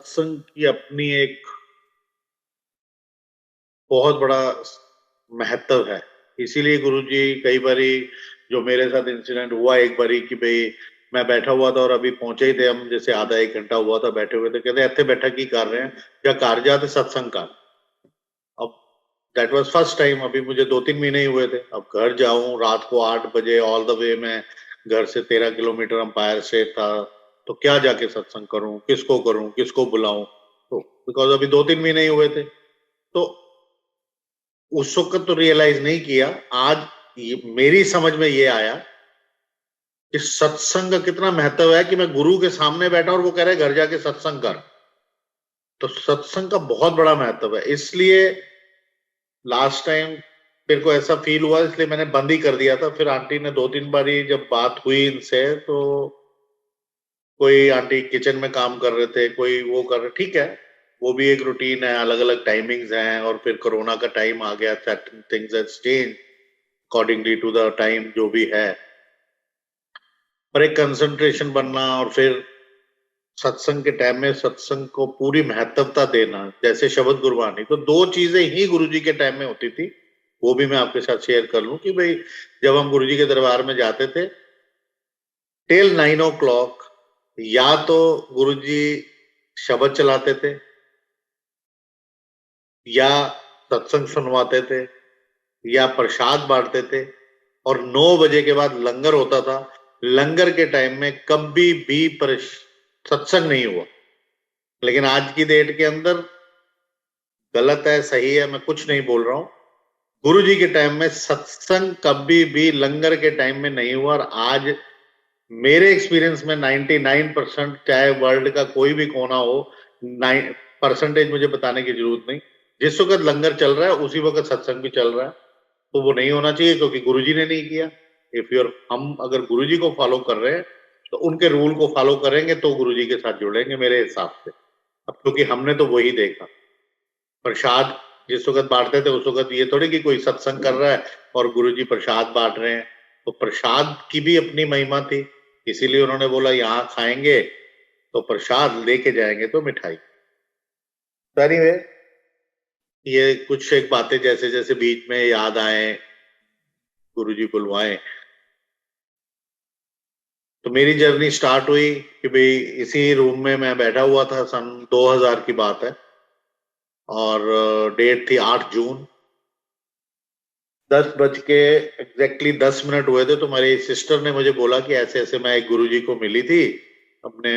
सत्संग की अपनी एक बहुत बड़ा महत्व है। इसीलिए गुरुजी कई बारी, जो मेरे साथ इंसिडेंट हुआ एक बारी कि भाई मैं बैठा हुआ था और अभी पहुंचे ही थे हम, जैसे आधा एक घंटा हुआ था बैठे हुए थे, कहते इतने बैठा की कर रहे हैं या कार जाते सत्संग का। अब दैट वाज फर्स्ट टाइम, अभी मुझे 2-3 महीने ही हुए थे। अब घर जाऊं रात को 8 बजे ऑल द वे, मैं घर से 13 किलोमीटर अंपायर से था, तो क्या जाके सत्संग करूं किसको बुलाऊं। तो बिकॉज अभी 2-3 महीने ही हुए थे, तो उस वक्त तो रियलाइज नहीं किया। आज मेरी समझ में ये आया कि सत्संग का कितना महत्व है, कि मैं गुरु के सामने बैठा और वो कह रहे घर जाके सत्संग कर। तो सत्संग का बहुत बड़ा महत्व है। इसलिए लास्ट टाइम मेरे को ऐसा फील हुआ, इसलिए मैंने बंद ही कर दिया था। फिर आंटी ने 2-3 बारी जब बात हुई इनसे, तो कोई आंटी किचन में काम कर रहे थे, कोई वो कर रहे, ठीक है, वो भी एक रूटीन है, अलग अलग टाइमिंग्स हैं। और फिर कोरोना का टाइम आ गया, certain things have change accordingly to the time जो भी है। पर एक कंसंट्रेशन बनना, और फिर सत्संग के टाइम में सत्संग को पूरी महत्वता देना, जैसे शब्द गुरबानी, तो दो चीजें ही गुरुजी के टाइम में होती थी। वो भी मैं आपके साथ शेयर कर लूं कि भाई जब हम गुरुजी के दरबार में जाते थे टिल 9 o'clock, या तो गुरुजी शब्द चलाते थे या सत्संग सुनवाते थे या प्रसाद बांटते थे, और 9 बजे के बाद लंगर होता था। लंगर के टाइम में कभी भी सत्संग नहीं हुआ। लेकिन आज की डेट के अंदर गलत है सही है मैं कुछ नहीं बोल रहा हूं, गुरु जी के टाइम में सत्संग कभी भी लंगर के टाइम में नहीं हुआ। और आज मेरे एक्सपीरियंस में 99%, चाहे वर्ल्ड का कोई भी कोना हो, परसेंटेज मुझे बताने की जरूरत नहीं, जिस वक्त लंगर चल रहा है उसी वक्त सत्संग भी चल रहा है। तो वो नहीं होना चाहिए, क्योंकि गुरुजी ने नहीं किया। इफ यूर हम अगर गुरुजी को फॉलो कर रहे हैं तो उनके रूल को फॉलो करेंगे तो गुरुजी के साथ जुड़ेंगे मेरे हिसाब से। अब क्योंकि हमने तो वही देखा, प्रसाद जिस वक्त बांटते थे उस वक्त ये थोड़ी कि कोई सत्संग कर रहा है और गुरुजी प्रसाद बांट रहे हैं। तो प्रसाद की भी अपनी महिमा थी, इसीलिए उन्होंने बोला यहाँ खाएंगे तो प्रसाद, लेके जाएंगे तो मिठाई। सारी वे ये कुछ एक बातें जैसे जैसे बीच में याद आए, गुरुजी बुलवाए, तो मेरी जर्नी स्टार्ट हुई कि भाई इसी रूम में मैं बैठा हुआ था, सन 2000 की बात है, और डेट थी 8 जून। 10 बज के एग्जैक्टली 10 मिनट हुए थे, तो मेरी सिस्टर ने मुझे बोला कि ऐसे ऐसे मैं एक गुरुजी को मिली थी अपने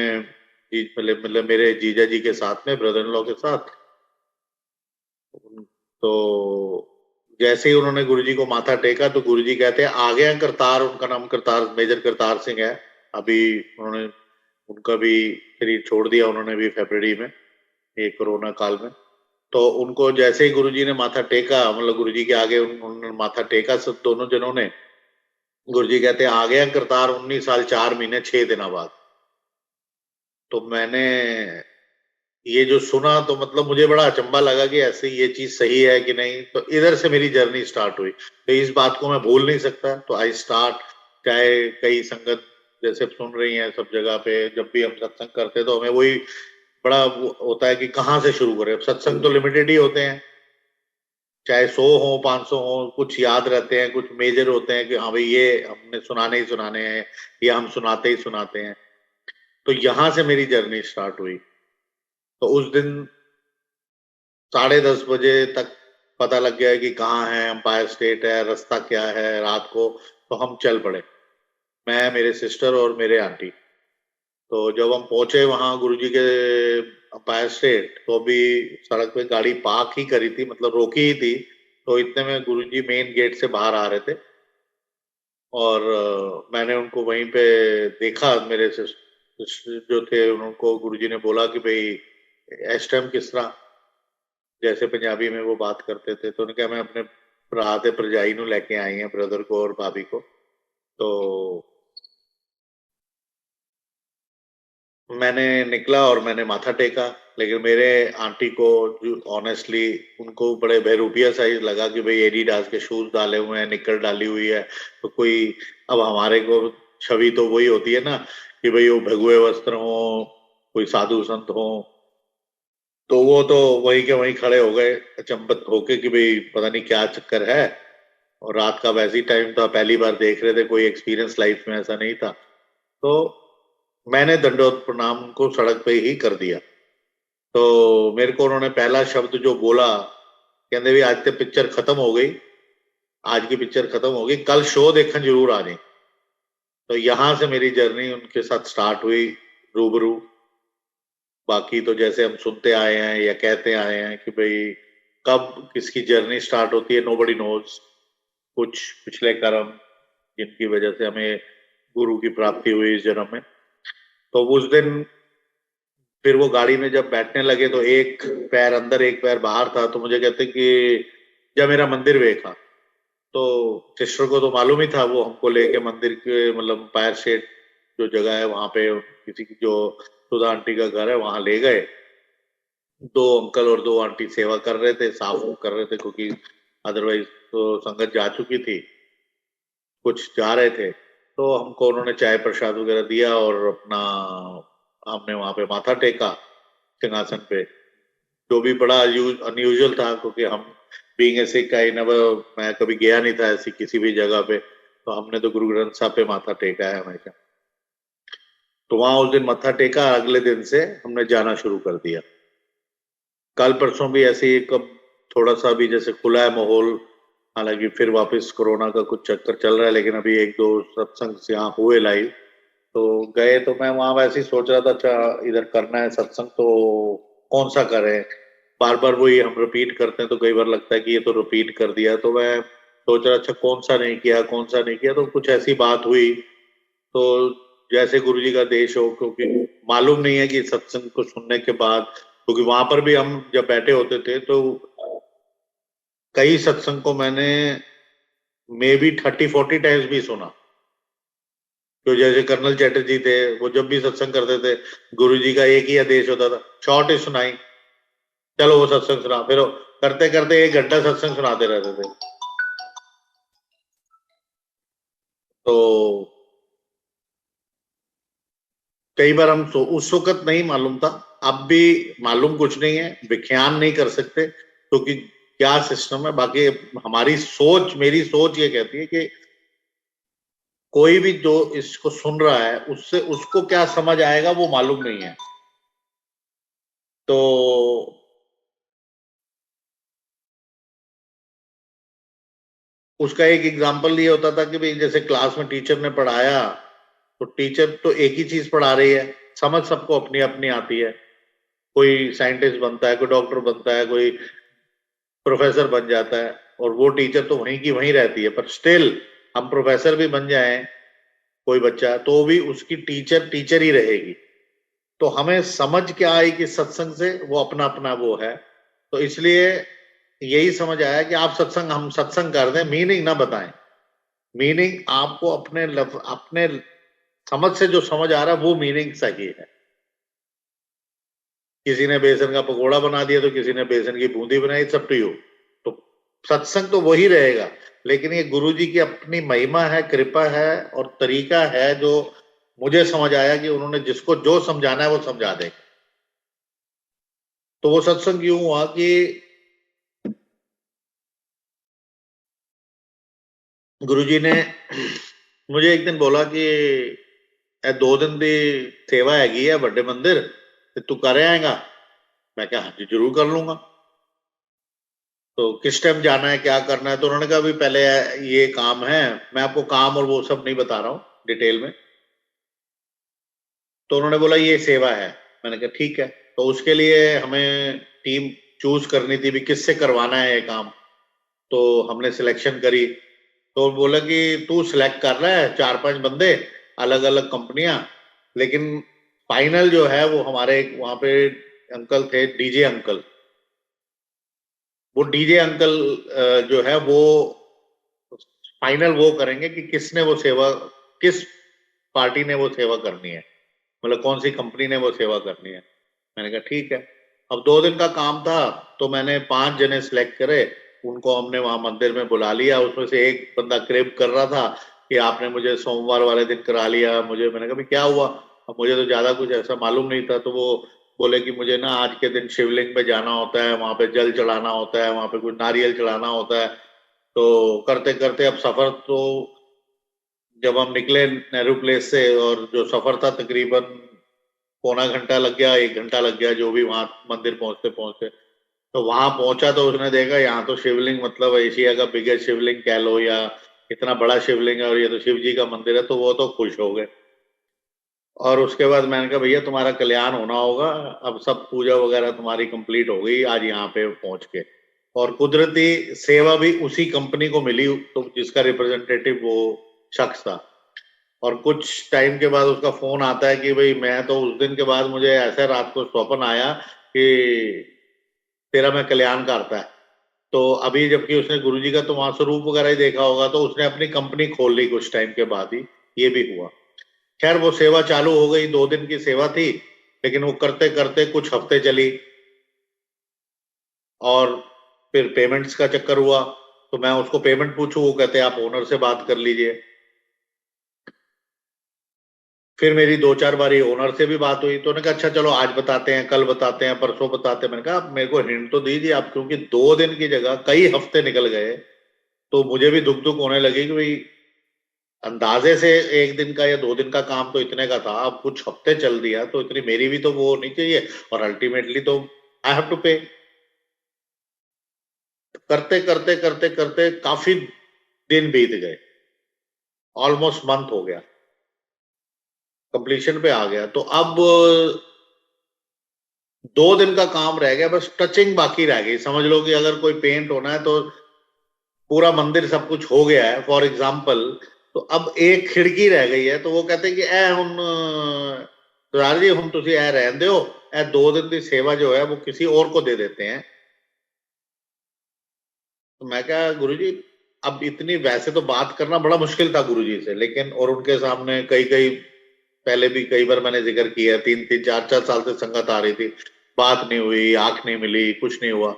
मतलब मेरे जीजा जी के साथ में, ब्रदर इन लॉ के साथ। तो जैसे ही उन्होंने गुरुजी को माथा टेका तो गुरुजी कहते हैं आ गया करतार, उनका नाम करतार, मेजर करतार सिंह है। अभी उन्होंने उनका भी शरीर छोड़ दिया उन्होंने भी फरवरी में, ये कोरोना काल में। तो उनको जैसे ही गुरुजी ने माथा टेका, मतलब गुरुजी के आगे उन्होंने माथा टेका, सब दोनों जनों ने, गुरुजी कहते हैं आ गया करतार 19 साल 4 महीने 6 दिन बाद। तो मैंने ये जो सुना तो मतलब मुझे बड़ा अचंभा लगा कि ऐसे ये चीज सही है कि नहीं। तो इधर से मेरी जर्नी स्टार्ट हुई, तो इस बात को मैं भूल नहीं सकता। तो आई स्टार्ट, चाहे कई संगत जैसे सुन रही हैं सब जगह पे, जब भी हम सत्संग करते तो हमें वही बड़ा होता है कि कहाँ से शुरू करें। सत्संग तो लिमिटेड ही होते हैं, चाहे 100 हो 500 हो, कुछ याद रहते हैं, कुछ मेजर होते हैं कि हाँ भाई ये हमने सुनाने ही सुनाने हैं, या हम सुनाते ही सुनाते हैं। तो यहां से मेरी जर्नी स्टार्ट हुई। तो उस दिन 10:30 बजे तक पता लग गया कि कहाँ है, एम्पायर स्टेट है, रास्ता क्या है रात को। तो हम चल पड़े, मैं, मेरे सिस्टर और मेरे आंटी। तो जब हम पहुंचे वहां गुरुजी के अंपायर स्टेट, तो अभी सड़क पे गाड़ी पार्क ही करी थी, मतलब रोकी ही थी। तो इतने में गुरुजी मेन गेट से बाहर आ रहे थे, और मैंने उनको वहीं पे देखा। मेरे सिस्टर जो थे उनको गुरुजी ने बोला कि भाई इस टाइम किस तरह, जैसे पंजाबी में वो बात करते थे। तो उन्होंने कहा मैं अपने भरा ते भरजाई ਨੂੰ लेके आई हैं, ब्रदर को और भाभी को। तो मैंने निकला और मैंने माथा टेका। लेकिन मेरे आंटी को ऑनेस्टली उनको बड़े बेरूपिया साइज लगा कि भाई एडिडास के शूज डाले हुए हैं, निकर डाली हुई है, तो कोई, अब हमारे को छवि तो वही होती है ना कि भाई वो भगवे वस्त्र हो, कोई साधु संत हो, तो वो तो वहीं के वहीं खड़े हो गए अचंभित होके कि भाई पता नहीं क्या चक्कर है। और रात का वैसी टाइम था, पहली बार देख रहे थे, कोई एक्सपीरियंस लाइफ में ऐसा नहीं था। तो मैंने दंडोत प्रणाम को सड़क पे ही कर दिया। तो मेरे को उन्होंने पहला शब्द जो बोला, कहते भी आज तो पिक्चर खत्म हो गई, आज की पिक्चर खत्म हो गई, कल शो देखने जरूर आ जाए। तो यहां से मेरी जर्नी उनके साथ स्टार्ट हुई, रूबरू। बाकी तो जैसे हम सुनते आए हैं या कहते आए हैं कि भाई कब किसकी जर्नी स्टार्ट होती है, नोबडी नोज। कुछ पिछले कर्म जिनकी वजह से हमें गुरु की प्राप्ति हुई इस जन्म में। तो उस दिन फिर वो गाड़ी में जब बैठने लगे तो एक पैर अंदर एक पैर बाहर था, तो मुझे कहते कि जब मेरा मंदिर देखा, तो सिस्टर को तो मालूम ही था, वो हमको लेके मंदिर के मतलब फायर शेड जो जगह है वहां पे, किसी की जो सुधा आंटी का घर है वहां ले गए। दो अंकल और दो आंटी सेवा कर रहे थे, साफ कर रहे थे, क्योंकि अदरवाइज तो संगत जा चुकी थी, कुछ जा रहे थे। तो हमको उन्होंने चाय प्रसाद वगैरह दिया और अपना हमने वहां पे माथा टेका सिंहासन पे। जो भी बड़ा अनयूजुअल था, क्योंकि हम being a Sikh I never, मैं कभी गया नहीं था ऐसी किसी भी जगह पे। तो हमने तो गुरु ग्रंथ साहब पे माथा टेका है हमेशा। तो वहां उस दिन माथा टेका, अगले दिन से हमने जाना शुरू कर दिया। कल परसों भी ऐसे ही कब थोड़ा सा भी जैसे खुला है माहौल। हालांकि फिर वापस कोरोना का कुछ चक्कर चल रहा है, लेकिन अभी एक दो सत्संग से यहाँ हुए लाइव, तो गए। तो मैं वहां वैसे ही सोच रहा था, अच्छा इधर करना है सत्संग तो कौन सा करें। बार बार वही हम रिपीट करते हैं, तो कई बार लगता है कि ये तो रिपीट कर दिया। तो मैं सोच रहा अच्छा कौन सा नहीं किया, कौन सा नहीं किया। तो कुछ ऐसी बात हुई, तो जैसे गुरु जी का देश हो, क्योंकि मालूम नहीं है कि सत्संग को सुनने के बाद, क्योंकि वहां पर भी हम जब बैठे होते थे तो कई सत्संग को मैंने मे बी 30-40 टाइम्स भी सुना। तो जैसे कर्नल चैटर्जी थे, वो जब भी सत्संग करते थे, गुरु जी का एक ही आदेश होता था, शॉर्ट ही सुनाई, चलो वो सत्संग सुना। फिर वो करते करते 1 घंटा सत्संग सुनाते रहते थे। तो कई बार हम उस वक्त नहीं मालूम था, अब भी मालूम कुछ नहीं है, विख्यान नहीं कर सकते क्योंकि क्या सिस्टम है। बाकी हमारी सोच, मेरी सोच ये कहती है कि कोई भी जो इसको सुन रहा है उससे उसको क्या समझ आएगा वो मालूम नहीं है। तो उसका एक एग्जाम्पल ये होता था कि भाई जैसे क्लास में टीचर ने पढ़ाया, तो टीचर तो एक ही चीज पढ़ा रही है, समझ सबको अपनी अपनी आती है। कोई साइंटिस्ट बनता है, कोई डॉक्टर बनता है, कोई प्रोफेसर बन जाता है, और वो टीचर तो वहीं की वहीं रहती है। पर स्टिल हम प्रोफेसर भी बन जाएं, कोई बच्चा, तो भी उसकी टीचर टीचर ही रहेगी। तो हमें समझ क्या आई कि सत्संग से वो अपना अपना वो है। तो इसलिए यही समझ आया कि आप सत्संग, हम सत्संग कर दें, मीनिंग ना बताएं। मीनिंग आपको अपने अपने समझ से जो समझ आ रहा है वो मीनिंग सही है। किसी ने बेसन का पकोड़ा बना दिया, तो किसी ने बेसन की बूंदी बनाई, सब टू यू। तो सत्संग तो वही रहेगा, लेकिन ये गुरु जी की अपनी महिमा है, कृपा है और तरीका है, जो मुझे समझ आया कि उन्होंने जिसको जो समझाना है वो समझा देंगे। तो वो सत्संग यूं हुआ कि गुरु जी ने मुझे एक दिन बोला कि ए 2 दिन की सेवा हैगी है बड़े मंदिर, ते तू कर आएगा। मैं क्या, हाँ जी जरूर कर लूंगा। तो किस टाइम जाना है, क्या करना है। तो उन्होंने कहा भी पहले ये काम है, मैं आपको काम और वो सब नहीं बता रहा हूँ डिटेल में। तो उन्होंने बोला ये सेवा है। मैंने कहा ठीक है। तो उसके लिए हमें टीम चूज करनी थी भी किससे करवाना है ये काम। तो हमने सिलेक्शन करी। तो बोला कि तू सिलेक्ट कर रहा है 4-5 बंदे, अलग अलग कंपनियां, लेकिन फाइनल जो है वो हमारे वहां पे अंकल थे, डीजे अंकल। वो डीजे अंकल जो है वो फाइनल वो करेंगे कि किसने वो सेवा, किस पार्टी ने वो सेवा करनी है, मतलब कौन सी कंपनी ने वो सेवा करनी है। मैंने कहा ठीक है। अब 2 दिन का काम था, तो मैंने 5 जने सिलेक्ट करे। उनको हमने वहां मंदिर में बुला लिया। उसमें से एक बंदा क्रेप कर रहा था कि आपने मुझे सोमवार वाले दिन करा लिया मुझे। मैंने कहा क्या हुआ। अब मुझे तो ज्यादा कुछ ऐसा मालूम नहीं था। तो वो बोले कि मुझे ना आज के दिन शिवलिंग पे जाना होता है, वहां पे जल चढ़ाना होता है, वहां पे कुछ नारियल चढ़ाना होता है। तो करते करते अब सफर तो, जब हम निकले नेहरू प्लेस से, और जो सफर था तकरीबन पौना घंटा लग गया, 1 घंटा लग गया, जो भी वहां मंदिर पहुंचते पहुंचते। तो वहां पहुंचा तो उसने देखा यहाँ तो शिवलिंग मतलब एशिया का बिगेस्ट शिवलिंग कह लो, या इतना बड़ा शिवलिंग है और ये तो शिव जी का मंदिर है, तो वो तो खुश हो गए। और उसके बाद मैंने कहा भैया तुम्हारा कल्याण होना होगा, अब सब पूजा वगैरह तुम्हारी कंप्लीट हो गई आज यहाँ पे पहुंच के। और कुदरती सेवा भी उसी कंपनी को मिली, तो जिसका रिप्रेजेंटेटिव वो शख्स था। और कुछ टाइम के बाद उसका फोन आता है कि भाई मैं तो उस दिन के बाद मुझे ऐसा रात को स्वप्न आया कि तेरा मैं कल्याण करता है। तो अभी जबकि उसने गुरुजी का तो वहां स्वरूप वगैरह ही देखा होगा, तो उसने अपनी कंपनी खोल ली कुछ टाइम के बाद ही। ये भी हुआ। खैर वो सेवा चालू हो गई, 2 दिन की सेवा थी, लेकिन वो करते करते कुछ हफ्ते चली। और फिर पेमेंट्स का चक्कर हुआ। तो मैं उसको पेमेंट पूछूं, वो कहते हैं आप ओनर से बात कर लीजिए। फिर मेरी 2-4 बारी ओनर से भी बात हुई, तो उन्होंने कहा अच्छा चलो आज बताते हैं, कल बताते हैं, परसों बताते हैं। मैंने कहा आप मेरे को हिंट तो दीजिए आप, क्योंकि 2 दिन की जगह कई हफ्ते निकल गए। तो मुझे भी दुख दुख होने लगी कि भाई अंदाजे से 1 दिन का या 2 दिन का काम तो इतने का था, अब कुछ हफ्ते चल दिया, तो इतनी मेरी भी तो वो नहीं चाहिए। और अल्टीमेटली तो आई हैव टू पे। करते करते करते करते काफी दिन बीत गए, ऑलमोस्ट मंथ हो गया, कंप्लीशन पे आ गया। तो अब 2 दिन का काम रह गया, बस टचिंग बाकी रह गई। समझ लो कि अगर कोई पेंट होना है तो पूरा मंदिर सब कुछ हो गया है फॉर एग्जाम्पल। तो अब एक खिड़की रह गई है, तो वो कहते हैं कि ए हम सरदार जी हम तुसी ए रहन दो, ए 2 दिन की सेवा जो है वो किसी और को दे देते हैं। तो मैं क्या गुरुजी, अब इतनी वैसे तो बात करना बड़ा मुश्किल था गुरुजी से, लेकिन और उनके सामने कई कई पहले भी कई बार मैंने जिक्र किया, 3-3 4-4 साल से संगत आ रही थी, बात नहीं हुई, आंख नहीं मिली, कुछ नहीं हुआ।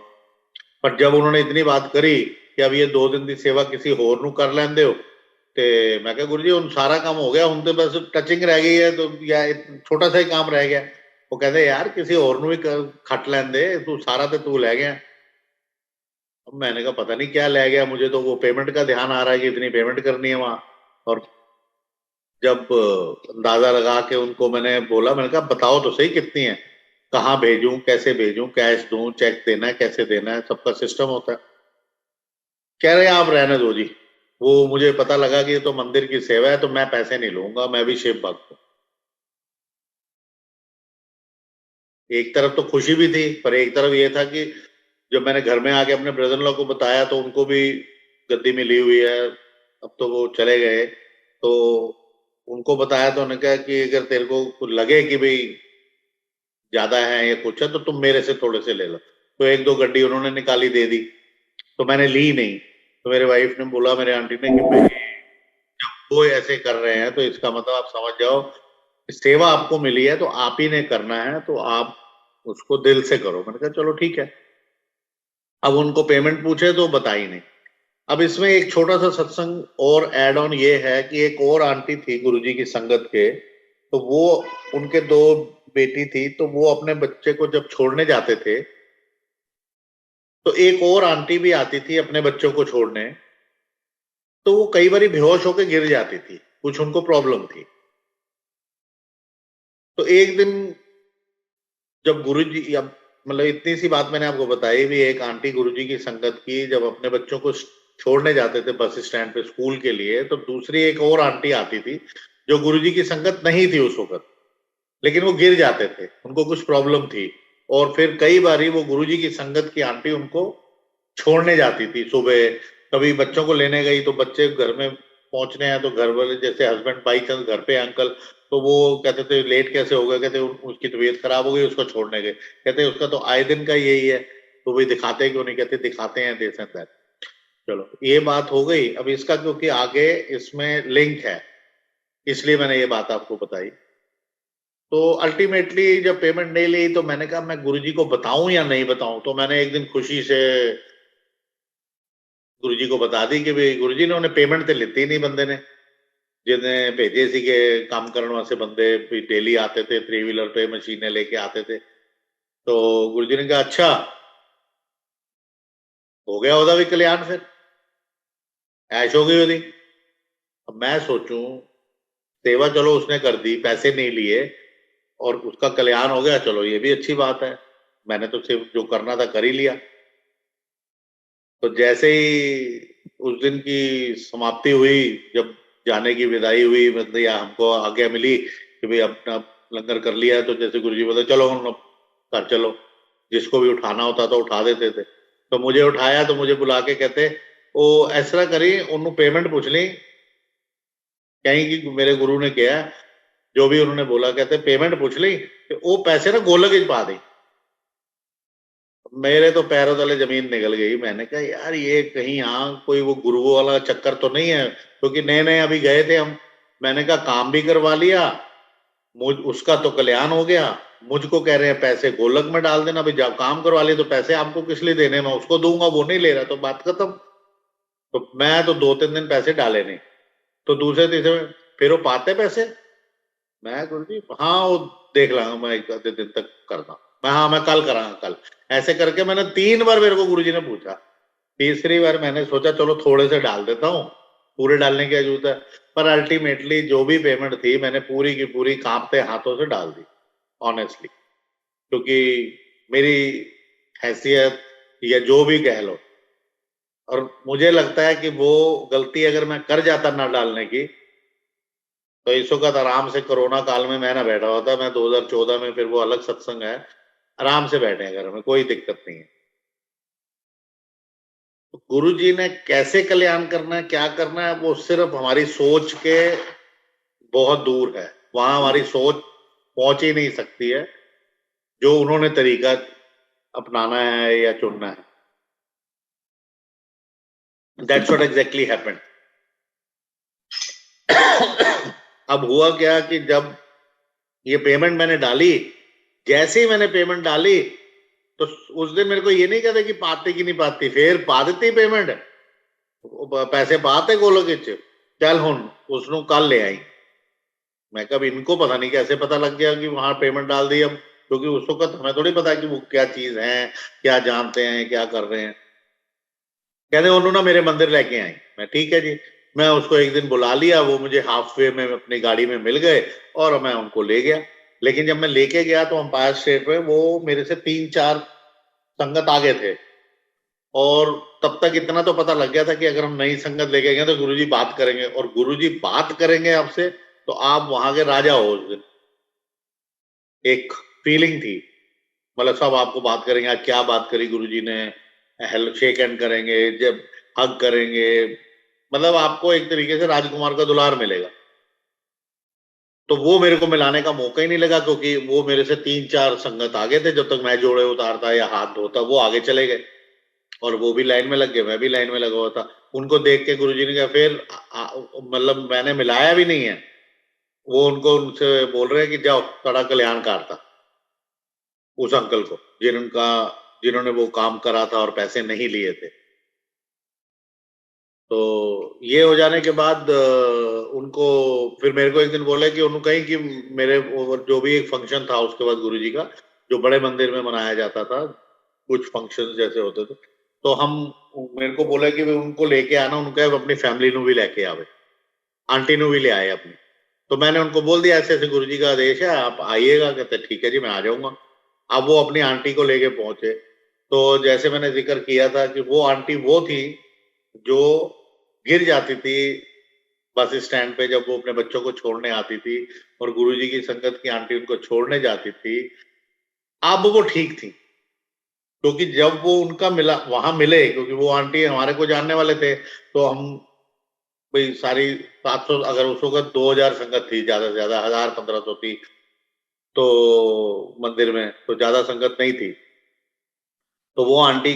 पर जब उन्होंने इतनी बात करी कि अब ये 2 दिन की सेवा किसी होर नु कर लेंदे हो, ते मैं क्या गुरु जी ਹੁਣ सारा काम हो गया, ਹੁਣ तो बस टचिंग रह गई है, तो या छोटा सा ही काम रह गया। वो कहते यार किसी और नु भी खट लेंदे, तू सारा तो तू ले गया। अब मैंने कहा पता नहीं क्या ले गया, मुझे तो वो पेमेंट का ध्यान आ रहा है कि इतनी पेमेंट करनी है वहां। और जब अंदाजा लगा के उनको मैंने बोला, मैंने कहा बताओ तो सही कितनी है, कहाँ भेजूं, कैसे भेजूं, कैश दूं, चेक देना है, कैसे देना है, सबका सिस्टम होता है। कह रहे आप रहने दो जी, वो मुझे पता लगा कि ये तो मंदिर की सेवा है, तो मैं पैसे नहीं लूंगा, मैं भी शिव भक्त हूँ। एक तरफ तो खुशी भी थी, पर एक तरफ ये था कि जब मैंने घर में आके अपने ब्रदर इन लॉ को बताया, तो उनको भी गद्दी मिली हुई है, अब तो वो चले गए। तो उनको बताया तो उन्होंने कहा कि अगर तेरे को कुछ लगे कि भाई ज्यादा है या कुछ है, तो तुम मेरे से थोड़े से ले लो। तो 1-2 गड्डी उन्होंने निकाली दे दी, तो मैंने ली नहीं। तो मेरे वाइफ ने बोला, मेरे आंटी ने, कि भाई वो ऐसे कर रहे हैं तो इसका मतलब आप समझ जाओ, सेवा आपको मिली है तो आप ही ने करना है, तो आप उसको दिल से करो। मैंने कहा चलो ठीक है। अब उनको पेमेंट पूछे तो बताई नहीं। अब इसमें एक छोटा सा सत्संग और एड ऑन ये है कि एक और आंटी थी गुरुजी की संगत के, तो वो, उनके 2 बेटी थी, तो वो अपने बच्चे को जब छोड़ने जाते थे, तो एक और आंटी भी आती थी अपने बच्चों को छोड़ने। तो वो कई बार बेहोश होकर गिर जाती थी, कुछ उनको प्रॉब्लम थी। तो एक दिन जब गुरुजी, अब मतलब इतनी सी बात मैंने आपको बताई भी, एक आंटी गुरुजी की संगत की जब अपने बच्चों को छोड़ने जाते थे बस स्टैंड पे स्कूल के लिए, तो दूसरी एक और आंटी आती थी जो गुरुजी की संगत नहीं थी उस वक्त, लेकिन वो गिर जाते थे, उनको कुछ प्रॉब्लम थी। और फिर कई बारी वो गुरुजी की संगत की आंटी उनको छोड़ने जाती थी सुबह। कभी बच्चों को लेने गई तो बच्चे घर में पहुंचने हैं, तो घर वाले जैसे हस्बैंड बाई चांस घर पे अंकल, तो वो कहते थे लेट कैसे हो गए, कहते उसकी तबीयत खराब हो गई, उसको छोड़ने गए। कहते उसका तो आए दिन का यही है, तो भाई दिखाते क्यों नहीं, कहते दिखाते हैं देश एंड दैट। चलो ये बात हो गई। अब इसका क्योंकि आगे इसमें लिंक है, इसलिए मैंने ये बात आपको बताई। तो अल्टीमेटली जब पेमेंट नहीं ली, तो मैंने कहा मैं गुरुजी को बताऊं या नहीं बताऊं। तो मैंने एक दिन खुशी से गुरुजी को बता दी कि भाई गुरुजी ने उन्हें पेमेंट तो लेती नहीं बंदे ने, जिन्हें भेजे सी के काम करने वास्ते बंदे भी डेली आते थे, 3 व्हीलर पे मशीनें लेके आते थे। तो गुरुजी ने कहा अच्छा हो गया ਉਹਦਾ भी कल्याण, फिर ऐश हो गई ਉਹਦੀ। अब मैं सोचूं, सेवा चलो उसने कर दी, पैसे नहीं लिए और उसका कल्याण हो गया, चलो ये भी अच्छी बात है, मैंने तो सिर्फ जो करना था कर ही लिया। तो जैसे ही उस दिन की समाप्ति हुई, जब जाने की विदाई हुई, मतलब या हमको आज्ञा मिली कि भाई अपना लंगर कर लिया है, तो जैसे गुरुजी बोले चलो हम अब घर चलो, जिसको भी उठाना होता था उठा देते थे। तो मुझे उठाया तो मुझे बुला के कहते ओ ऐसा करी उन्होंने पेमेंट पूछ ली कहीं की, मेरे गुरु ने किया जो भी उन्होंने बोला, कहते पेमेंट पूछ ली कि वो पैसे ना गोलक च पा दी। मेरे तो पैरों तले जमीन निकल गई, मैंने कहा यार ये कहीं यहाँ कोई वो गुरु वाला चक्कर तो नहीं है, क्योंकि नए नए अभी गए थे हम। मैंने कहा काम भी करवा लिया, मुझ उसका तो कल्याण हो गया, मुझको कह रहे हैं पैसे गोलक में डाल देना, भाई जब काम करवा लिए तो पैसे आपको किस लिए देने, मैं उसको दूंगा, वो नहीं ले रहा तो बात खत्म। तो मैं तो 2-3 दिन पैसे डाले नहीं, तो दूसरे तीसरे फिर वो पाते पैसे। मैं गुरु जी हाँ वो देख लांगा, मैं एक आधे दिन तक करना, मैं हाँ मैं कल करांगा कल। ऐसे करके मैंने 3 बार मेरे को गुरुजी ने पूछा, तीसरी बार मैंने सोचा चलो थोड़े से डाल देता हूँ, पूरे डालने की क्या जरूरत है। पर अल्टीमेटली जो भी पेमेंट थी मैंने पूरी की पूरी कांपते हाथों से डाल दी, ऑनेस्टली। क्योंकि मेरी हैसियत या जो भी कह लो, और मुझे लगता है कि वो गलती अगर मैं कर जाता ना डालने की, तो इस वक्त आराम से कोरोना काल में मैं ना बैठा होता, मैं 2014 में, फिर वो अलग सत्संग है, आराम से बैठे हैं घर में, कोई दिक्कत नहीं है। तो गुरु जी ने कैसे कल्याण करना है, क्या करना है, वो सिर्फ हमारी सोच के बहुत दूर है, वहां हमारी सोच पहुंच ही नहीं सकती है जो उन्होंने तरीका अपनाना है या चुनना है। That's what exactly happened. अब हुआ क्या कि जब ये पेमेंट मैंने डाली, जैसे ही मैंने पेमेंट डाली, तो उस दिन मेरे को ये नहीं कहते कि पाती कि नहीं पाती, फिर पा देती पेमेंट, पैसे पाते गोलोक च चल हुन उसनु कल ले आई। मैं कब इनको पता नहीं कैसे पता लग गया कि वहां पेमेंट डाल दी। अब क्योंकि उस वक्त हमें थोड़ी पता कि वो क्या चीज है, क्या जानते हैं, क्या कर रहे हैं। कहते उन्होंने ना मेरे मंदिर लेके आई, मैं ठीक है जी। मैं उसको एक दिन बुला लिया, वो मुझे हाफ वे में अपनी गाड़ी में मिल गए और मैं उनको ले गया। लेकिन जब मैं लेके गया तो अंपायर स्टेट में वो मेरे से 3-4 संगत आगे थे, और तब तक इतना तो पता लग गया था कि अगर हम नई संगत लेके गए तो गुरुजी बात करेंगे, और गुरुजी बात करेंगे आपसे तो आप वहां के राजा हो उस दिन। एक फीलिंग थी, मतलब सब आपको बात करेंगे, आज क्या बात करी गुरुजी ने, हेल्प शेक हैंड करेंगे, जब हग करेंगे, मतलब आपको एक तरीके से राजकुमार का दुलार मिलेगा। तो वो मेरे को मिलाने का मौका ही नहीं लगा, क्योंकि वो मेरे से 3-4 संगत आगे थे, जब तक मैं जोड़े उतारता या हाथ धोता वो आगे चले गए, और वो भी लाइन में लग गए, मैं भी लाइन में लगा हुआ था। उनको देख के गुरुजी ने कहा फिर मतलब मैंने मिलाया भी नहीं है, वो उनको उनसे बोल रहे हैं कि जाओ बड़ा कल्याण करता उस अंकल को, जिन्होंने वो काम करा था और पैसे नहीं लिए थे। तो ये हो जाने के बाद उनको फिर मेरे को एक दिन बोला कि उन्होंने कहीं कि मेरे जो भी एक फंक्शन था उसके बाद गुरुजी का, जो बड़े मंदिर में मनाया जाता था, कुछ फंक्शन जैसे होते थे, तो हम मेरे को बोला कि उनको लेके आना, उनका अपनी फैमिली नु भी लेके आवे, आंटी नु भी ले आए अपनी। तो मैंने उनको बोल दिया ऐसे ऐसे गुरुजी का आदेश है, आप आइएगा। कहते ठीक है जी मैं आ जाऊंगा। अब वो अपनी आंटी को लेके पहुंचे, तो जैसे मैंने जिक्र किया था कि वो आंटी वो थी जो गिर जाती थी बस स्टैंड पे जब वो अपने बच्चों को छोड़ने आती थी, और गुरुजी की संगत की आंटी उनको छोड़ने जाती थी। अब वो ठीक थी, क्योंकि जब वो उनका मिला वहां मिले, क्योंकि वो आंटी हमारे को जानने वाले थे, तो हम भाई सारी 700, अगर उस वक्त 2000 संगत थी, ज्यादा से ज्यादा 1000-1500 थी, तो मंदिर में तो ज्यादा संगत नहीं थी। तो वो आंटी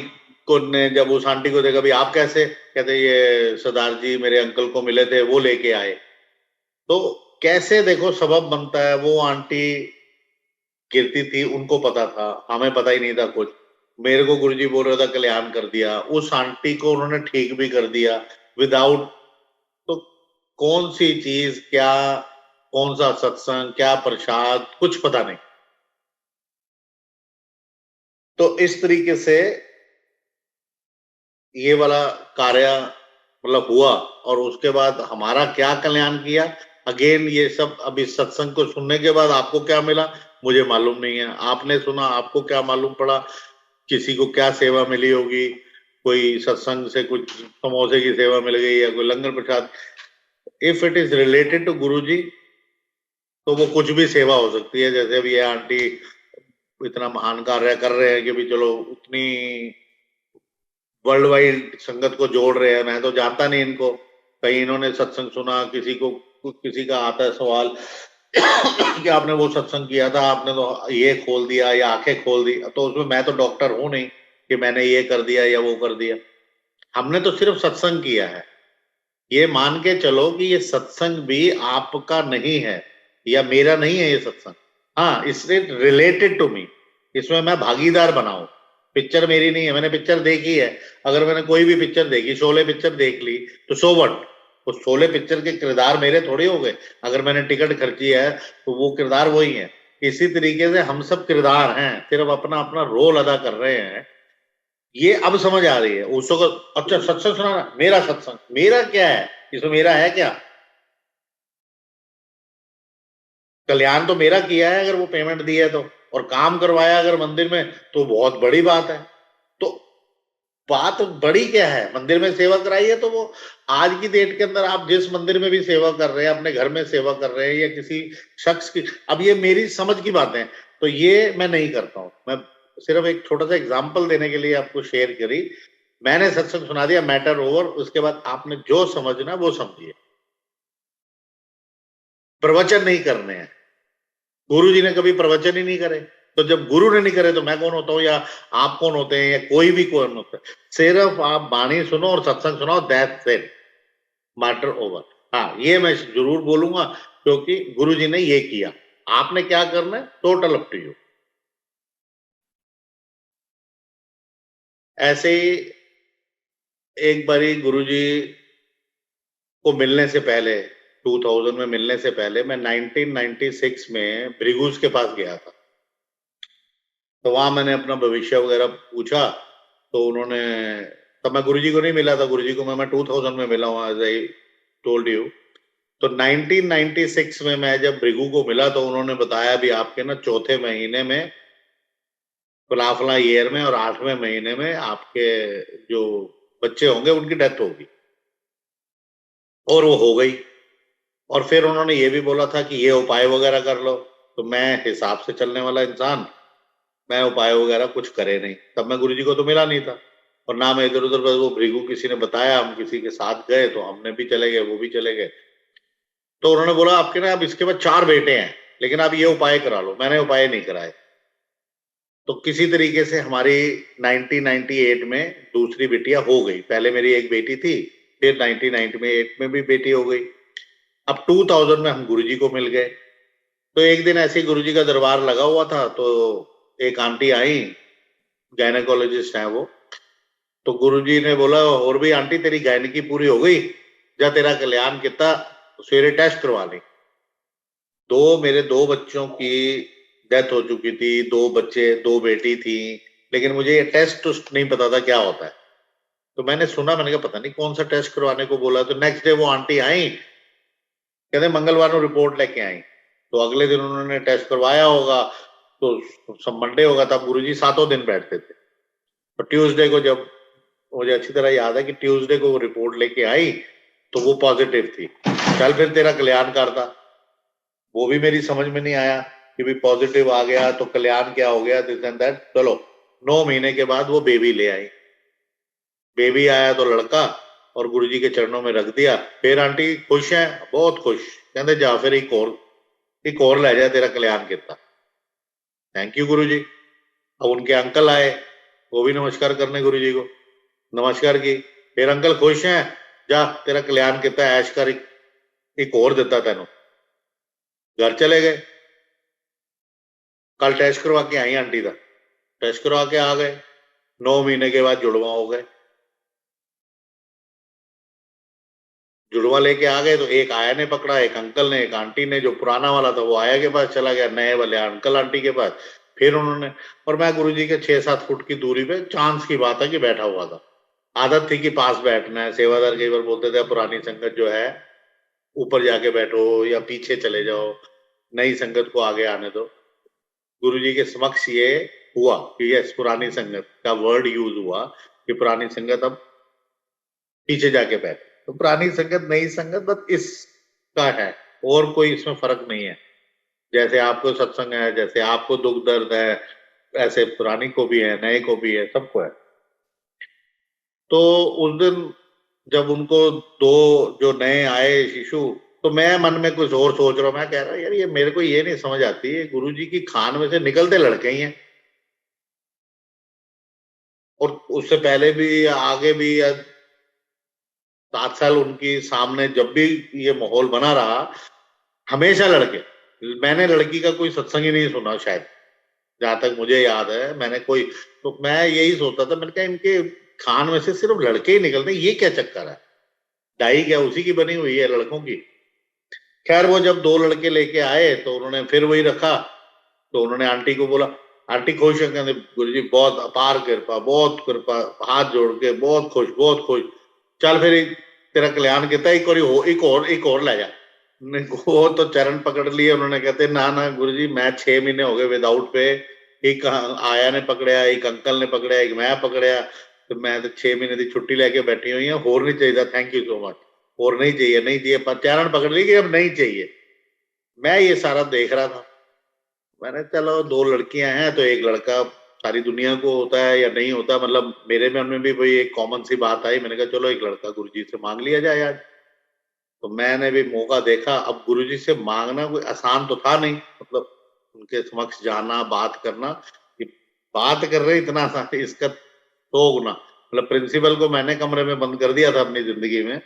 को ने जब उस आंटी को देखा, भाई आप कैसे, कहते ये सरदार जी मेरे अंकल को मिले थे वो लेके आए। तो कैसे देखो सबब बनता है, वो आंटी गिरती थी, उनको पता था, हमें पता ही नहीं था कुछ। मेरे को गुरुजी बोल रहा था कल्याण कर दिया, उस आंटी को उन्होंने ठीक भी कर दिया विदाउट। तो कौन सी चीज क्या, कौन सा सत्संग, क्या प्रसाद, कुछ पता नहीं। तो इस तरीके से ये वाला कार्य मतलब हुआ। और उसके बाद हमारा क्या कल्याण किया, अगेन ये सब अब इस सत्संग को सुनने के बाद आपको क्या मिला मुझे मालूम नहीं है। आपने सुना, आपको क्या मालूम पड़ा, किसी को क्या सेवा मिली होगी, कोई सत्संग से कुछ समोसे की सेवा मिल गई या कोई लंगर प्रसाद। If it is related to Guru ji तो वो कुछ भी सेवा हो सकती है। जैसे अभी ये आंटी इतना महान कार्य कर रहे हैं कि भी चलो उतनी वर्ल्ड वाइड संगत को जोड़ रहे हैं। मैं तो जानता नहीं इनको, कहीं इन्होंने सत्संग सुना, किसी का आता है सवाल कि आपने वो सत्संग किया था, आपने तो ये खोल दिया या आंखें खोल दी, तो उसमें मैं तो डॉक्टर हूं नहीं कि मैंने ये कर दिया या वो कर दिया। हमने तो सिर्फ सत्संग किया है। ये मान के चलो कि ये सत्संग भी आपका नहीं है या मेरा नहीं है ये सत्संग। हाँ, इससे रिलेटेड टू मी, इसमें मैं भागीदार बनाऊं। पिक्चर मेरी नहीं है, मैंने पिक्चर देखी है। अगर मैंने कोई भी पिक्चर देखी, शोले पिक्चर देख ली, तो सो व्हाट, उस शोले पिक्चर के किरदार मेरे थोड़े हो गए। अगर मैंने टिकट खर्ची है तो वो किरदार वही है। इसी तरीके से हम सब किरदार हैं, सिर्फ अपना अपना रोल अदा कर रहे हैं। ये अब समझ आ रही है उसको। अच्छा, सत्संग सुनाना, मेरा सत्संग, मेरा क्या है इसमें, मेरा है क्या? कल्याण तो मेरा किया है अगर वो पेमेंट दी है तो, और काम करवाया अगर मंदिर में तो बहुत बड़ी बात है। तो बात बड़ी क्या है, मंदिर में सेवा कराई है तो वो आज की डेट के अंदर आप जिस मंदिर में भी सेवा कर रहे हैं, अपने घर में सेवा कर रहे हैं या किसी शख्स की, अब ये मेरी समझ की बातें हैं तो ये मैं नहीं करता हूं। मैं सिर्फ एक छोटा सा एग्जाम्पल देने के लिए आपको शेयर करी। मैंने सत्संग सुना दिया, मैटर ओवर। उसके बाद आपने जो समझना वो समझिए। प्रवचन नहीं करने हैं, गुरु जी ने कभी प्रवचन ही नहीं करे। तो जब गुरु ने नहीं करे तो मैं कौन होता हूँ, या आप कौन होते हैं, या कोई भी कौन होता है। सिर्फ आप बाणी सुनो और सत्संग सुनाओ, दैट्स इट, मैटर ओवर। हाँ, ये मैं जरूर बोलूंगा क्योंकि गुरु जी ने ये किया। आपने क्या करना है, टोटल अप टू यू। ऐसे ही एक बारी गुरु जी को मिलने से पहले, 2000 में मिलने से पहले, मैं 1996 में भृगुस के पास गया था। तो वहां मैंने अपना भविष्य वगैरह पूछा। तो उन्होंने, तब मैं गुरुजी को नहीं मिला था, गुरुजी को मैं 2000 में मिला हूँ, एज आई टोल्ड यू। तो 1996 में मैं जब भृगु को मिला तो उन्होंने बताया भी आपके ना चौथे महीने में, फला ईयर में, और 8वें महीने में आपके जो बच्चे होंगे उनकी डेथ होगी। और वो हो गई। और फिर उन्होंने ये भी बोला था कि ये उपाय वगैरह कर लो। तो मैं हिसाब से चलने वाला इंसान, मैं उपाय वगैरह कुछ करे नहीं। तब मैं गुरुजी को तो मिला नहीं था, और ना मैं इधर उधर, बस वो भृगु किसी ने बताया, हम किसी के साथ गए तो हमने भी चले गए, वो भी चले गए। तो उन्होंने बोला आपके ना अब इसके बाद 4 बेटे हैं, लेकिन आप ये उपाय करा लो। मैंने उपाय नहीं कराए। तो किसी तरीके से हमारी 1998 में दूसरी बिटिया हो गई। पहले मेरी एक बेटी थी, फिर 1998 में भी बेटी हो गई। अब 2000 में हम गुरुजी को मिल गए। तो एक दिन ऐसे ही गुरुजी का दरबार लगा हुआ था, तो एक आंटी आई, गायनेकोलॉजिस्ट है वो। तो गुरुजी ने बोला, और भी आंटी तेरी गायनिकी पूरी हो गई, जा तेरा कल्याण किता, सवेरे टेस्ट करवा ली। मेरे दो बच्चों की डेथ हो चुकी थी, दो बच्चे, दो बेटी थी, लेकिन मुझे ये टेस्ट नहीं पता था क्या होता है। तो मैंने सुना, मैंने कहा पता नहीं कौन सा टेस्ट करवाने को बोला। तो नेक्स्ट डे वो आंटी आई, कहते मंगलवार को रिपोर्ट लेके आई। तो अगले दिन उन्होंने टेस्ट करवाया होगा, तो सब मंडे होगा, तब गुरुजी सातों दिन बैठते थे। तो ट्यूसडे को, जब मुझे अच्छी तरह याद है कि ट्यूसडे को वो रिपोर्ट लेके आई, तो वो पॉजिटिव थी। चल फिर तेरा कल्याण कर था। वो भी मेरी समझ में नहीं आया कि भाई पॉजिटिव आ गया तो कल्याण क्या हो गया, दिस एंड दैट। चलो 9 महीने के बाद वो बेबी ले आई। बेबी आया तो लड़का, और गुरुजी के चरणों में रख दिया। फिर आंटी खुश है, बहुत खुश, कहते जा फिर एक और ले जाए, तेरा कल्याण कितना। थैंक यू गुरुजी। अब उनके अंकल आए, वो भी नमस्कार करने गुरुजी को, नमस्कार की। फिर अंकल खुश हैं, जा तेरा कल्याण किता, ऐश कर, एक और देता तेन। घर चले गए। कल टेस्ट करवा के आई आंटी का, टेस्ट करवा के आ गए। 9 महीने के बाद जुड़वा हो गए। जुड़वा लेके आ गए तो एक आया ने पकड़ा, एक अंकल ने, एक आंटी ने। जो पुराना वाला था वो आया के पास चला गया, नए वाले अंकल आंटी के पास। फिर उन्होंने, और मैं गुरुजी के 6-7 फुट की दूरी पे चांस की बात है कि बैठा हुआ था। आदत थी कि पास बैठना है। सेवादार कई बार बोलते थे पुरानी संगत जो है ऊपर जाके बैठो या पीछे चले जाओ, नई संगत को आगे आने दो। गुरुजी के समक्ष ये हुआ कि यस, पुरानी संगत का वर्ड यूज हुआ कि पुरानी संगत अब पीछे जाके बैठे। तो पुरानी संगत नई संगत बस इसका है, और कोई इसमें फर्क नहीं है। जैसे आपको सत्संग है, जैसे आपको दुख दर्द है, ऐसे पुरानी को भी है, नए को भी है, सबको है। तो उस दिन जब उनको दो जो नए आए शिशु, तो मैं मन में कुछ और सोच रहा हूं। मैं कह रहा यार ये मेरे को ये नहीं समझ आती है, गुरुजी की खान में से निकलते लड़के ही हैं, और उससे पहले भी आगे भी 7 साल उनकी सामने जब भी ये माहौल बना रहा, हमेशा लड़के। मैंने लड़की का कोई सत्संग ही नहीं सुना शायद, जहां तक मुझे याद है। मैंने कोई, तो मैं यही सोचता था, मैंने कहा इनके खान में से सिर्फ लड़के ही निकलते, ये क्या चक्कर है? डाई क्या उसी की बनी हुई है, लड़कों की? खैर वो जब 2 लड़के लेके आए तो उन्होंने फिर वही रखा। तो उन्होंने आंटी को बोला, आंटी खुश है? कहते गुरु जी बहुत अपार कृपा, बहुत कृपा, हाथ जोड़ के बहुत खुश, बहुत खुश। चल फिर तेरा कल्याण किया, एक और ले जा। वो तो चरण पकड़ लिए उन्होंने, कहते ना ना गुरुजी मैं 6 महीने हो गए विदाउट पे। एक आया ने पकड़िया, एक अंकल ने पकड़िया, एक मैं पकड़िया, तो मैं तो 6 महीने की छुट्टी लेके बैठी हुई हूँ, और नहीं चाहिए, थैंक यू सो मच। और नहीं चाहिए, नहीं चाहिए, पर चरण पकड़ ली कि अब नहीं चाहिए। मैं ये सारा देख रहा था। मैंने चलो 2 लड़कियां हैं तो एक लड़का सारी दुनिया को होता है या नहीं होता, मतलब मेरे मन में भी वही एक कॉमन सी बात आई। मैंने कहा चलो एक लड़का गुरुजी से मांग लिया जाए आज। तो मैंने भी मौका देखा। अब गुरुजी से मांगना कोई आसान तो था नहीं, मतलब उनके समक्ष जाना, बात करना, कि बात कर रहे इतना आसान, इसका 100 गुना। मतलब प्रिंसिपल को मैंने कमरे में बंद कर दिया था अपनी जिंदगी में,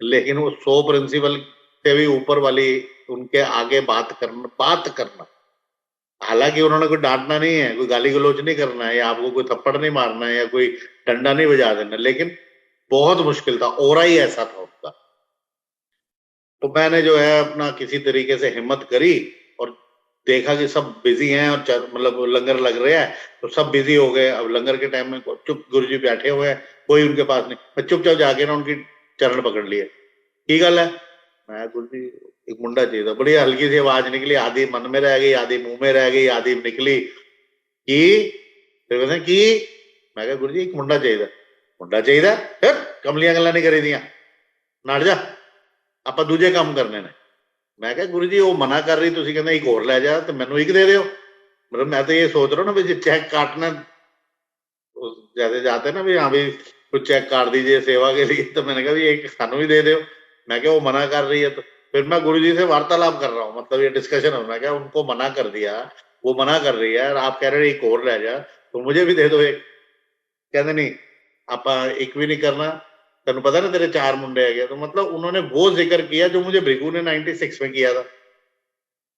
लेकिन वो 100 प्रिंसिपल से भी ऊपर वाली उनके आगे बात करना। हालांकि उन्होंने कोई डांटना नहीं है, कोई गाली गलौज नहीं करना है, या आपको कोई थप्पड़ नहीं मारना है, या कोई डंडा नहीं बजा देना, लेकिन बहुत मुश्किल था, ओरा ही ऐसा था उनका। तो मैंने जो है अपना किसी तरीके से हिम्मत करी, और देखा कि सब बिजी हैं, और मतलब लंगर लग रहा है तो सब बिजी हो गए। अब लंगर के टाइम में चुप गुरुजी बैठे हुए हैं, कोई उनके पास नहीं। मैं चुपचाप जाके ना उनकी चरण पकड़ लिए। की गल है? मैं गुरुजी एक मुंडा चाहिए था। बड़ी हल्की सी आवाज निकली, आधी मन में रह गई, आधी मुंह में रह गई, आधी निकली की। फिर कहते की, मैं कहा गुरुजी एक मुंडा चाहिए। मुंडा चाहिए? कमलियां गल्लां नहीं करी दियां, नट जा, ਆਪਾਂ ਦੂਜੇ ਕੰਮ करने ने। मैं क्या गुरु जी वो मना कर रही, तुम कहते एक और लै जा, तो मैनू एक दे दो। मतलब मैं तो ये सोच रहा हूँ ना भी चेक काटना, जैसे जाते ना भी हाँ भी कुछ चेक काट दीजिए सेवा के लिए, तो मैंने कहा भी एक सानू भी दे दो। मैं क्या वो मना कर रही है, तो फिर मैं गुरु जी से वार्तालाप कर रहा हूँ, मतलब ये डिस्कशन हो। मैं क्या उनको मना कर दिया, वो मना कर रही है, और आप कह रहे एक और लै जा, तो मुझे भी दे दो एक। कहते नहीं आप एक भी नहीं करना, तेन पता ना तेरे 4 मुंडे है। तो मतलब उन्होंने वो जिक्र किया जो मुझे भृगु ने 96 में किया था।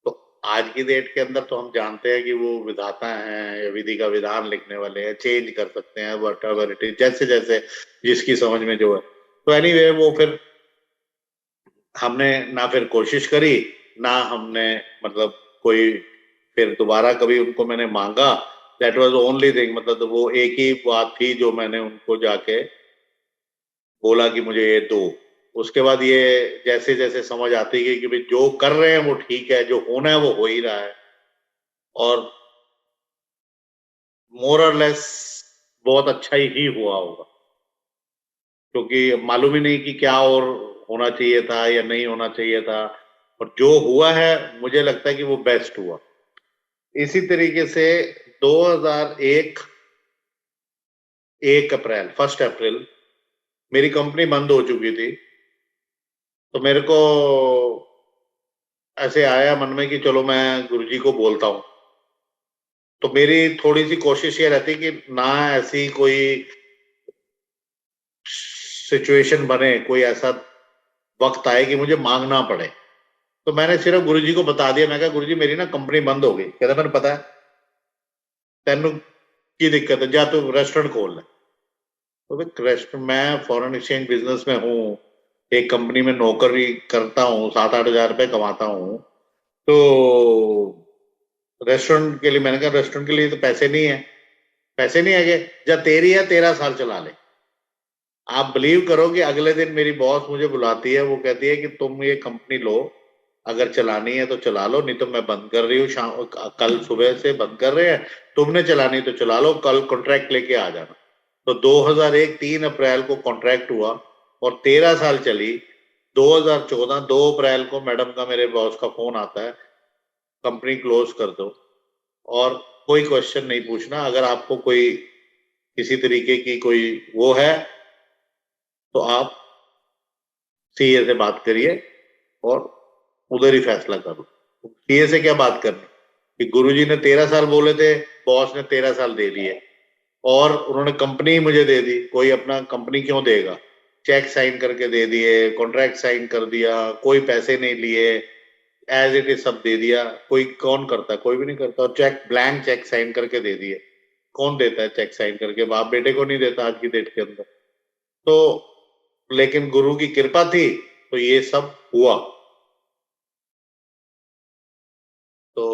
तो आज की डेट के अंदर तो हम जानते हैं कि वो विधाता हैं, विधि का विधान लिखने वाले हैं, चेंज कर सकते हैं वट एवर इट इज, जैसे जैसे जिसकी समझ में जो है। तो एनीवे वो फिर हमने ना फिर कोशिश करी, ना हमने मतलब कोई फिर दोबारा कभी उनको मैंने मांगा। दैट वाज ओनली थिंग, मतलब तो वो एक ही बात थी जो मैंने उनको जाके बोला कि मुझे ये दो। उसके बाद ये जैसे जैसे समझ आती गई कि भाई जो कर रहे हैं वो ठीक है, जो होना है वो हो ही रहा है, और मोर और लेस बहुत अच्छा ही हुआ होगा। क्योंकि मालूम ही नहीं कि क्या और होना चाहिए था या नहीं होना चाहिए था, और जो हुआ है मुझे लगता है कि वो बेस्ट हुआ। इसी तरीके से 2001 1 अप्रैल 1 अप्रैल मेरी कंपनी बंद हो चुकी थी। तो मेरे को ऐसे आया मन में कि चलो मैं गुरुजी को बोलता हूँ। तो मेरी थोड़ी सी कोशिश ये रहती कि ना ऐसी कोई सिचुएशन बने, कोई ऐसा वक्त आए कि मुझे मांगना पड़े। तो मैंने सिर्फ गुरुजी को बता दिया, मैं कहा गुरुजी मेरी ना कंपनी बंद हो गई। कहता मैंने पता है, तेन की दिक्कत है, जा तू रेस्टोरेंट खोल ले। तो रेस्टोरेंट, मैं फॉरेन एक्सचेंज बिजनेस में हूँ, एक कंपनी में नौकरी करता हूँ, 7-8 हजार रुपए कमाता हूँ। तो रेस्टोरेंट के लिए। मैंने कहा रेस्टोरेंट के लिए तो पैसे नहीं है। पैसे नहीं है जब तेरी है 13 साल चला ले। आप बिलीव करोगे अगले दिन मेरी बॉस मुझे बुलाती है, वो कहती है कि तुम ये कंपनी लो, अगर चलानी है तो चला लो, नहीं तो मैं बंद कर रही हूँ, शाम कल सुबह से बंद कर रहे हैं, तुमने चलानी तो चला लो, कल कॉन्ट्रैक्ट लेके आ जाना। तो 2001 3 अप्रैल को कॉन्ट्रैक्ट हुआ और 13 साल चली। 2014 2 अप्रैल को मैडम का, मेरे बॉस का फोन आता है, कंपनी क्लोज कर दो और कोई क्वेश्चन नहीं पूछना, अगर आपको कोई किसी तरीके की कोई वो है तो आप सीए से बात करिए और उधर ही फैसला कर लो। सीए से क्या बात करनी कि गुरुजी ने 13 साल बोले थे, बॉस ने 13 साल दे दिए और उन्होंने कंपनी मुझे दे दी। कोई अपना कंपनी क्यों देगा? चेक साइन करके दे दिए, कॉन्ट्रैक्ट साइन कर दिया, कोई पैसे नहीं लिए, एज इट इज सब दे दिया। कोई कौन करता? कोई भी नहीं करता। और चेक, ब्लैंक चेक साइन करके दे दिए। कौन देता है चेक साइन करके? बाप बेटे को नहीं देता आज की डेट के अंदर। तो लेकिन गुरु की कृपा थी तो ये सब हुआ। तो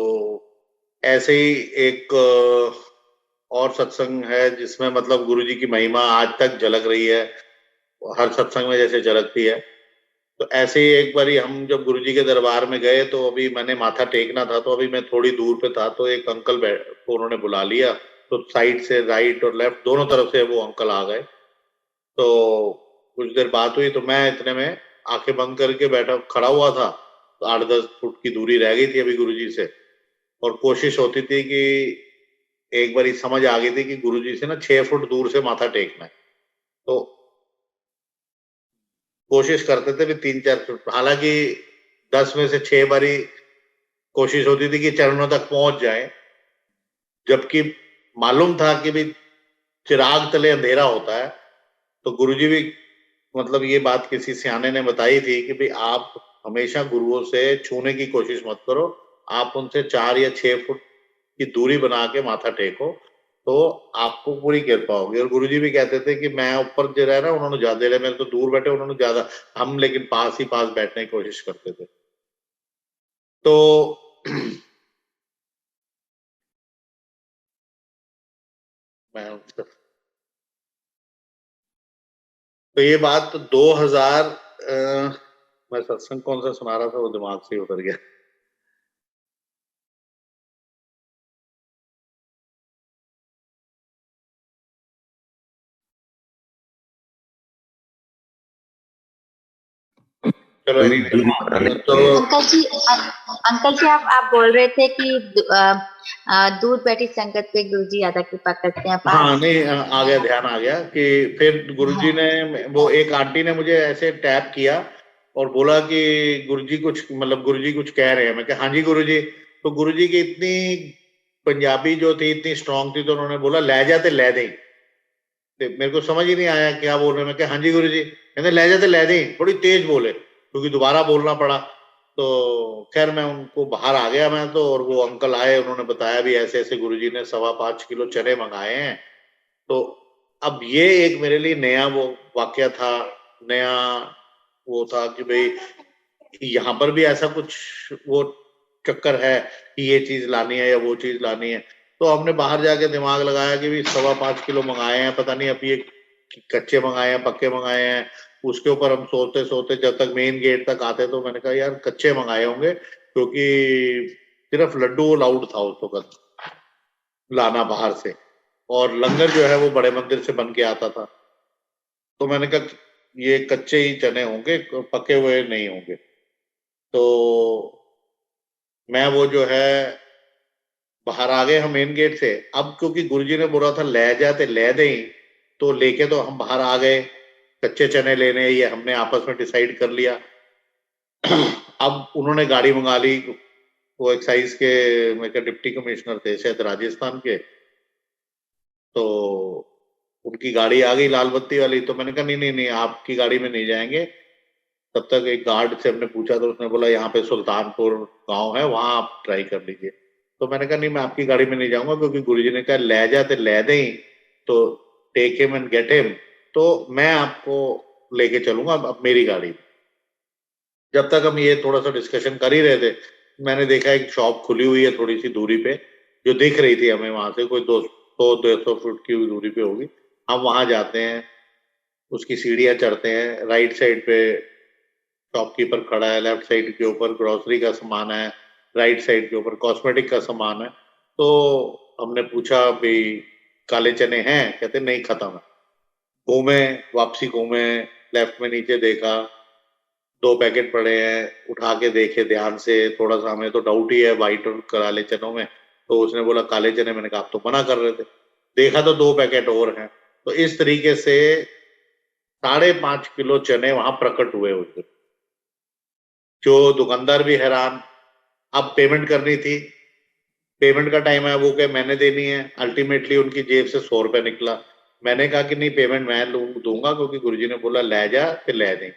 ऐसे ही एक और सत्संग है जिसमें मतलब गुरु जी की महिमा आज तक झलक रही है, हर सत्संग में जैसे झलकती है। तो ऐसे ही एक बारी हम जब गुरु जी के दरबार में गए तो अभी मैंने माथा टेकना था, तो अभी मैं थोड़ी दूर पे था, तो एक अंकल को उन्होंने बुला लिया। तो साइड से राइट और लेफ्ट दोनों तरफ से वो अंकल आ गए। तो कुछ देर बात हुई तो मैं इतने में आंखें बंद करके बैठा खड़ा हुआ था। तो 8-10 फुट की दूरी रह गई थी अभी गुरुजी से, और कोशिश होती थी कि एक बारी समझ आ गई थी कि गुरुजी से ना 6 फुट दूर से माथा टेकना है। तो कोशिश करते थे भी 3-4 फुट, हालांकि 10 में से 6 बारी कोशिश होती थी कि चरणों तक पहुंच जाए, जबकि मालूम था कि भी चिराग तले अंधेरा होता है। तो गुरुजी भी मतलब ये बात किसी सियाने ने बताई थी कि भाई आप हमेशा गुरुओं से छूने की कोशिश मत करो, आप उनसे 4 या 6 फुट की दूरी बना के माथा टेको, तो आपको पूरी कृपा होगी। और गुरुजी भी कहते थे कि मैं ऊपर जो रहा ना, उन्होंने ज्यादा रहे, मेरे तो दूर बैठे, उन्होंने ज्यादा, हम लेकिन पास ही पास बैठने की कोशिश करते थे। तो मैं तो ये बात 2000 मैं सत्संग कौन सा सुना रहा था वो दिमाग से ही उतर गया। चलो एनीवे, तो अंकल जी, अंकल जी आप बोल रहे थे कि दूर बैठी संगत पे गुरु जी ज्यादा कृपा करते हैं पास। हाँ नहीं, आ गया, ध्यान आ गया कि फिर गुरुजी ने, वो एक आंटी ने मुझे ऐसे टैप किया और बोला कि गुरुजी कुछ, मतलब गुरुजी कुछ कह रहे हैं। मैं कहा हाँ जी गुरुजी। तो गुरुजी की इतनी पंजाबी जो थी इतनी स्ट्रांग थी, तो उन्होंने बोला ले जाते ले दे। तो मेरे को समझ ही नहीं आया क्या बोल रहे हैं। मैं कहा हाँ जी गुरुजी। कहते ले जाते ले दे, थोड़ी तेज बोले क्योंकि दोबारा बोलना पड़ा। तो खैर मैं उनको बाहर आ गया मैं तो, और वो अंकल आए, उन्होंने बताया भी ऐसे ऐसे गुरुजी ने 5.25 किलो चने मंगाए हैं। तो अब ये एक मेरे लिए नया वो वाकया था, नया वो था कि भाई यहाँ पर भी ऐसा कुछ वो चक्कर है कि ये चीज लानी है या वो चीज लानी है। तो हमने बाहर जाके दिमाग लगाया कि भी 5.25 किलो मंगाए हैं, पता नहीं अब ये कच्चे मंगाए हैं पक्के मंगाए हैं। उसके ऊपर हम सोते सोते जब तक मेन गेट तक आते, तो मैंने कहा यार कच्चे मंगाए होंगे, क्योंकि सिर्फ लड्डू अलाउड था उस वक्त लाना बाहर से, और लंगर जो है वो बड़े मंदिर से बन के आता था। तो मैंने कहा ये कच्चे ही चने होंगे, पके हुए नहीं होंगे। तो मैं वो जो है बाहर आ गए हम मेन गेट से। अब क्योंकि गुरुजी ने बोला था ले जाते ले दे, तो लेके तो हम बाहर आ गए कच्चे चने लेने, ये हमने आपस में डिसाइड कर लिया। अब उन्होंने गाड़ी मंगा ली, वो एक्साइज के मेरे डिप्टी कमिश्नर थे शायद राजस्थान के, तो उनकी गाड़ी आ गई लाल बत्ती वाली। तो मैंने कहा नहीं नहीं नहीं, आपकी गाड़ी में नहीं जाएंगे। तब तक एक गार्ड से हमने पूछा तो उसने बोला यहाँ पे सुल्तानपुर गांव है, वहां आप ट्राई कर लीजिए। तो मैंने कहा नहीं, मैं आपकी गाड़ी में नहीं जाऊंगा, क्योंकि गुरुजी ने कहा ले जाते ले दें, तो take him and get him, तो मैं आपको लेके चलूंगा अब मेरी गाड़ी में। जब तक हम ये थोड़ा सा डिस्कशन कर ही रहे थे, मैंने देखा एक शॉप खुली हुई है थोड़ी सी दूरी पे, जो दिख रही थी हमें वहां से, कोई 200-150 फुट की दूरी पे होगी। हम वहां जाते हैं, उसकी सीढ़ियां चढ़ते हैं, राइट साइड पे शॉपकीपर खड़ा है, लेफ्ट साइड के ऊपर ग्रोसरी का सामान है, राइट साइड के ऊपर कॉस्मेटिक का सामान है। तो हमने पूछा भाई काले चने हैं, कहते नहीं खत्म है। घूमे, वापसी घूमे, लेफ्ट में नीचे देखा, 2 पैकेट पड़े हैं, उठा के देखे ध्यान से, थोड़ा सा हमें तो डाउट ही है व्हाइट और काले चनों में। तो उसने बोला काले चने, मैंने कहा आप तो मना कर रहे थे। देखा तो 2 पैकेट और हैं। तो इस तरीके से 5.5 किलो चने वहां प्रकट हुए उस दिन। जो दुकानदार भी हैरान। अब पेमेंट करनी थी, पेमेंट का टाइम है, वो क्या मैंने देनी है, अल्टीमेटली उनकी जेब से 100 रुपए निकला। मैंने कहा कि नहीं पेमेंट मैं दूंगा, क्योंकि गुरुजी ने बोला ले जा फिर ले दें।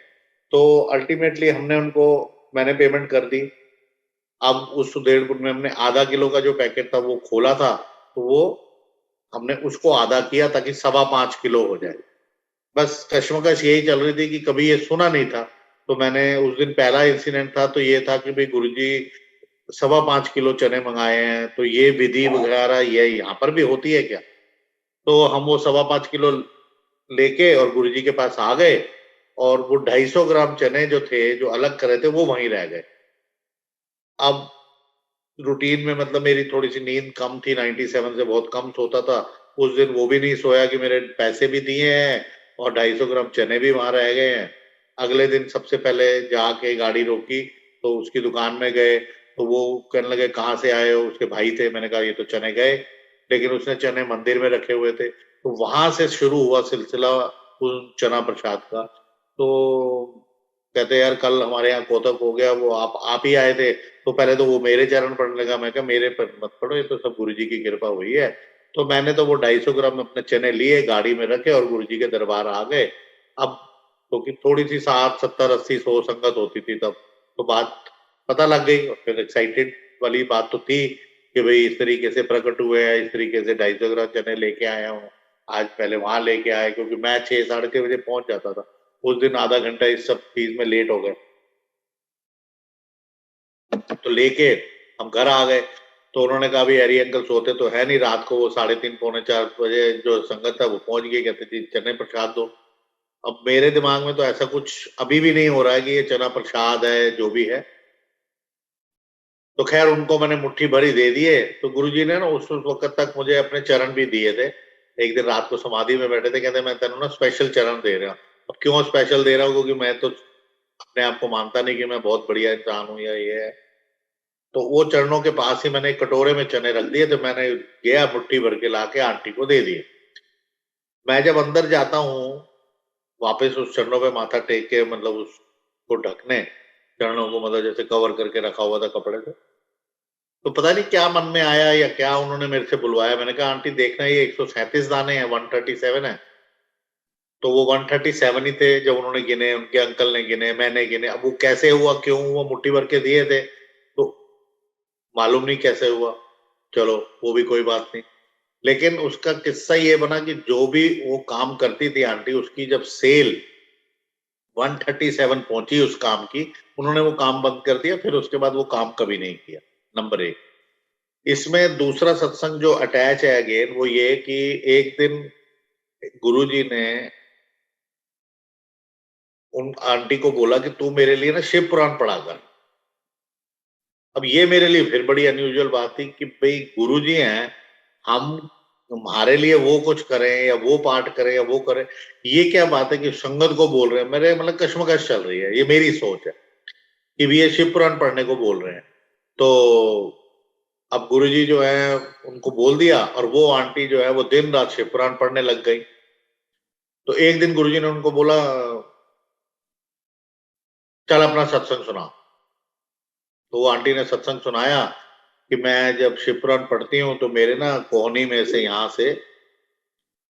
तो अल्टीमेटली हमने उनको, मैंने पेमेंट कर दी। अब उस 1.5 फुट में हमने आधा किलो का जो पैकेट था वो खोला था, तो वो हमने उसको आधा किया ताकि 5.25 किलो हो जाए। बस कश्मकश यही चल रही थी कि कभी ये सुना नहीं था। तो मैंने उस दिन पहला इंसिडेंट था, तो ये था कि भाई गुरुजी 5.25 किलो चने मंगाए हैं, तो ये विधि वगैरह ये यहाँ पर भी होती है क्या? तो हम वो 5.25 किलो लेके और गुरुजी के पास आ गए, और वो 250 ग्राम चने जो थे, जो अलग करे थे, वो वहीं रह गए। अब रूटीन में मतलब मेरी थोड़ी सी नींद कम थी, 97 से बहुत कम सोता था। उस दिन वो भी नहीं सोया कि मेरे पैसे भी दिए हैं और 250 ग्राम चने भी वहां रह गए हैं। अगले दिन सबसे पहले जाके गाड़ी रोकी, तो उसकी दुकान में गए, तो वो कहने लगे कहाँ से आए हो, उसके भाई थे। मैंने कहा ये तो चने गए, लेकिन उसने चने मंदिर में रखे हुए थे। तो वहां से शुरू हुआ सिलसिला उस चना प्रसाद का। तो कहते यार कल हमारे यहाँ कोतक हो गया, वो आप ही आए थे। तो पहले तो वो मेरे चरण पढ़ने लगा, मैं कहा मेरे पर मत पढ़ो, ये तो सब गुरुजी की कृपा हुई है। तो मैंने तो वो 250 ग्राम अपने चने लिए, गाड़ी में रखे और गुरुजी के दरबार आ गए। अब तो कि थोड़ी सी 60, 70, 80, 100 संगत होती थी तब, तो बात पता लग गई, और फिर एक्साइटेड वाली बात तो थी कि भाई इस तरीके से प्रकट हुए हैं, इस तरीके से 250 ग्राम चने लेके आया हूँ। आज पहले वहां लेके आए, क्योंकि मैं 6, 6:30 बजे पहुंच जाता था। उस दिन आधा घंटा इस सब चीज में लेट हो गए, तो लेके हम घर आ गए। तो उन्होंने कहा भी हरी अंकल सोते तो है नहीं, रात को वो 3:30, 3:45, 4 बजे जो संगत था वो पहुंच गई, कहते जी चने प्रसाद दो। अब मेरे दिमाग में तो ऐसा कुछ अभी भी नहीं हो रहा है कि ये चना प्रसाद है, जो भी है। तो खैर उनको मैंने मुट्ठी भरी दे दिए। तो गुरुजी ने ना उस वक्त तक मुझे अपने चरण भी दिए थे। एक दिन रात को समाधि में बैठे थे, कहते मैं तेनों ना स्पेशल चरण दे रहा हूँ। अब क्यों स्पेशल दे रहा हूँ? क्योंकि मैं तो अपने आप को मानता नहीं कि मैं बहुत बढ़िया इंसान हूँ या ये है। तो वो चरणों के पास ही मैंने एक कटोरे में चने रख दिए, तो मैंने गया मुट्ठी भर के लाके आंटी को दे दिए। मैं जब अंदर जाता हूँ वापस उस चरणों पे माथा टेक के, मतलब उसको ढकने, चरणों को मतलब जैसे कवर करके रखा हुआ था कपड़े से, तो पता नहीं क्या मन में आया या क्या उन्होंने मेरे से बुलवाया। मैंने कहा आंटी देखना ये 137 दाने हैं, 137 है। तो वो 137 ही थे जब उन्होंने गिने, उनके अंकल ने गिने, मैंने गिने। अब वो कैसे हुआ, क्यों हुआ, मुट्ठी भर के दिए थे तो मालूम नहीं कैसे हुआ। चलो वो भी कोई बात नहीं। लेकिन उसका किस्सा ये बना कि जो भी वो काम करती थी आंटी, उसकी जब सेल 137 पहुंची उस काम की, उन्होंने वो काम बंद कर दिया। फिर उसके बाद वो काम कभी नहीं किया। नंबर एक। इसमें दूसरा सत्संग जो अटैच है अगेन, वो ये कि एक दिन गुरुजी ने उन आंटी को बोला कि तू मेरे लिए ना शिव पुराण पढ़ा कर। अब ये मेरे लिए फिर बड़ी अनयूजुअल बात थी कि भाई गुरुजी हैं, हम तुम्हारे लिए वो कुछ करें या वो पाठ करें या वो करें, ये क्या बात है कि संगत को बोल रहे हैं? मेरे मतलब कश्मकश चल रही है, ये मेरी सोच है कि भी ये शिव पुराण पढ़ने को बोल रहे हैं। तो अब गुरुजी जो है उनको बोल दिया, और वो आंटी जो है वो दिन रात शिव पुराण पढ़ने लग गई। तो एक दिन गुरुजी ने उनको बोला चल अपना सत्संग सुना। तो वो आंटी ने सत्संग सुनाया कि मैं जब शिव पुराण पढ़ती हूँ तो मेरे ना कोहनी में से, यहाँ से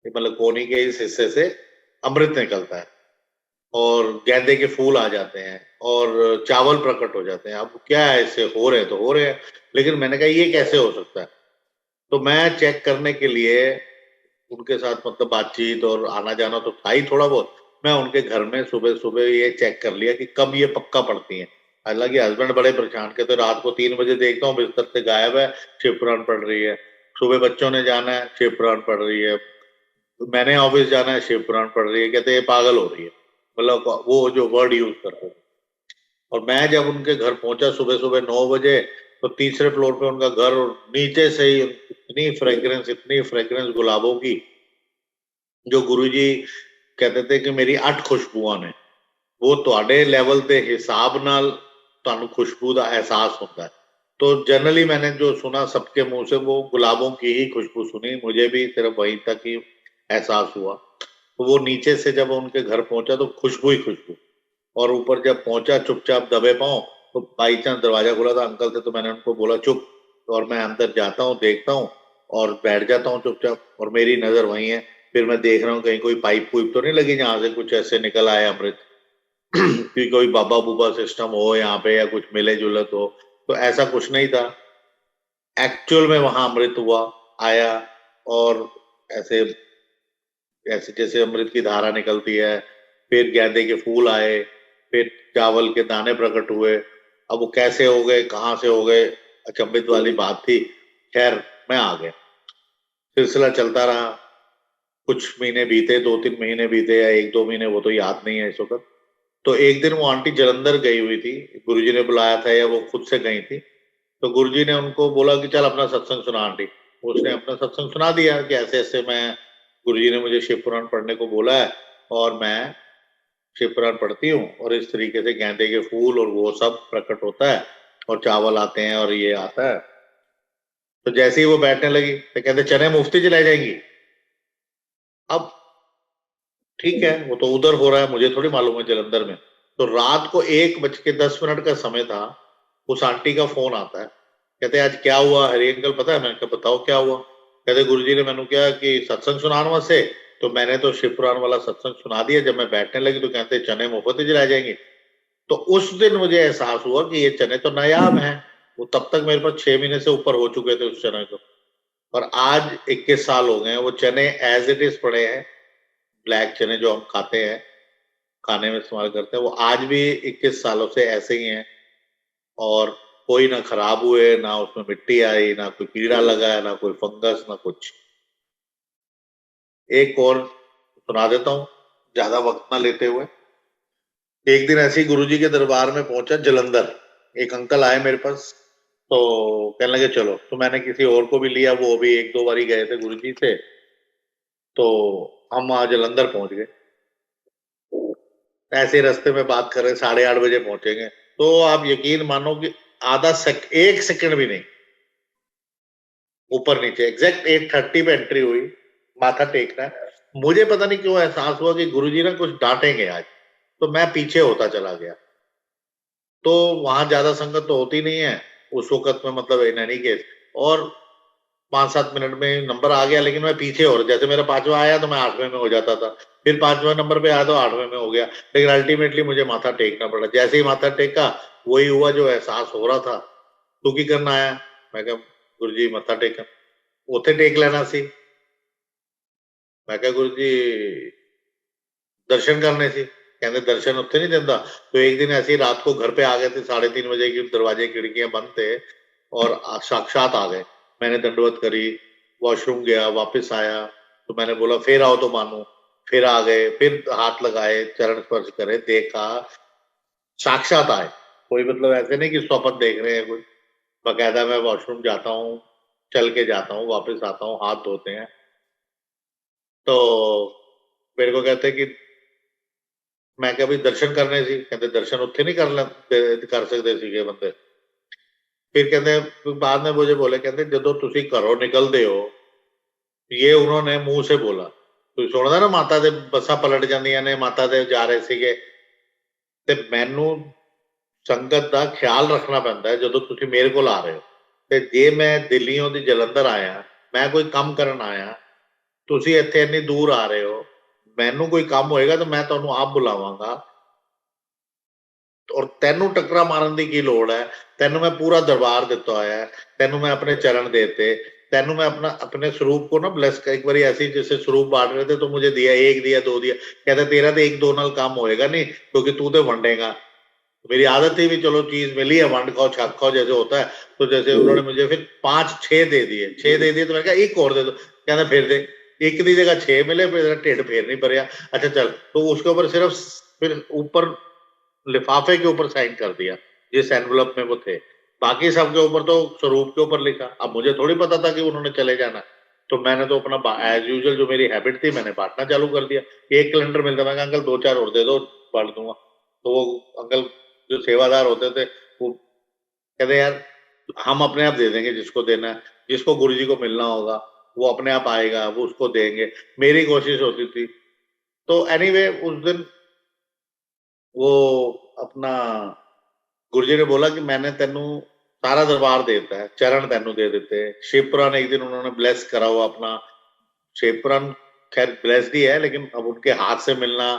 मतलब कोहनी के इस हिस्से से अमृत निकलता है, और गेंदे के फूल आ जाते हैं, और चावल प्रकट हो जाते हैं। अब क्या है, इससे हो रहे तो हो रहे हैं, लेकिन मैंने कहा ये कैसे हो सकता है? तो मैं चेक करने के लिए उनके साथ मतलब बातचीत और आना जाना तो था ही थोड़ा बहुत। मैं उनके घर में सुबह सुबह ये चेक कर लिया कि कब ये पक्का पड़ती हैं। हालांकि हस्बैंड बड़े परेशान कहते रात को 3 बजे देखता हूँ बिस्तर से गायब है, शिव पुराण पढ़ रही है। सुबह बच्चों ने जाना है, शिव पुराण पढ़ रही है। मैंने ऑफिस जाना है, शिव पुराण पढ़ रही है। कहते ये पागल हो रही है, मतलब वो जो वर्ड यूज करते हैं। और मैं जब उनके घर पहुंचा सुबह सुबह 9 बजे, तो तीसरे फ्लोर पे उनका घर, और नीचे से ही इतनी फ्रेग्रेंस गुलाबों की, जो गुरुजी कहते थे कि मेरी 8 खुशबुआं ने, वो ਤੁਹਾਡੇ ਲੈਵਲ ਦੇ ਹਿਸਾਬ ਨਾਲ ਤੁਹਾਨੂੰ खुशबू का एहसास होता है। तो जनरली मैंने जो सुना सबके मुंह से, वो गुलाबों की ही खुशबू सुनी, मुझे भी सिर्फ वहीं तक ही एहसास हुआ। तो वो नीचे से जब उनके घर पहुंचा तो खुशबू ही खुशबू, और ऊपर जब पहुंचा चुपचाप दबे पांव, तो बाई चांस दरवाजा खुला था अंकल से, तो मैंने उनको बोला चुप, और मैं अंदर जाता हूँ, देखता हूँ और बैठ जाता हूँ चुपचाप, और मेरी नजर वहीं है। फिर मैं देख रहा हूँ कहीं कोई पाइप पुइप तो नहीं लगी जहां से कुछ ऐसे निकल आए अमृत कि कोई बाबा बुबा सिस्टम हो यहाँ पे या कुछ मिले जुलत हो, तो ऐसा कुछ नहीं था। एक्चुअल में वहां अमृत हुआ, आया, और ऐसे ऐसे जैसे अमृत की धारा निकलती है। फिर गेंदे के फूल आए, फिर चावल के दाने प्रकट हुए। अब वो कैसे हो गए, कहाँ से हो गए, अचंभित वाली बात थी। खैर मैं आ गया, सिलसिला चलता रहा। कुछ महीने बीते, 2-3 महीने बीते या 1-2 महीने, वो तो याद नहीं है इस वक्त। तो एक दिन वो आंटी जलंधर गई हुई थी, गुरुजी ने बुलाया था या वो खुद से गई थी। तो गुरुजी ने उनको बोला कि चल अपना सत्संग सुना आंटी। उसने अपना सत्संग सुना दिया कि ऐसे ऐसे मैं, गुरुजी ने मुझे शिव पुराण पढ़ने को बोला है, और मैं शिव पुराण पढ़ती हूँ, और इस तरीके से गेंदे के फूल और वो सब प्रकट होता है, और चावल आते हैं और ये आता है। तो जैसे ही वो बैठने लगी तो कहते चने मुफ्ती चलाई जाएंगी। अब ठीक है, वो तो उधर हो रहा है, मुझे थोड़ी मालूम है जलंधर में। तो रात को 1:10 का समय था, उस आंटी का फोन आता है। कहते आज क्या हुआ हरि अंकल, पता है? मैंने कहा बताओ क्या हुआ। कहते गुरुजी ने मैंने क्या कि सत्संग सुनाना से, तो मैंने तो शिव पुराण वाला सत्संग सुना दिया। जब मैं बैठने लगी तो कहते चने मुफ्त ही जलाए जाएंगे। तो उस दिन मुझे एहसास हुआ कि ये चने तो नायाब हैं। वो तब तक मेरे पास 6 महीने से ऊपर हो चुके थे उस चने को, और आज 21 साल हो गए हैं, वो चने एज इट इज पड़े हैं। ब्लैक चने जो हम खाते हैं, खाने में इस्तेमाल करते हैं, वो आज भी 21 सालों से ऐसे ही हैं। और कोई ना खराब हुए, ना उसमें मिट्टी आई, ना कोई कीड़ा लगा है, ना कोई फंगस, ना कुछ। एक और सुना देता हूँ, ज्यादा वक्त ना लेते हुए। एक दिन ऐसे ही गुरुजी के दरबार में पहुंचा जलंधर, एक अंकल आए मेरे पास। तो कहने लगे चलो, तो मैंने किसी और को भी लिया, वो भी 1-2 बार ही गए थे गुरुजी से। तो हम वहां जलंधर पहुंच गए। ऐसे रास्ते में बात कर रहे, 8:30 बजे पहुंचेंगे। तो आप यकीन मानो कि 1 सेकंड भी नहीं, ऊपर नीचे एग्जैक्ट 8:30 पे एंट्री हुई। माथा टेकना है, मुझे पता नहीं क्यों एहसास हुआ कि गुरुजी ना कुछ डांटेंगे आज। तो मैं पीछे होता चला गया। तो वहां ज्यादा संगत तो होती नहीं है उस वक्त में, मतलब इन एनी केस। और 5-7 मिनट में नंबर आ गया, लेकिन मैं पीछे, और जैसे मेरा 5वां आया तो मैं 8वें में हो जाता था। फिर 5वें नंबर पे आया तो 8वें में हो गया। लेकिन अल्टीमेटली मुझे माथा टेकना पड़ा। जैसे ही माथा टेका, वही हुआ जो एहसास हो रहा था। तू की करना आया? मैं कहा गुरुजी मत्था टेकन। उथे टेक लेना सी। मैं कहा गुरुजी दर्शन करने सी। कहते दर्शन उत्थे नहीं देता। तो एक दिन ऐसे ही रात को घर पे आ गए थे, 3:30 बजे की, दरवाजे खिड़कियां बंद थे, और साक्षात आ गए। मैंने दंडवत करी, वॉशरूम गया, वापस आया। तो मैंने बोला फिर आओ तो मानो। फिर आ गए, फिर हाथ लगाए, चरण स्पर्श करे, देखा, साक्षात आए। कोई मतलब ऐसे नहीं कि स्वप्न देख रहे हैं कुछ। बकायदा मैं वॉशरूम जाता हूँ, चल के जाता हूँ, वापस आता हूँ, हाथ धोते हैं। तो मेरे को कहते कि मैं क्या भाई दर्शन करने सी। कहते दर्शन उत्थे नहीं कर सकते सीगे बंदे। फिर कहते बाद में मुझे बोले, कहते जो तुसी घरों निकलते हो, ये उन्होंने मुंह से बोला। ਤੁਸੀਂ ਸੁਣਦਾ ਨਾ ਮਾਤਾ ਦੇ ਬੱਸਾਂ ਪਲਟ ਜਾਂਦੀਆਂ ਨੇ, ਮਾਤਾ ਦੇ ਜਾ ਰਹੇ ਸੀਗੇ। ਤੇ ਮੈਨੂੰ ਸੰਗਤ ਦਾ ਖਿਆਲ ਰੱਖਣਾ ਪੈਂਦਾ ਹੈ ਜਦੋਂ ਤੁਸੀਂ ਮੇਰੇ ਕੋਲ ਆ ਰਹੇ ਹੋ। ਤੇ ਜੇ ਮੈਂ ਦਿੱਲੀੋਂ ਦੀ ਜਲੰਧਰ ਆਇਆ, ਮੈਂ ਕੋਈ ਕੰਮ ਕਰਨ ਆਇਆ, ਤੁਸੀਂ ਇੱਥੇ ਇੰਨੀ ਦੂਰ ਆ ਰਹੇ ਹੋ, ਮੈਨੂੰ ਕੋਈ ਕੰਮ ਹੋਏਗਾ ਤਾਂ ਮੈਂ ਤੁਹਾਨੂੰ ਆਪ ਬੁਲਾਵਾਂਗਾ। ਔਰ ਤੈਨੂੰ ਟੱਕਰਾ ਮਾਰਨ ਦੀ ਕੀ ਲੋੜ ਹੈ? ਤੈਨੂੰ मैं पूरा दरबार दिता होया है, तेनू मैं अपने चरण देते, तेनू मैं अपना अपने स्वरूप को ना ब्लेस कर। एक बार ऐसे जैसे स्वरूप बांट रहे थे तो मुझे दिया, 1 दिया, 2 दिया। कहता तेरा तो 1-2 नाल काम होएगा नहीं, क्योंकि तू तो वंडेगा। मेरी आदत थी भी चलो चीज मिली है, वंड खाओ छक खाओ जैसे होता है। तो जैसे उन्होंने मुझे फिर 5-6 दे दिए, 6 दे दिए तो मैंने कहा एक और दे दो, कहना फिर दे। एक की जगह 6 मिले, फिर ढिड फिर नहीं भरिया। अच्छा चल, तो उसके ऊपर सिर्फ फिर ऊपर लिफाफे के ऊपर साइन कर दिया जिस एनवलप में वो थे, बाकी सब के ऊपर तो स्वरूप के ऊपर लिखा। अब मुझे थोड़ी पता था कि उन्होंने चले जाना, तो मैंने तो अपना एज यूजुअल जो मेरी हैबिट थी मैंने बांटना चालू कर दिया। एक कैलेंडर मिलता, मैं अंकल 2-4 और दे दो, बांट दूंगा। तो वो अंकल जो सेवादार होते थे वो कहते यार हम अपने आप दे देंगे जिसको देना है, जिसको गुरुजी को मिलना होगा वो अपने आप आएगा, वो उसको देंगे। मेरी कोशिश होती थी। तो एनीवे उस दिन वो अपना गुरुजी ने बोला कि मैंने तेनू सारा दरबार दे दिता है, चरण तेनू दे देते। शिवपुराण एक दिन उन्होंने ब्लेस करा हुआ अपना। शिवपुराण खैर ब्लेस्ड ही है, लेकिन अब उनके हाथ से मिलना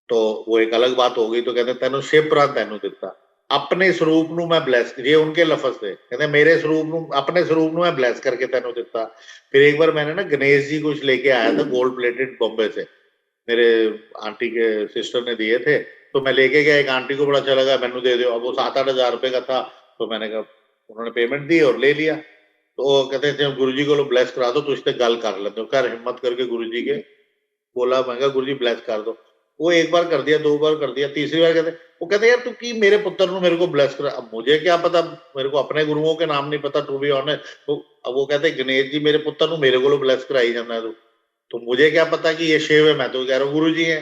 तो वो एक अलग बात हो गई। तो कहते तेनू शिवपुराण तेनू दिता, अपने स्वरूप ਨੂੰ मैं ब्लेस, ये उनके लफ्ज थे, कहते मेरे स्वरूप ਨੂੰ, अपने स्वरूप ਨੂੰ मैं ब्लेस करके तेनू दिता। फिर एक बार मैंने ना गणेश जी कुछ लेके आया था गोल्ड प्लेटेड बॉम्बे से, मेरे आंटी के सिस्टर ने दिए थे। तो मैं लेके गया, एक आंटी को बड़ा अच्छा लगा, मैनू दे दो। अब वो 7-8 हजार रुपए का था। तो मैंने कहा, उन्होंने पेमेंट दी और ले लिया। तो वो कहते थे गुरु जी को ब्लेस करा दो, तो इससे गल कर लेते हो। कर हिम्मत करके गुरु जी के बोला, मैं गुरु जी ब्लेस कर दो। वो एक बार कर दिया, 2 बार कर दिया, तीसरी बार कहते, वो कहते यार तू की मेरे पुत्र नु मेरे को ब्लेस करा। अब मुझे क्या पता, मेरे को अपने गुरुओं के नाम नहीं पता, टू बी ऑनेस्ट। तो अब वो कहते गणेश जी मेरे पुत्र नु मेरे को ब्लेस कराई जाना है तू। तो मुझे क्या पता कि ये शिव है, मैं तो कह रहा हूँ गुरु जी है।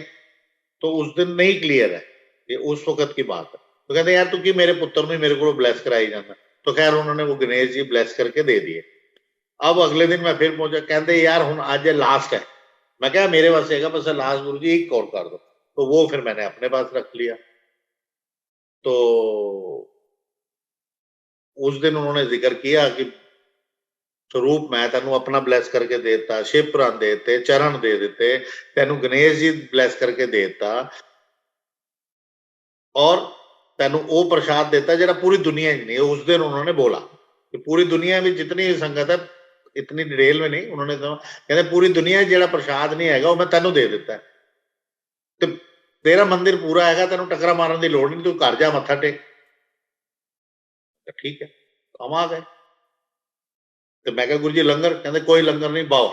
तो उस दिन नहीं क्लियर है, ये उस वक्त की बात है। तो कहते यार तू की मेरे पुत्र नु मेरे को ब्लेस कराई जाना। तो खैर उन्होंने वो गणेश जी ब्लेस करके दे दिए। अब अगले दिन मैं फिर पहुंचा, कहते यार हूं आज लास्ट है। मैं क्या मेरे पास है बस लास्ट गुरु जी एक और कर दो। तो वो फिर मैंने अपने पास रख लिया। तो उस दिन उन्होंने जिक्र किया कि स्वरूप मैं तेन अपना ब्लेस करके देता, शिव पुराण देते, चरण दे देते, तेन गणेश जी ब्लेस करके देता, और तेन वो प्रसाद देता जरा पूरी दुनिया नहीं। उस दिन उन्होंने बोला कि पूरी दुनिया में जितनी संगत है, इतनी डिटेल में नहीं, उन्होंने तो कहते पूरी दुनिया जो प्रसाद नहीं है वो मैं तेन दे दिता है। तो तेरा मंदिर पूरा है, तेन टकरा मारने की लोड़ नहीं, तू घर जा मत्था टेक। ठीक है, हम आ गए। तो मैं क्या गुरु जी लंगर, कहते कोई लंगर नहीं, बाओ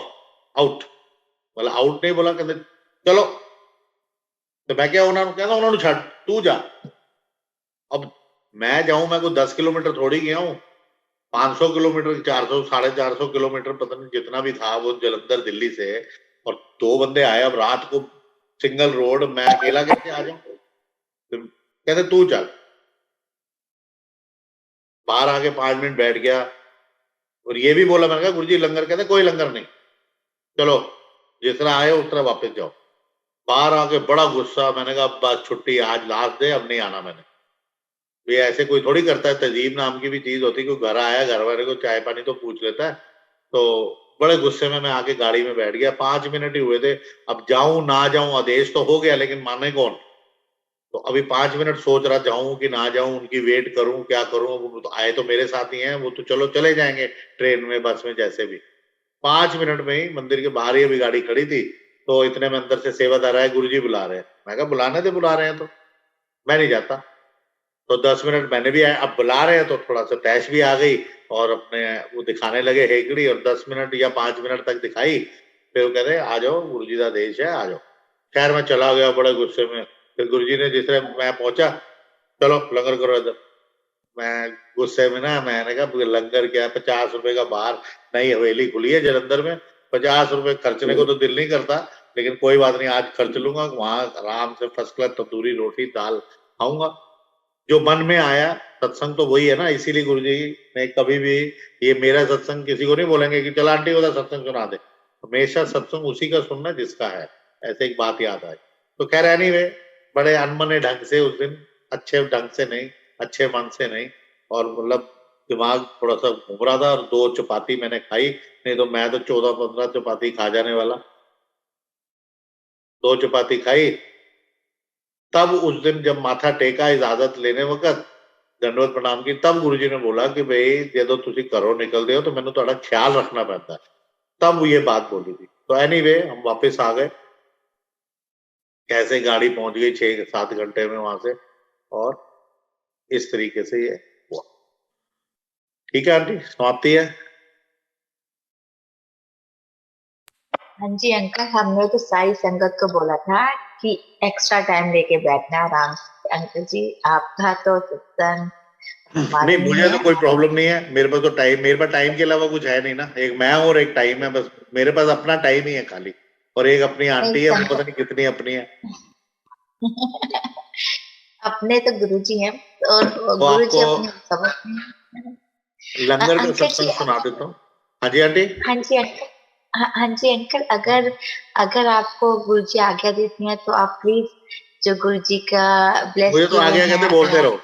आउट। मतलब आउट नहीं बोला, कहते चलो। तो मैं क्या उन्होंने कहना उन्होंने छड़ तू जा। अब मैं जाऊं, मैं कोई 10 किलोमीटर थोड़ी गया हूं, 500 किलोमीटर, 400 450 किलोमीटर पता नहीं जितना भी था वो जलंधर दिल्ली से। और 2 बंदे आए, अब रात को सिंगल रोड, मैं अकेला कैसे आ जाऊं। तो कहते तू चल। बाहर आके 5 मिनट बैठ गया और ये भी बोला, मैंने कहा गुरु जी लंगर, कहते कोई लंगर नहीं, चलो जिस तरह आए उस तरह वापस जाओ। बाहर आके बड़ा गुस्सा, मैंने कहा बस छुट्टी, आज लास्ट डे, अब नहीं आना मैंने। ये ऐसे कोई थोड़ी करता है, तहजीब नाम की भी चीज होती है, कोई घर आया घर वाले को चाय पानी तो पूछ लेता है। तो बड़े गुस्से में मैं आके गाड़ी में बैठ गया। 5 मिनट ही हुए थे, अब जाऊं ना जाऊं, आदेश तो हो गया लेकिन माने कौन। तो अभी 5 मिनट सोच रहा जाऊं कि ना जाऊं, उनकी वेट करूं क्या करूं। वो तो आए तो मेरे साथ ही हैं, वो तो चलो चले जाएंगे ट्रेन में बस में जैसे भी। 5 मिनट में ही मंदिर के बाहर ही अभी गाड़ी खड़ी थी, तो इतने में अंदर से सेवादार आया, गुरु जी बुला रहे हैं। मैं कहा बुलाने थे, बुला रहे हैं तो मैं नहीं जाता। तो 10 मिनट मैंने भी आया, अब बुला रहे हैं तो थोड़ा सा तैश भी आ गई। और अपने वो दिखाने लगे हेकड़ी, और 10 मिनट या 5 मिनट तक दिखाई। फिर वो कहते आ जाओ गुरु जी का देश है, आ जाओ। खैर मैं चला गया बड़े गुस्से में। फिर गुरु जी ने जिस तरह मैं पहुंचा, चलो लंगर करो इधर। मैं गुस्से में ना, मैंने कहा लंगर क्या, 50 रुपए का बाहर नई हवेली खुली है जलंधर में, 50 रुपए खर्चने को तो दिल नहीं करता, लेकिन कोई बात नहीं आज खर्च लूंगा। वहां आराम से फर्स्ट क्लास तंदूरी रोटी दाल खाऊंगा। जो मन में आया, सत्संग तो वही है ना, इसीलिए गुरुजी ने कभी भी ये मेरा सत्संग किसी को नहीं बोलेंगे कि चल आंटी होता सत्संग सुना दे। हमेशा सत्संग उसी का सुनना जिसका है। ऐसे एक बात याद आई। तो खैर एनीवे, बड़े अनमने ढंग से उस दिन, अच्छे ढंग से नहीं, अच्छे मन से नहीं, और मतलब दिमाग थोड़ा सा घूम रहा था। और 2 चपाती मैंने खाई, नहीं तो मैं तो 14-15 चपाती खा जाने वाला। 2 चपाती खाई। तब उस दिन जब माथा टेका इजाजत लेने वक्त, दंडवत प्रणाम की, तब गुरुजी ने बोला कि भाई जो तुम घरों निकलते हो तो मैंने थोड़ा ख्याल रखना पैदा है। तब ये बात बोली थी। तो एनीवे हम वापस आ गए, कैसे गाड़ी पहुंच गई 6-7 घंटे में वहां से। और इस तरीके से ये हुआ। ठीक है आंटी, समाप्ति है। हाँ जी अंकल, हमने तो सारी संगत को बोला था कि एक्स्ट्रा टाइम लेके बैठना आराम से। अंकल जी आपका तो सत्संग नहीं, मालूम ही मुझे तो है। कोई प्रॉब्लम नहीं है, मेरे पास टाइम के अलावा कुछ है नहीं ना। एक मैं और एक टाइम है, बस मेरे पास अपना टाइम ही है खाली। और एक अपनी नहीं आंटी है, वो पता संगत नहीं कितनी अपनी है। अपने तो गुरु जी हैं, और तो गुरु आपको जी अपने समझते हैं। लंगर का अंकल जी, सत्संग सुना देता हूँ। हाँ जी आंटी। हाँ जी अंकल, हाँ जी अंकल, अगर अगर आपको गुरु जी आज्ञा देती हैं तो आप प्लीज जो गुरु जी का ब्लेस मुझे तो किए हुए आगे हैं कहते अगर बोलते आप। रहो,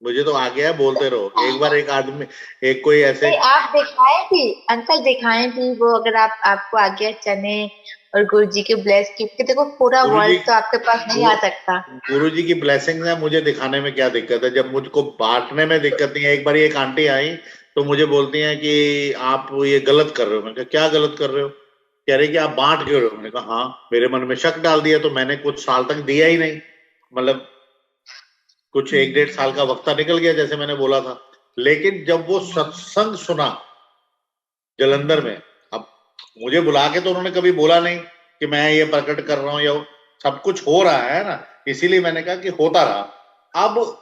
मुझे तो आ गया है, बोलते रहो। एक बार एक आदमी, एक कोई ऐसे, नहीं आप दिखाएं भी अंकल, दिखाएं भी वो, अगर आप आपको आज्ञा चने और गुरु जी के ब्लेस की, क्योंकि देखो पूरा गुरु जी, वर्ल्ड तो आपके पास नहीं आ सकता। गुरु जी की ब्लेसिंग है, मुझे दिखाने में क्या दिक्कत है? जब मुझको बांटने में दिक्कत नहीं है। एक बार एक आंटी आई तो मुझे बोलती हैं कि आप ये गलत कर रहे हो। मैंने कहा क्या गलत कर रहे हो? कह रहे कि आप बांट क्यों रहे हो? मैंने कहा हाँ। मेरे मन में शक डाल दिया, तो मैंने कुछ साल तक दिया ही नहीं। मतलब कुछ एक डेढ़ साल का वक्ता निकल गया जैसे मैंने बोला था। लेकिन जब वो सत्संग सुना जलंधर में, अब मुझे बुला के तो उन्होंने कभी बोला नहीं कि मैं ये प्रकट कर रहा हूं, या सब कुछ हो रहा है ना, इसीलिए मैंने कहा कि होता रहा। अब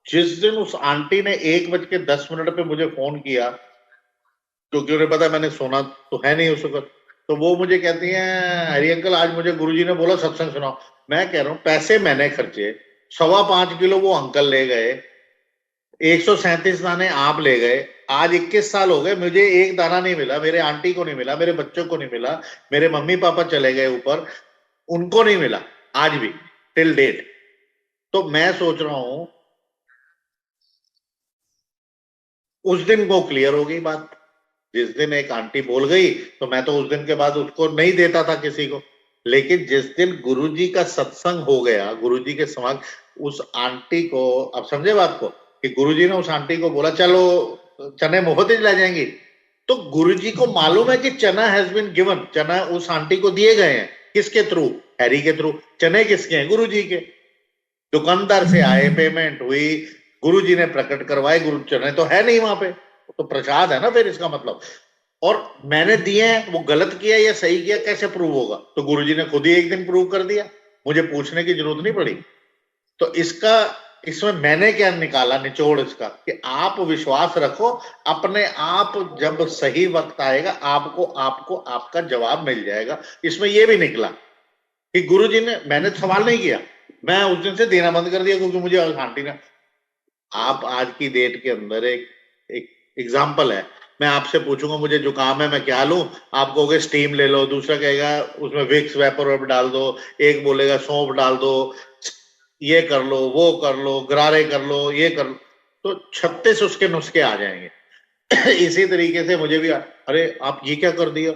जिस दिन उस आंटी ने 1:10 पे मुझे फोन किया, क्योंकि उन्हें पता है मैंने सोना तो है नहीं उस वक्त, तो वो मुझे कहती हैं हरि अंकल आज मुझे गुरुजी ने बोला सत्संग सुनाओ। मैं कह रहा हूं पैसे मैंने खर्चे, 5.25 किलो वो अंकल ले गए, 137 दाने आप ले गए। आज 21 साल हो गए, मुझे एक दाना नहीं मिला, मेरे आंटी को नहीं मिला, मेरे बच्चों को नहीं मिला, मेरे मम्मी पापा चले गए ऊपर, उनको नहीं मिला आज भी, टिल डेट। तो मैं सोच रहा हूं उस दिन वो क्लियर हो गई बात। जिस दिन एक आंटी बोल गई तो मैं तो उस दिन के बाद उसको नहीं देता था किसी को। लेकिन जिस दिन गुरुजी का सत्संग हो गया, गुरुजी के समक्ष उस आंटी को, अब समझे बात को, कि गुरुजी ने उस आंटी को बोला चलो चने मुफ्त ही ले जाएंगी। तो गुरुजी को मालूम है कि चना हैज बीन गिवन, चना उस आंटी को दिए गए हैं। किसके थ्रू? हैरी के थ्रू। चने किसके हैं? गुरुजी के। दुकानदार से आए, पेमेंट हुई, गुरुजी ने प्रकट करवाए, गुरु चने तो है नहीं वहां पे, तो प्रसाद है ना फिर इसका मतलब। और मैंने दिए हैं, वो गलत किया या सही किया कैसे प्रूव होगा? तो गुरुजी ने खुद ही एक दिन प्रूव कर दिया, मुझे पूछने की जरूरत नहीं पड़ी। तो इसका, इसमें मैंने क्या निकाला निचोड़ इसका, कि आप विश्वास रखो अपने आप, जब सही वक्त आएगा आपको आपको आपका जवाब मिल जाएगा। इसमें यह भी निकला कि गुरुजी ने, मैंने सवाल नहीं किया, मैं उस दिन से देना बंद कर दिया, क्योंकि मुझे आंटी ने, आप आज की डेट के अंदर एक एक एग्जाम्पल है, मैं आपसे पूछूंगा मुझे जुकाम है मैं क्या लूं, आप कहोगे स्टीम ले लो, दूसरा कहेगा उसमें विक्स वेपर डाल दो, एक बोलेगा सौंफ डाल दो, ये कर लो वो कर लो, गरारे कर लो, ये कर लो, तो 36 उसके नुस्खे आ जाएंगे। इसी तरीके से मुझे भी अरे आप ये क्या कर दिया,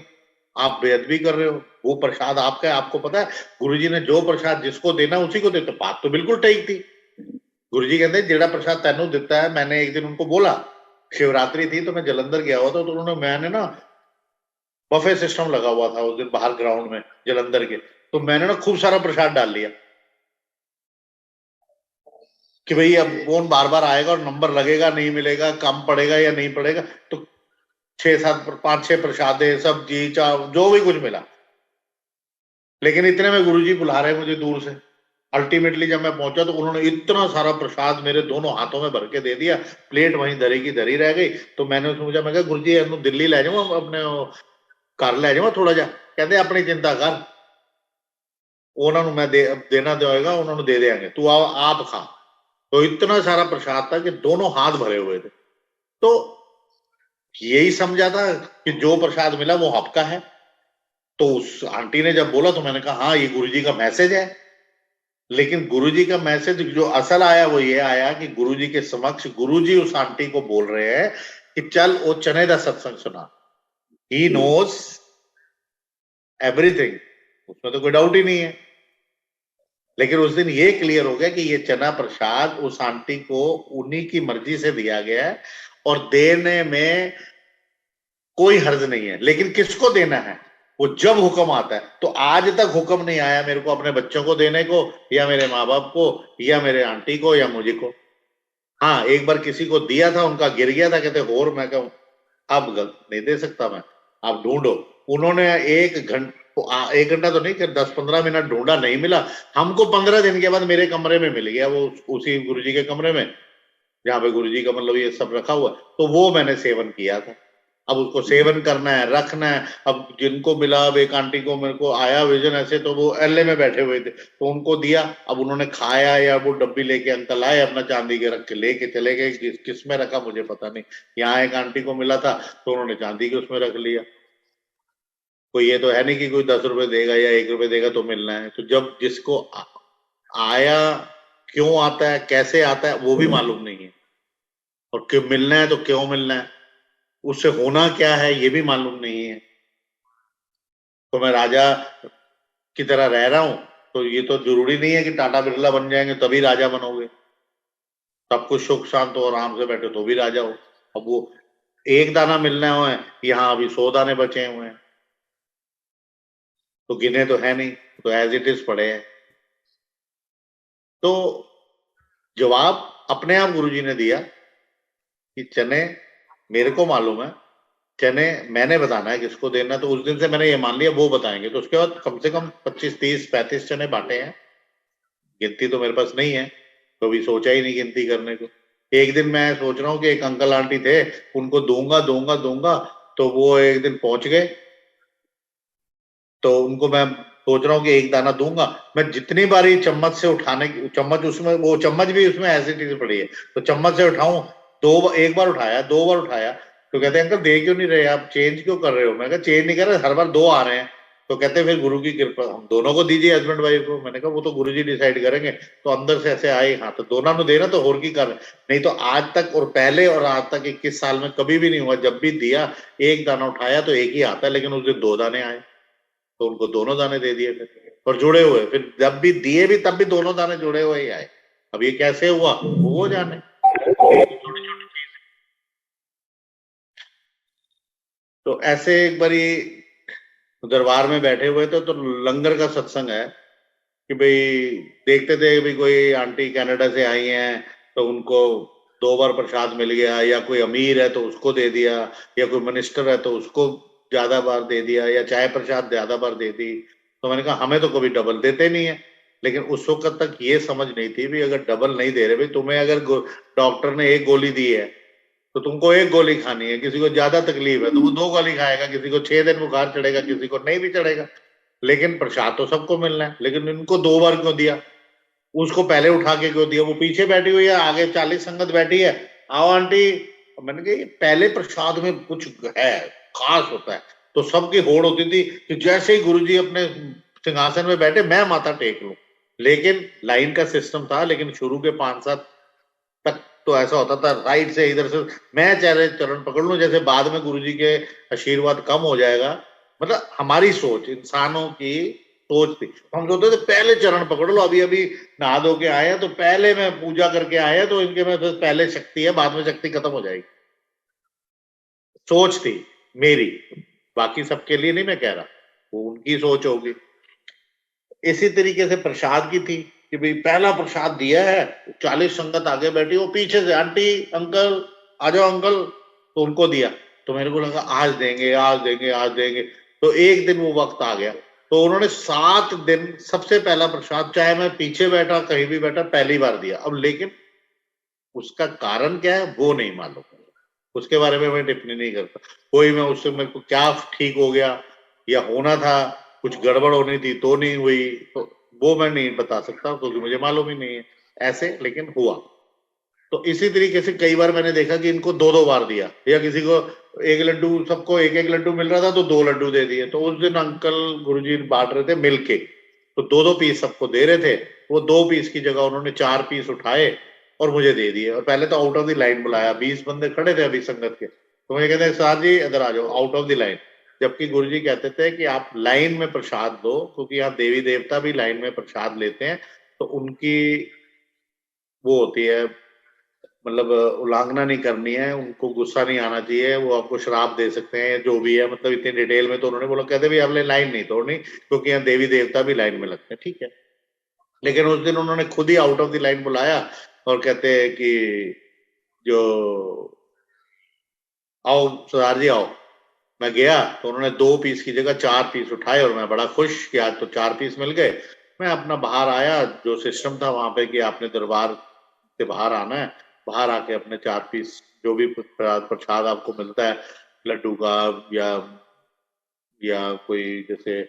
आप बेअदबी कर रहे हो, वो प्रसाद आपका है, आपको पता है गुरुजी ने जो प्रसाद जिसको देना उसी को दे। तो बात तो बिल्कुल ठीक थी। गुरुजी कहते जेड़ा प्रसाद तेनू दिता है, मैंने एक दिन उनको बोला, शिवरात्रि थी तो मैं जलंधर गया हुआ था, तो उन्होंने, मैंने ना बफे सिस्टम लगा हुआ था उस दिन बाहर ग्राउंड में जलंधर के, तो मैंने ना खूब सारा प्रसाद डाल लिया कि भाई अब कौन बार बार आएगा और नंबर लगेगा नहीं मिलेगा, कम पड़ेगा या नहीं पड़ेगा। तो 6-7 5-6 प्रसादे, सब्जी चाव जो भी कुछ मिला। लेकिन इतने में गुरुजी बुला रहे मुझे दूर से। अल्टीमेटली जब मैं पहुंचा तो उन्होंने इतना सारा प्रसाद मेरे दोनों हाथों में भर के दे दिया, प्लेट वहीं धरी की धरी रह गई। तो मैंने उसमें पूछा, मैं कहा गुरुजी ਇਹਨੂੰ दिल्ली ले जाऊं, अपने घर ले जाऊं थोड़ा जा? कहते अपनी चिंता कर, उन्होंने मैं देना होगा उन्होंने दे देंगे, तू आप खा। तो इतना सारा प्रसाद था कि दोनों हाथ भरे हुए थे। तो यही समझा था कि जो प्रसाद मिला वो आपका है। तो उस आंटी ने जब बोला तो मैंने कहा हाँ ये गुरुजी का मैसेज है। लेकिन गुरुजी का मैसेज जो असल आया वो ये आया कि गुरुजी के समक्ष गुरुजी उस आंटी को बोल रहे हैं कि चल वो चने का सत्संग सुना। ही नोज एवरीथिंग, उसमें तो कोई डाउट ही नहीं है। लेकिन उस दिन ये क्लियर हो गया कि ये चना प्रसाद उस आंटी को उन्हीं की मर्जी से दिया गया है, और देने में कोई हर्ज नहीं है। लेकिन किसको देना है? वो जब हुक्म आता है, तो आज तक हुक्म नहीं आया मेरे को अपने बच्चों को देने को, या मेरे माँ बाप को, या मेरे आंटी को, या मुझे को। हाँ, एक बार किसी को दिया था, उनका गिर गया था, कहते और मैं कहूँ अब नहीं दे सकता मैं, आप ढूंढो। उन्होंने 1 घंटा तो नहीं, 10-15 मिनट ढूंढा, नहीं मिला। हमको 15 दिन के बाद मेरे कमरे में मिल गया वो, उसी गुरुजी के कमरे में, जहाँ पे गुरुजी का मतलब ये सब रखा हुआ। तो वो मैंने सेवन किया था। अब उसको सेवन करना है, रखना है। अब जिनको मिला, अब एक आंटी को मेरे को आया विजन ऐसे, तो वो एलए में बैठे हुए थे, तो उनको दिया। अब उन्होंने खाया, या वो डब्बी लेके अंकल आए अपना चांदी के रख के लेके चले गए, किस में रखा मुझे पता नहीं। यहाँ एक आंटी को मिला था, तो उन्होंने चांदी के उसमें रख लिया। कोई ये तो है नहीं कि कोई 10 रुपए देगा या 1 रुपए देगा तो मिलना है। तो जब जिसको आया, क्यों आता है, कैसे आता है, वो भी मालूम नहीं है। और क्यों मिलना है, तो क्यों मिलना है, उससे होना क्या है, ये भी मालूम नहीं है। तो मैं राजा की तरह रह रहा हूं, तो ये तो जरूरी नहीं है कि टाटा बिरला बन जाएंगे तभी राजा बनोगे। सब कुछ सुख शांत हो, आराम से बैठे तो भी राजा हो। अब वो एक दाना मिलना है, यहाँ अभी 100 दाने बचे हुए हैं, तो गिने तो है नहीं, तो एज इट इज पड़े हैं। तो जवाब अपने आप गुरुजी ने दिया कि चने मेरे को मालूम है, चने मैंने बताना है किसको देना। तो उस दिन से मैंने ये मान लिया वो बताएंगे। तो उसके बाद कम से कम 25, 30, 35 चने बांटे हैं। गिनती तो मेरे पास नहीं है, कभी सोचा ही नहीं गिनती करने को। एक दिन मैं सोच रहा हूँ कि एक अंकल आंटी थे, उनको दूंगा दूंगा दूंगा, तो वो एक दिन पहुंच गए। तो उनको मैं सोच रहा हूँ कि एक दाना दूंगा। मैं जितनी बारी चम्मच से उठाने की, चम्मच उसमें, वो चम्मच भी उसमें एसिड पड़ी है, तो चम्मच से उठाऊं, एक बार उठाया, 2 बार उठाया। तो कहते हैं अंकल दे क्यों नहीं रहे आप, चेंज क्यों कर रहे हो। मैं कहा चेंज नहीं कर रहे, हर बार 2 आ रहे हैं। तो कहते हैं फिर गुरु की कृपा, हम दोनों को दीजिए, हस्बैंड वाइफ को। मैंने कहा वो तो गुरु जी डिसाइड करेंगे। तो अंदर से ऐसे आए, हाँ तो दोनों ने देना, तो और की कर। नहीं तो आज तक, और पहले और आज तक 21 साल में कभी भी नहीं हुआ, जब भी दिया एक दाना उठाया तो एक ही आता है, लेकिन उस दिन 2 दाने आए, तो उनको दोनों दाने दे दिए फिर, और जुड़े हुए। फिर जब भी दिए भी, तब भी दोनों दाने जुड़े हुए ही आए। अब ये कैसे हुआ वो जाने। छोटी छोटी चीज। तो ऐसे एक बारी दरबार में बैठे हुए थे, तो लंगर का सत्संग है कि भाई, देखते थे भाई कोई आंटी कनाडा से आई हैं, तो उनको 2 बार प्रसाद मिल गया, या कोई अमीर है तो उसको दे दिया, या कोई मिनिस्टर है तो उसको ज्यादा बार दे दिया, या चाय प्रसाद ज्यादा बार दे दी। तो मैंने कहा हमें तो कभी डबल देते नहीं है। लेकिन उस वक्त तक ये समझ नहीं थी भी, अगर डबल नहीं दे रहे भाई, तुम्हें अगर डॉक्टर ने एक गोली दी है, तो तुमको एक गोली खानी है। किसी को ज्यादा तकलीफ है तो वो 2 गोली खाएगा, किसी को 6 दिन बुखार चढ़ेगा, किसी को नहीं भी चढ़ेगा। लेकिन प्रसाद तो सबको मिलना है। लेकिन इनको 2 बार क्यों दिया, उसको पहले उठा के क्यों दिया, वो पीछे बैठी हुई है, आगे 40 संगत बैठी है, आओ आंटी। मैंने कहा ये पहले प्रसाद में कुछ है, खास होता है। तो सबकी होड़ होती थी कि जैसे ही गुरुजी अपने सिंहासन में बैठे, मैं माथा टेक लूं। लेकिन लाइन का सिस्टम था, लेकिन शुरू के 5-7 तक तो ऐसा होता था, राइट से इधर से मैं चाहे चरण पकड़ लूं, जैसे बाद में गुरुजी के आशीर्वाद कम हो जाएगा। मतलब हमारी सोच, इंसानों की सोच थी, हम सोचते थे पहले चरण पकड़ लो, अभी अभी नहा धो के आए हैं, तो पहले मैं पूजा करके आए हैं, तो इनके में फिर पहले शक्ति है, बाद में शक्ति खत्म हो जाएगी। सोच थी मेरी, बाकी सबके लिए नहीं मैं कह रहा, वो उनकी सोच होगी। इसी तरीके से प्रसाद की थी कि भाई पहला प्रसाद दिया है, 40 संगत आगे बैठी, वो पीछे से आंटी अंकल आ जाओ अंकल, तो उनको दिया। तो मेरे को लगा आज देंगे, आज देंगे, आज देंगे। तो एक दिन वो वक्त आ गया, तो उन्होंने 7 दिन सबसे पहला प्रसाद, चाहे मैं पीछे बैठा कहीं भी बैठा, पहली बार दिया। अब लेकिन उसका कारण क्या है वो नहीं मालूम, उसके बारे में मैं टिप्पणी नहीं करता। कोई मैं उससे, मेरे को क्या ठीक हो गया या होना था, कुछ गड़बड़ होनी थी तो नहीं हुई, तो वो मैं नहीं बता सकता क्योंकि मुझे मालूम ही नहीं है ऐसे, लेकिन हुआ। तो इसी तरीके से कई बार मैंने देखा कि इनको 2-2 बार दिया, या किसी को एक लड्डू, सबको एक एक लड्डू मिल रहा था तो 2 लड्डू दे दिए। तो उस दिन अंकल गुरुजी बांट रहे थे मिलके, तो 2-2 पीस सबको दे रहे थे। वो 2 पीस की जगह उन्होंने 4 पीस उठाए और मुझे दे दिए। और पहले तो आउट ऑफ द लाइन बुलाया, 20 बंदे खड़े थे अभी संगत के, तो मुझे कहते हैं सर जी इधर आ जाओ, आउट ऑफ द लाइन। जबकि गुरुजी कहते थे कि आप लाइन में प्रसाद दो, क्योंकि यहाँ देवी देवता भी लाइन में प्रसाद लेते हैं, तो उनकी वो होती है, मतलब उल्लंघना नहीं करनी है, उनको गुस्सा नहीं आना चाहिए, वो आपको श्राप दे सकते हैं जो भी है, मतलब इतनी डिटेल में तो उन्होंने बोला, कहते भी आपने लाइन नहीं तोड़नी क्योंकि यहाँ देवी देवता भी लाइन में लगते हैं, ठीक है। लेकिन उस दिन उन्होंने खुद ही आउट ऑफ द लाइन बुलाया और कहते हैं कि जो आओ सरदार जी आओ। मैं गया तो उन्होंने 2 पीस की जगह 4 पीस उठाए और मैं बड़ा खुश कि आज तो 4 पीस मिल गए। मैं अपना बाहर आया, जो सिस्टम था वहां पे कि आपने दरबार से बाहर आना है, बाहर आके अपने 4 पीस जो भी प्रसाद आपको मिलता है, लड्डू का या कोई जैसे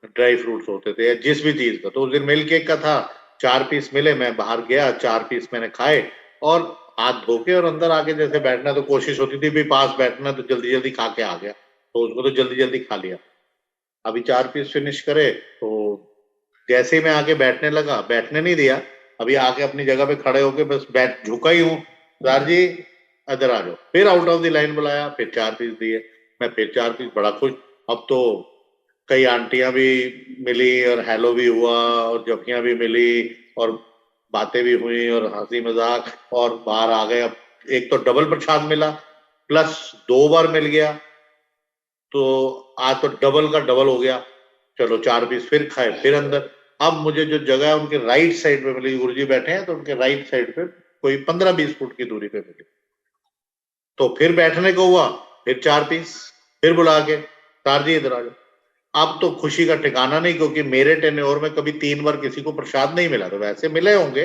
ड्राई फ्रूट्स होते थे या जिस भी चीज का, तो उस दिन मिल्क केक का था, 4 पीस मिले, मैं बाहर गया, 4 पीस मैंने खाए और हाथ धो के और अंदर आके जैसे बैठना, तो कोशिश होती थी भी पास बैठना, तो जल्दी जल्दी खा के आ गया, तो उसको तो जल्दी जल्दी खा लिया। अभी 4 पीस फिनिश करे तो जैसे ही मैं आके बैठने लगा, बैठने नहीं दिया, अभी आके अपनी जगह पे खड़े होके बस बैठ झुका ही हूँ, सरदार जी इधर आ जाओ, फिर आउट ऑफ द लाइन बुलाया, फिर 4 पीस दिए, मैं फिर 4 पीस, बड़ा खुश। अब तो कई आंटियां भी मिली और हेलो भी हुआ और जफियां भी मिली और बातें भी हुई और हंसी मजाक, और बाहर आ गए। अब एक तो डबल प्रसाद मिला प्लस 2 बार मिल गया, तो आज तो डबल का डबल हो गया। चलो 4 पीस फिर खाए, फिर अंदर। अब मुझे जो जगह है उनके राइट साइड पे मिली, गुरुजी बैठे हैं तो उनके राइट साइड पे कोई 15-20 फुट की दूरी पे मिली, तो फिर बैठने को हुआ, फिर 4 पीस, फिर बुला के तार जी इधर आ जाओ। अब तो खुशी का ठिकाना नहीं, क्योंकि मेरे टेन्योर में कभी 3 बार किसी को प्रसाद नहीं मिला, तो वैसे मिले होंगे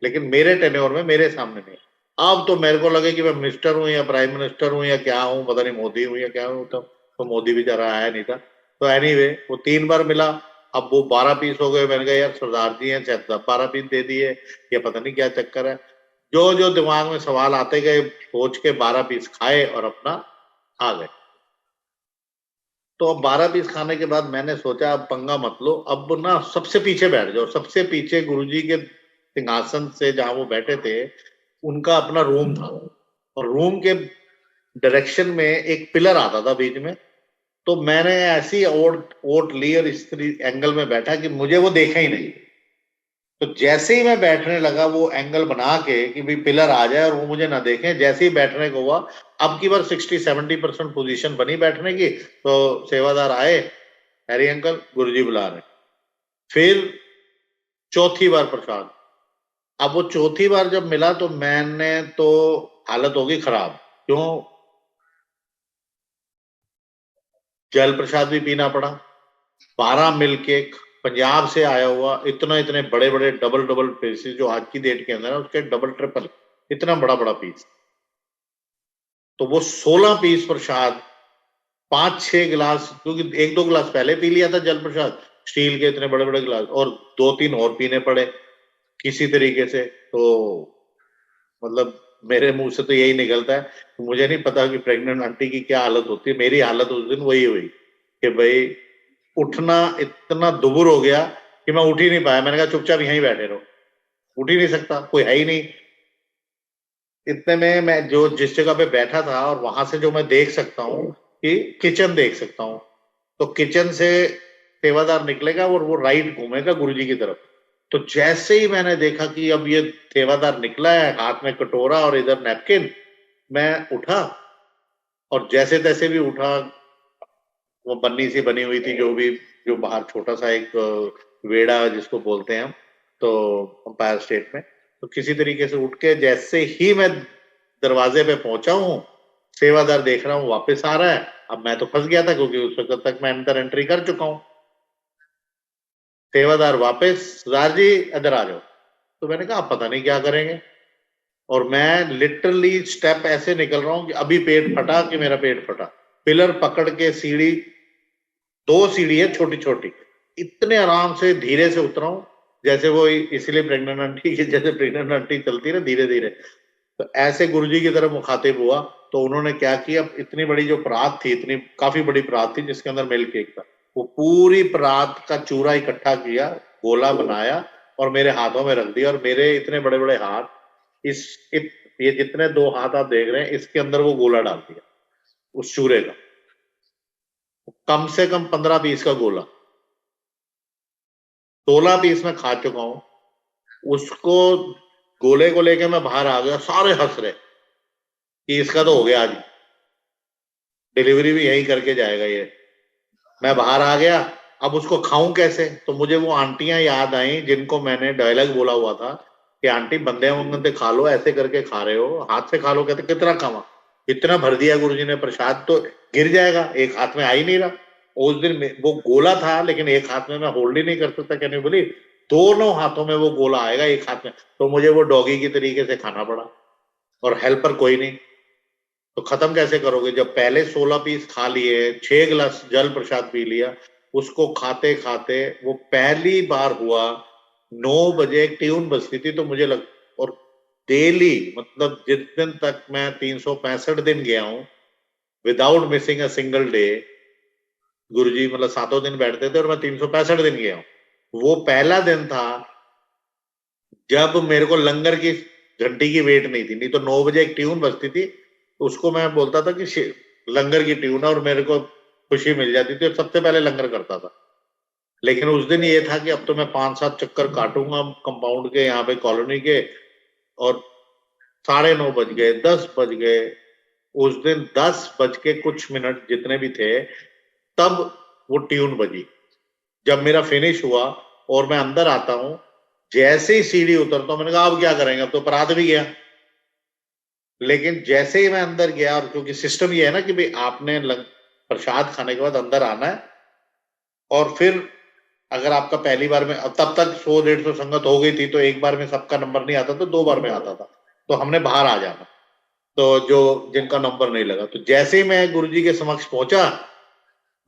लेकिन मेरे टेन्योर में मेरे सामने नहीं। अब तो मेरे को लगे कि मैं मिनिस्टर हूं या प्राइम मिनिस्टर हूं या क्या हूं, पता नहीं मोदी हूं या क्या हूं, तो मोदी बेचारा आया नहीं था। तो एनीवे वो 3 बार मिला, अब वो 12 पीस हो गए। मैंने कहा यार सरदार जी हैं, शायद 12 पीस दे दिए, या पता नहीं क्या चक्कर है। जो जो दिमाग में सवाल आते गए, सोच के 12 पीस खाए और अपना आ गए। तो अब 12 पीस खाने के बाद मैंने सोचा अब पंगा मत लो, अब ना सबसे पीछे बैठ जाओ। सबसे पीछे गुरुजी के सिंहासन से जहां वो बैठे थे, उनका अपना रूम था, और रूम के डायरेक्शन में एक पिलर आता था बीच में। तो मैंने ऐसी ओट ओट ली और इस एंगल में बैठा कि मुझे वो देखा ही नहीं। तो जैसे ही मैं बैठने लगा, वो एंगल बना के कि भाई पिलर आ जाए और वो मुझे ना देखें, जैसे ही बैठने को हुआ, अब की बार 60-70% पोजीशन बनी बैठने की, तो सेवादार आए, हैरी अंकल गुरुजी बुला रहे। फिर चौथी बार प्रसाद। अब वो चौथी बार जब मिला तो मैंने तो हालत होगी खराब। क्यों? जल प्रसाद भी पीना पड़ा, 12 मिल्क केक, पंजाब से आया हुआ, इतना इतने बड़े बड़े डबल डबल पीसेस, जो आज की डेट के अंदर है उसके डबल ट्रिपल, इतना बड़ा बड़ा पीस। तो वो 16 पीस प्रसाद, 5-6 गिलास, क्योंकि 1-2 गिलास पहले पी लिया था जल प्रसाद, स्टील के इतने बड़े बड़े गिलास, और 2-3 और पीने पड़े किसी तरीके से। तो मतलब मेरे मुंह से तो यही निकलता है। तो मुझे नहीं पता कि प्रेग्नेंट आंटी की क्या हालत होती है, मेरी हालत उस दिन वही हुई कि भाई उठना इतना दुबुर हो गया कि मैं उठ ही नहीं पाया। मैंने कहा चुपचाप यहीं बैठे रहो, उठ ही नहीं सकता, कोई है ही नहीं। इतने में मैं जो जिस जगह पे बैठा था और वहां से जो मैं देख सकता हूँ कि किचन देख सकता हूँ, तो किचन से सेवादार निकलेगा और वो राइट घूमेगा गुरुजी की तरफ। तो जैसे ही मैंने देखा कि अब ये सेवादार निकला है, हाथ में कटोरा और इधर नैपकिन, मैं उठा और जैसे तैसे भी उठा। वो पन्नी से बनी हुई थी, जो भी, जो बाहर छोटा सा एक वेड़ा जिसको बोलते हैं हम, तो अंपायर स्टेट में, तो किसी तरीके से उठ के जैसे ही मैं दरवाजे पे पहुंचा हूँ, सेवादार देख रहा हूँ वापस आ रहा है। अब मैं तो फंस गया था क्योंकि उस वक्त तक मैं अंदर एंट्री कर चुका हूँ। सेवादार वापस, सरदार जी इधर आ जाओ। तो मैंने कहा आप पता नहीं क्या करेंगे, और मैं लिटरली स्टेप ऐसे निकल रहा हूँ कि अभी पेट फटा कि मेरा पेट फटा। पिलर पकड़ के सीढ़ी, 2 सीढ़ी है छोटी छोटी, इतने आराम से धीरे से उतरा हूं, जैसे वो इसलिए प्रेग्नेंट आंटी, जैसे प्रेग्नेंट आंटी चलती है ना धीरे धीरे, तो ऐसे गुरुजी की तरफ मुखातिब हुआ। तो उन्होंने क्या किया, इतनी बड़ी जो परात थी, इतनी काफी बड़ी परात थी जिसके अंदर मिल्क केक था, वो पूरी परात का चूरा इकट्ठा किया, गोला बनाया और मेरे हाथों में रख दिया। और मेरे इतने बड़े बड़े हाथ, ये जितने 2 हाथ आप देख रहे हैं, इसके अंदर वो गोला डाल दिया उस चूरे का, कम से कम 15 पीस का गोला। 16 पीस में खा चुका हूं उसको। गोले को लेके मैं बाहर आ गया, सारे हंस रहे कि इसका तो हो गया, आज डिलीवरी भी यही करके जाएगा ये। मैं बाहर आ गया, अब उसको खाऊं कैसे? तो मुझे वो आंटियां याद आई जिनको मैंने डायलॉग बोला हुआ था कि आंटी बंदे वंदे खा लो, ऐसे करके खा रहे हो, हाथ से खा लो। कहते कितना खावा, इतना भर दिया गुरुजी ने प्रसाद, तो गिर जाएगा, एक हाथ में आ ही नहीं रहा। उस दिन वो गोला था लेकिन एक हाथ में मैं होल्ड ही नहीं कर सकता, कहने बोली दोनों हाथों में वो गोला आएगा, एक हाथ में। तो मुझे वो डॉगी की तरीके से खाना पड़ा, और हेल्पर कोई नहीं। तो खत्म कैसे करोगे जब पहले 16 पीस खा लिए, 6 गिलास जल प्रसाद पी लिया। उसको खाते खाते वो पहली बार हुआ, 9 बजे एक ट्यून बजती थी तो मुझे लग, और डेली मतलब जिस दिन तक मैं 365 दिन गया हूं without missing a single day, Guruji मतलब 7 दिन बैठते थे और मैं 365 दिन गया हूं। वो पहला दिन था जब मेरे को लंगर की घंटी की वेट नहीं थी, नहीं तो 9 बजे एक ट्यून बजती थी, उसको मैं बोलता था कि लंगर की ट्यून है, और मेरे को खुशी मिल जाती थी और सबसे पहले लंगर करता था। लेकिन उस दिन ये था कि अब तो मैं 5-7 चक्कर काटूंगा कंपाउंड के, यहाँ पे कॉलोनी के, और 9:30 बज गए, 10 बज गए। उस दिन 10 बज के कुछ मिनट जितने भी थे, तब वो ट्यून बजी। जब मेरा फिनिश हुआ और मैं अंदर आता हूं, जैसे ही सीढ़ी उतरता हूं, मैंने कहा अब क्या करेंगे, अब तो अपराध भी गया। लेकिन जैसे ही मैं अंदर गया, और क्योंकि सिस्टम ये है ना कि भाई आपने प्रसाद खाने के बाद अंदर आना है, और फिर अगर आपका पहली बार में, अब तब तक 100-150 संगत हो गई थी तो एक बार में सबका नंबर नहीं आता था, 2 बार में आता था, तो हमने बाहर आ जाना। तो जो जिनका नंबर नहीं लगा, तो जैसे ही मैं गुरुजी के समक्ष पहुंचा,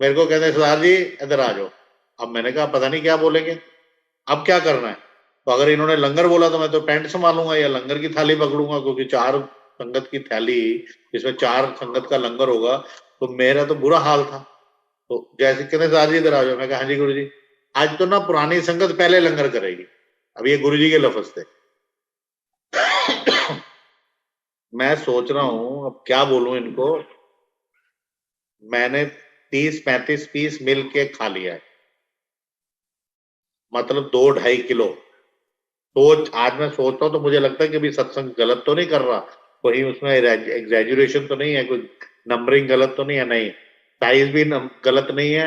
मेरे को कहते सरदार जी इधर आ जाओ। अब मैंने कहा पता नहीं क्या बोलेंगे, अब क्या करना है? तो अगर इन्होंने लंगर बोला तो मैं तो टेंट संभालूंगा या लंगर की थाली पकड़ूंगा, क्योंकि 4 संगत की थैली, जिसमें 4 संगत का लंगर होगा, तो मेरा तो बुरा हाल था। तो जैसे कहते सरदार जी इधर आ जाओ, मैं कहा हाँ जी गुरु जी। आज तो ना पुरानी संगत पहले लंगर करेगी। अब ये गुरु जी के लफ्ज थे। मैं सोच रहा हूं अब क्या बोलूं इनको। मैंने 30-35 पीस मिल के खा लिया है, मतलब 2-2.5 किलो। तो आज मैं सोचता हूँ तो मुझे लगता है कि भी सत्संग गलत तो नहीं कर रहा, कहीं उसमें एग्जैजुरेशन तो नहीं है, कोई नंबरिंग गलत तो नहीं है, नहीं, साइज भी गलत नहीं है,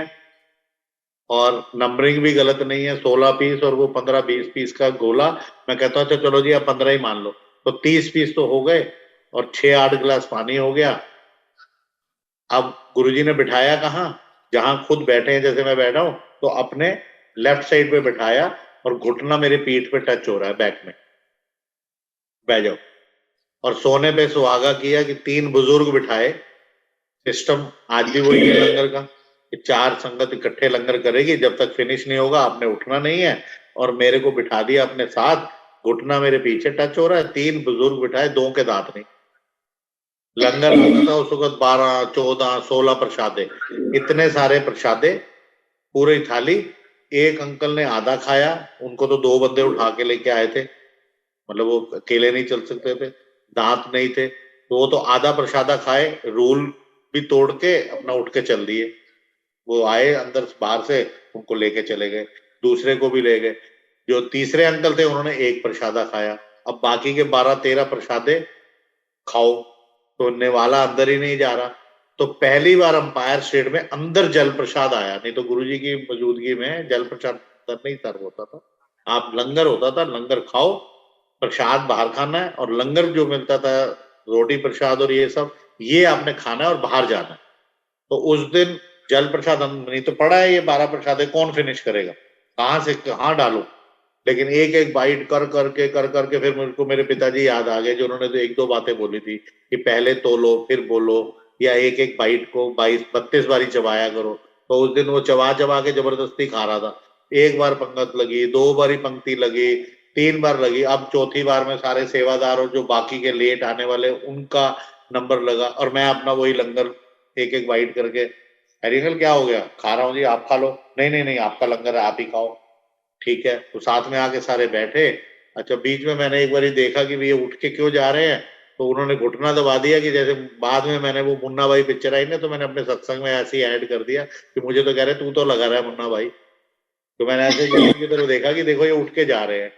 और नंबरिंग भी गलत नहीं है। 16 पीस और वो 15-20 पीस का गोला। मैं कहता हूँ अच्छा चलो जी आप 15 ही मान लो, तो 30 पीस तो हो गए, और 6-8 गिलास पानी हो गया। अब गुरुजी ने बिठाया कहाँ, जहां खुद बैठे हैं जैसे मैं बैठा हूं, तो अपने लेफ्ट साइड पे बिठाया, और घुटना मेरे पीठ पे टच हो रहा है, बैक में, बैठ जाओ। और सोने पे सुहागा किया कि 3 बुजुर्ग बिठाए। सिस्टम आज भी वही है लंगर का, कि 4 संगत इकट्ठे लंगर करेगी, जब तक फिनिश नहीं होगा आपने उठना नहीं है। और मेरे को बिठा दिया अपने साथ, घुटना मेरे पीछे टच हो रहा है, 3 बुजुर्ग बिठाए, 2 के दांत नहीं। लंगर आता था उस वक्त 12, 14, 16 प्रसादे, इतने सारे प्रसादे, पूरी थाली। एक अंकल ने आधा खाया, उनको तो 2 बंदे उठा के लेके आए थे, मतलब वो अकेले नहीं चल सकते थे, दांत नहीं थे, तो वो तो आधा प्रसादा खाए, रूल भी तोड़ के अपना उठ के चल दिए। वो आए अंदर बाहर से, उनको लेके चले गए, दूसरे को भी ले गए। जो तीसरे अंकल थे उन्होंने एक प्रसादा खाया। अब बाकी के 12-13 प्रसादे खाओ, तो नेवाला अंदर ही नहीं जा रहा। तो पहली बार अंपायर स्टेट में अंदर जल प्रसाद आया, नहीं तो गुरुजी की मौजूदगी में जल प्रसाद अंदर नहीं सर्व होता था। आप लंगर होता था, लंगर खाओ, प्रसाद बाहर खाना है, और लंगर जो मिलता था रोटी प्रसाद और ये सब, ये आपने खाना है और बाहर जाना है। तो उस दिन जल प्रसाद नहीं तो पड़ा है, ये 12 प्रसाद है, कौन फिनिश करेगा, कहां से कहां डालू? लेकिन एक एक बाइट कर करके फिर मेरे को मेरे पिताजी याद आ गए, जो उन्होंने तो 1-2 बातें बोली थी कि पहले तोलो फिर बोलो, या एक एक बाइट को 22-32 बारी चबाया करो। तो उस दिन वो चबा चबा के जबरदस्ती खा रहा था। एक बार पंगत लगी, 2 बारी पंक्ति लगी, 3 बार लगी, अब चौथी बार में सारे सेवादार और जो बाकी के लेट आने वाले उनका नंबर लगा, और मैं अपना वही लंगर एक एक बाइट करके, हरिंगल क्या हो गया, खा रहा हूँ जी आप खा लो, नहीं नहीं नहीं आपका लंगर है आप ही खाओ, ठीक है। तो साथ में आके सारे बैठे। अच्छा बीच में मैंने एक बार देखा कि ये उठ के क्यों जा रहे हैं, तो उन्होंने घुटना दबा दिया, कि जैसे बाद में मैंने वो मुन्ना भाई पिक्चर आई ना, तो मैंने अपने सत्संग में ऐसे ही ऐड कर दिया कि मुझे तो कह रहे तू तो लगा रहा है मुन्ना भाई। तो मैंने ऐसे की तरह देखा कि देखो ये उठ के जा रहे हैं,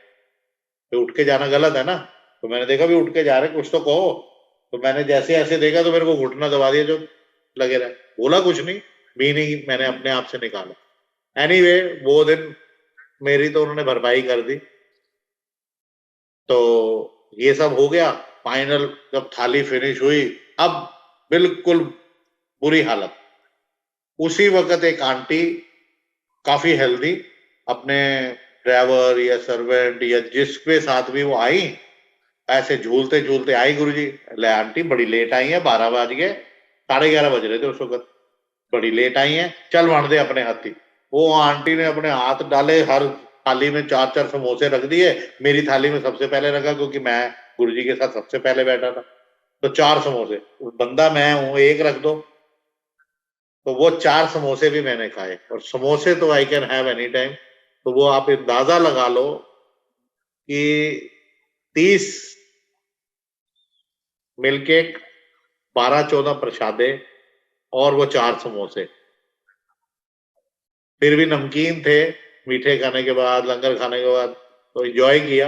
तो उठ के जाना गलत है ना। तो मैंने देखा भी उठ के जा रहे, कुछ तो कहो। तो मैंने जैसे ऐसे देखा तो मेरे को घुटना दबा दिया जो लगे रहे, बोला कुछ नहीं, मीनिंग मैंने अपने आप से निकाला। एनीवे वो दिन मेरी तो उन्होंने भरपाई कर दी। तो ये सब हो गया। फाइनल जब थाली फिनिश हुई, अब बिल्कुल बुरी हालत। उसी वक्त एक आंटी काफी हेल्दी अपने ड्राइवर या सर्वेंट या जिसके साथ भी वो आई, ऐसे झूलते झूलते आई, गुरुजी ले आंटी बड़ी लेट आई है, 12 बज गए, 11:30 बज रहे थे उस वक्त, बड़ी लेट आई है, चल वहां दे अपने हाथी। वो आंटी ने अपने हाथ डाले, हर थाली में 4-4 समोसे रख दिए, मेरी थाली में सबसे पहले रखा क्योंकि मैं गुरुजी के साथ सबसे पहले बैठा था। तो 4 समोसे, बंदा मैं हूं, एक रख दो। तो वो 4 समोसे भी मैंने खाए, और समोसे तो I can have any time. तो वो आप अंदाजा लगा लो कि 30 मिल्क केक, 12-14 प्रसादे, और वो 4 समोसे। फिर भी नमकीन थे, मीठे खाने के बाद, लंगर खाने के बाद, तो एंजॉय किया।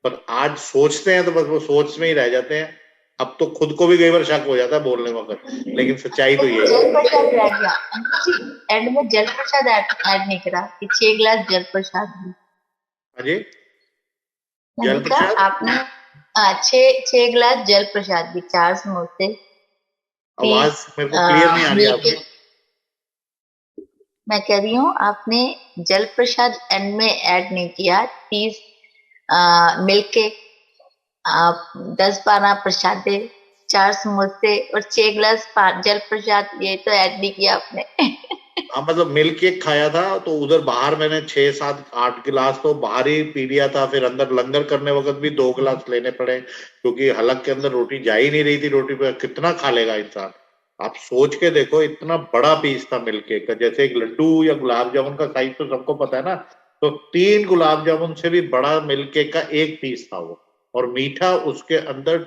पर आज सोचते हैं तो बस वो सोच में ही रह जाते हैं। अब तो खुद को भी कई बार शक हो जाता है बोलने वक्त, लेकिन सच्चाई तो यही जल है। प्रसाद रह गया जी, एंड में जल प्रसाद ऐड नहीं करा कि 6 गिलास जल प्रसाद भी। हाँ जी, मैंने जल कहा प्रसाद। आपने 6 गिलास जल प्रसाद भी, 4 समोसे, 30 आवाज मेरे को क्लियर नहीं आ रही मिल्क। आपकी। मैं कह रही हूँ आपने जल प्रसाद एंड में ऐड नहीं किया। 30 मिल्क केक, 10-12 प्रसादे, 4 समोसे और 6 गिलास जल प्रसाद, ये तो ऐड नहीं किया आपने। हाँ मतलब मिल्क केक खाया था, तो उधर बाहर मैंने 6-7-8 गिलास तो बाहर ही पी लिया था। फिर अंदर लंगर करने वक्त भी 2 गिलास लेने पड़े, क्योंकि हलक के अंदर रोटी जा ही नहीं रही थी। रोटी पे कितना खा लेगा इंसान। आप सोच के देखो, इतना बड़ा पीस था मिल्क केक का, जैसे एक लड्डू या गुलाब जामुन का साइज तो सबको पता है ना। तो 3 गुलाब जामुन से भी बड़ा मिल्क केक का एक पीस था वो। और मीठा उसके अंदर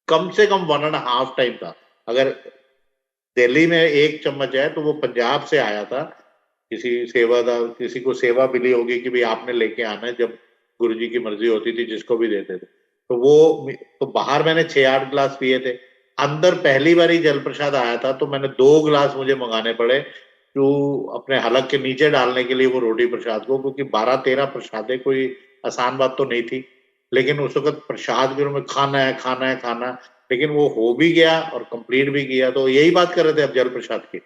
कम से कम 1.5 टाइम था। अगर दिल्ली में 1 चम्मच है तो वो पंजाब से आया था। किसी सेवादार, किसी को सेवा मिली होगी कि भाई आपने लेके आना है, जब गुरुजी की मर्जी होती थी जिसको भी देते थे। तो वो, तो बाहर मैंने 6-8 गिलास पिए थे। अंदर पहली बार ही जल प्रसाद आया था तो मैंने 2 गिलास मुझे मंगाने पड़े, जो अपने हलक के नीचे डालने के लिए वो रोटी प्रसाद को, क्योंकि 12-13 प्रसादे कोई आसान बात तो नहीं थी। लेकिन उस वक्त प्रसाद के रूप में खाना है, खाना है, खाना। लेकिन वो हो भी गया और कंप्लीट भी किया। तो यही बात कर रहे थे अब जल प्रसाद की।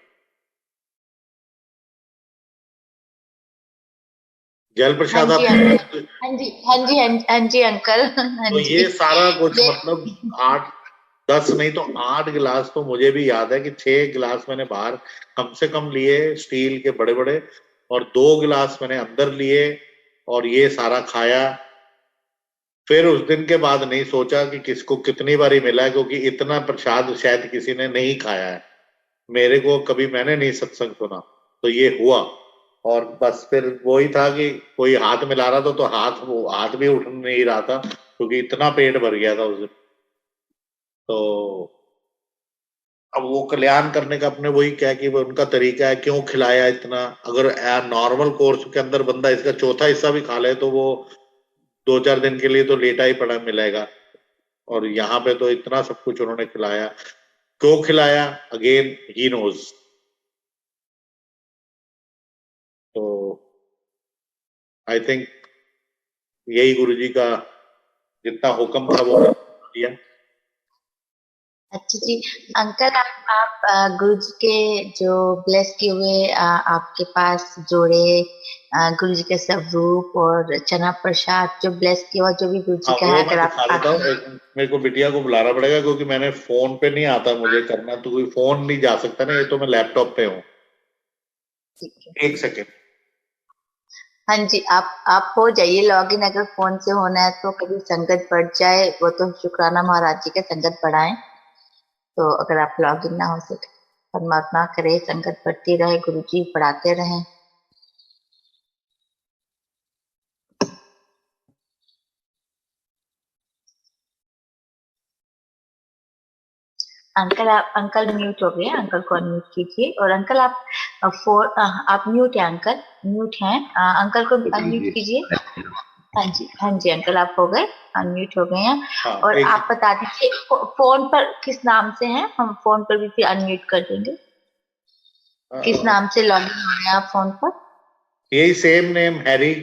जल हाँ प्रसाद जी आप, अंकल, हाँ जी, हाँ जी, हाँ जी अंकल, हाँ तो जी। ये सारा कुछ दे- मतलब 8-10 नहीं तो 8 गिलास तो मुझे भी याद है कि 6 गिलास मैंने बाहर कम से कम लिए, स्टील के बड़े बड़े, और 2 गिलास मैंने अंदर लिए, और ये सारा खाया। फिर उस दिन के बाद नहीं सोचा कि किसको कितनी बारी मिला है, क्योंकि इतना प्रसाद शायद किसी ने नहीं खाया है। मेरे को कभी, मैंने नहीं सत्संग सुना, तो ये हुआ। और बस फिर वही था कि कोई हाथ मिला रहा था तो हाथ, वो हाथ भी उठ नहीं रहा था, क्योंकि इतना पेट भर गया था उस दिन। तो अब वो कल्याण करने का अपने वही क्या कि वो उनका तरीका है, क्यों खिलाया इतना। अगर नॉर्मल कोर्स के अंदर बंदा इसका चौथा हिस्सा भी खा ले तो वो 2-4 दिन के लिए तो लेटा ही पड़ा मिलेगा। और यहाँ पे तो इतना सब कुछ उन्होंने खिलाया। क्यों खिलाया, अगेन ही नोज। तो आई थिंक यही गुरु जी का जितना हुक्म था वो दिया। अच्छा जी अंकल, आप गुरु जी के जो ब्लेस किए हुए आपके पास जोड़े गुरु जी के स्वरूप और चना प्रसाद जो ब्लेस किया हुआ, जो भी गुरु जी हाँ का वो है, मैं अगर दिखा आप देता हूँ। आगे। एक मेरे को बिटिया को बुलाना पड़ेगा, क्योंकि मैंने फोन पे नहीं आता मुझे करना, तो कोई फोन नहीं जा सकता ना, ये तो मैं लैपटॉप पे हूँ। ठीक है। 1 सेकेंड। हाँ जी, आप हो जाइए लॉगिन, अगर फोन से होना है तो। कभी संगत बढ़ जाए, वो तो शुक्राना महाराज जी के संगत बढ़ाएं। तो अगर आप लॉगिन ना हो सके, परमात्मा करे संगत बढ़ती रहे, गुरु जी पढ़ाते रहें। अंकल, आप अंकल म्यूट हो गए, अंकल को अनम्यूट कीजिए। और अंकल आप आप म्यूट है अंकल, म्यूट हैं, अंकल को जी अनम्यूट जी कीजिए। हाँ जी अंकल, आप हो गए, अनम्यूट हो गए हैं। हाँ और एक आप बता दीजिए फोन पर किस नाम से हैं, हम फोन पर भी फिर अनम्यूट कर देंगे। किस नाम से लॉगिन हो रहे हैं आप फोन पर? यही सेम नेम हैरी।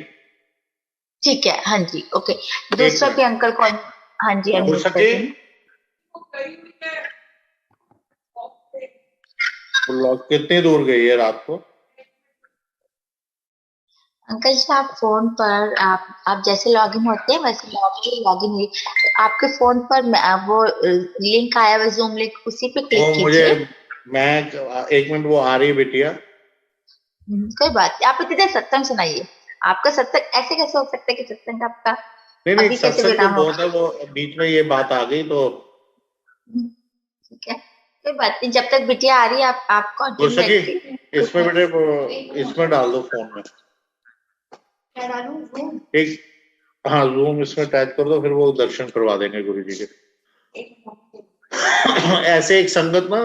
ठीक है, हाँ जी, ओके। एक दूसरा भी मिनट, अंकल कौन? हाँ जी, अनम्यूट फुर्सत कर जी, देंगे। ब्लॉक कितनी दूर गई है रात को? अंकल जी, आप फोन पर आप जैसे लॉगिन होते हैं वैसे लॉगिन लॉगिन हुई, तो आपके फोन पर वो लिंक आया हुआ जूम लिंक, उसी पे वो क्लिक मुझे, कीजिए। मैं, एक मिनट, वो आ रही है बिटिया। कोई बात नहीं, आप इतनी देर सत्संग सुनाइए। आपका सत्संग ऐसे कैसे हो सकता है कि सत्संग आपका नहीं नहीं, अभी कैसे सत्संग तो विराम बहुत होगा? है, वो बीच में ये बात आ गई तो। ठीक है, कोई बात नहीं, जब तक बिटिया आ रही है आप फुर्सत कंटिन्यू जी, रखिए। इसमें बेटे इसमें डाल दो फोन में। क्या डालूं? एक, हाँ जूम इसमें टैग कर दो, फिर वो दर्शन करवा देंगे गुरु जी के। ऐसे एक संगत ना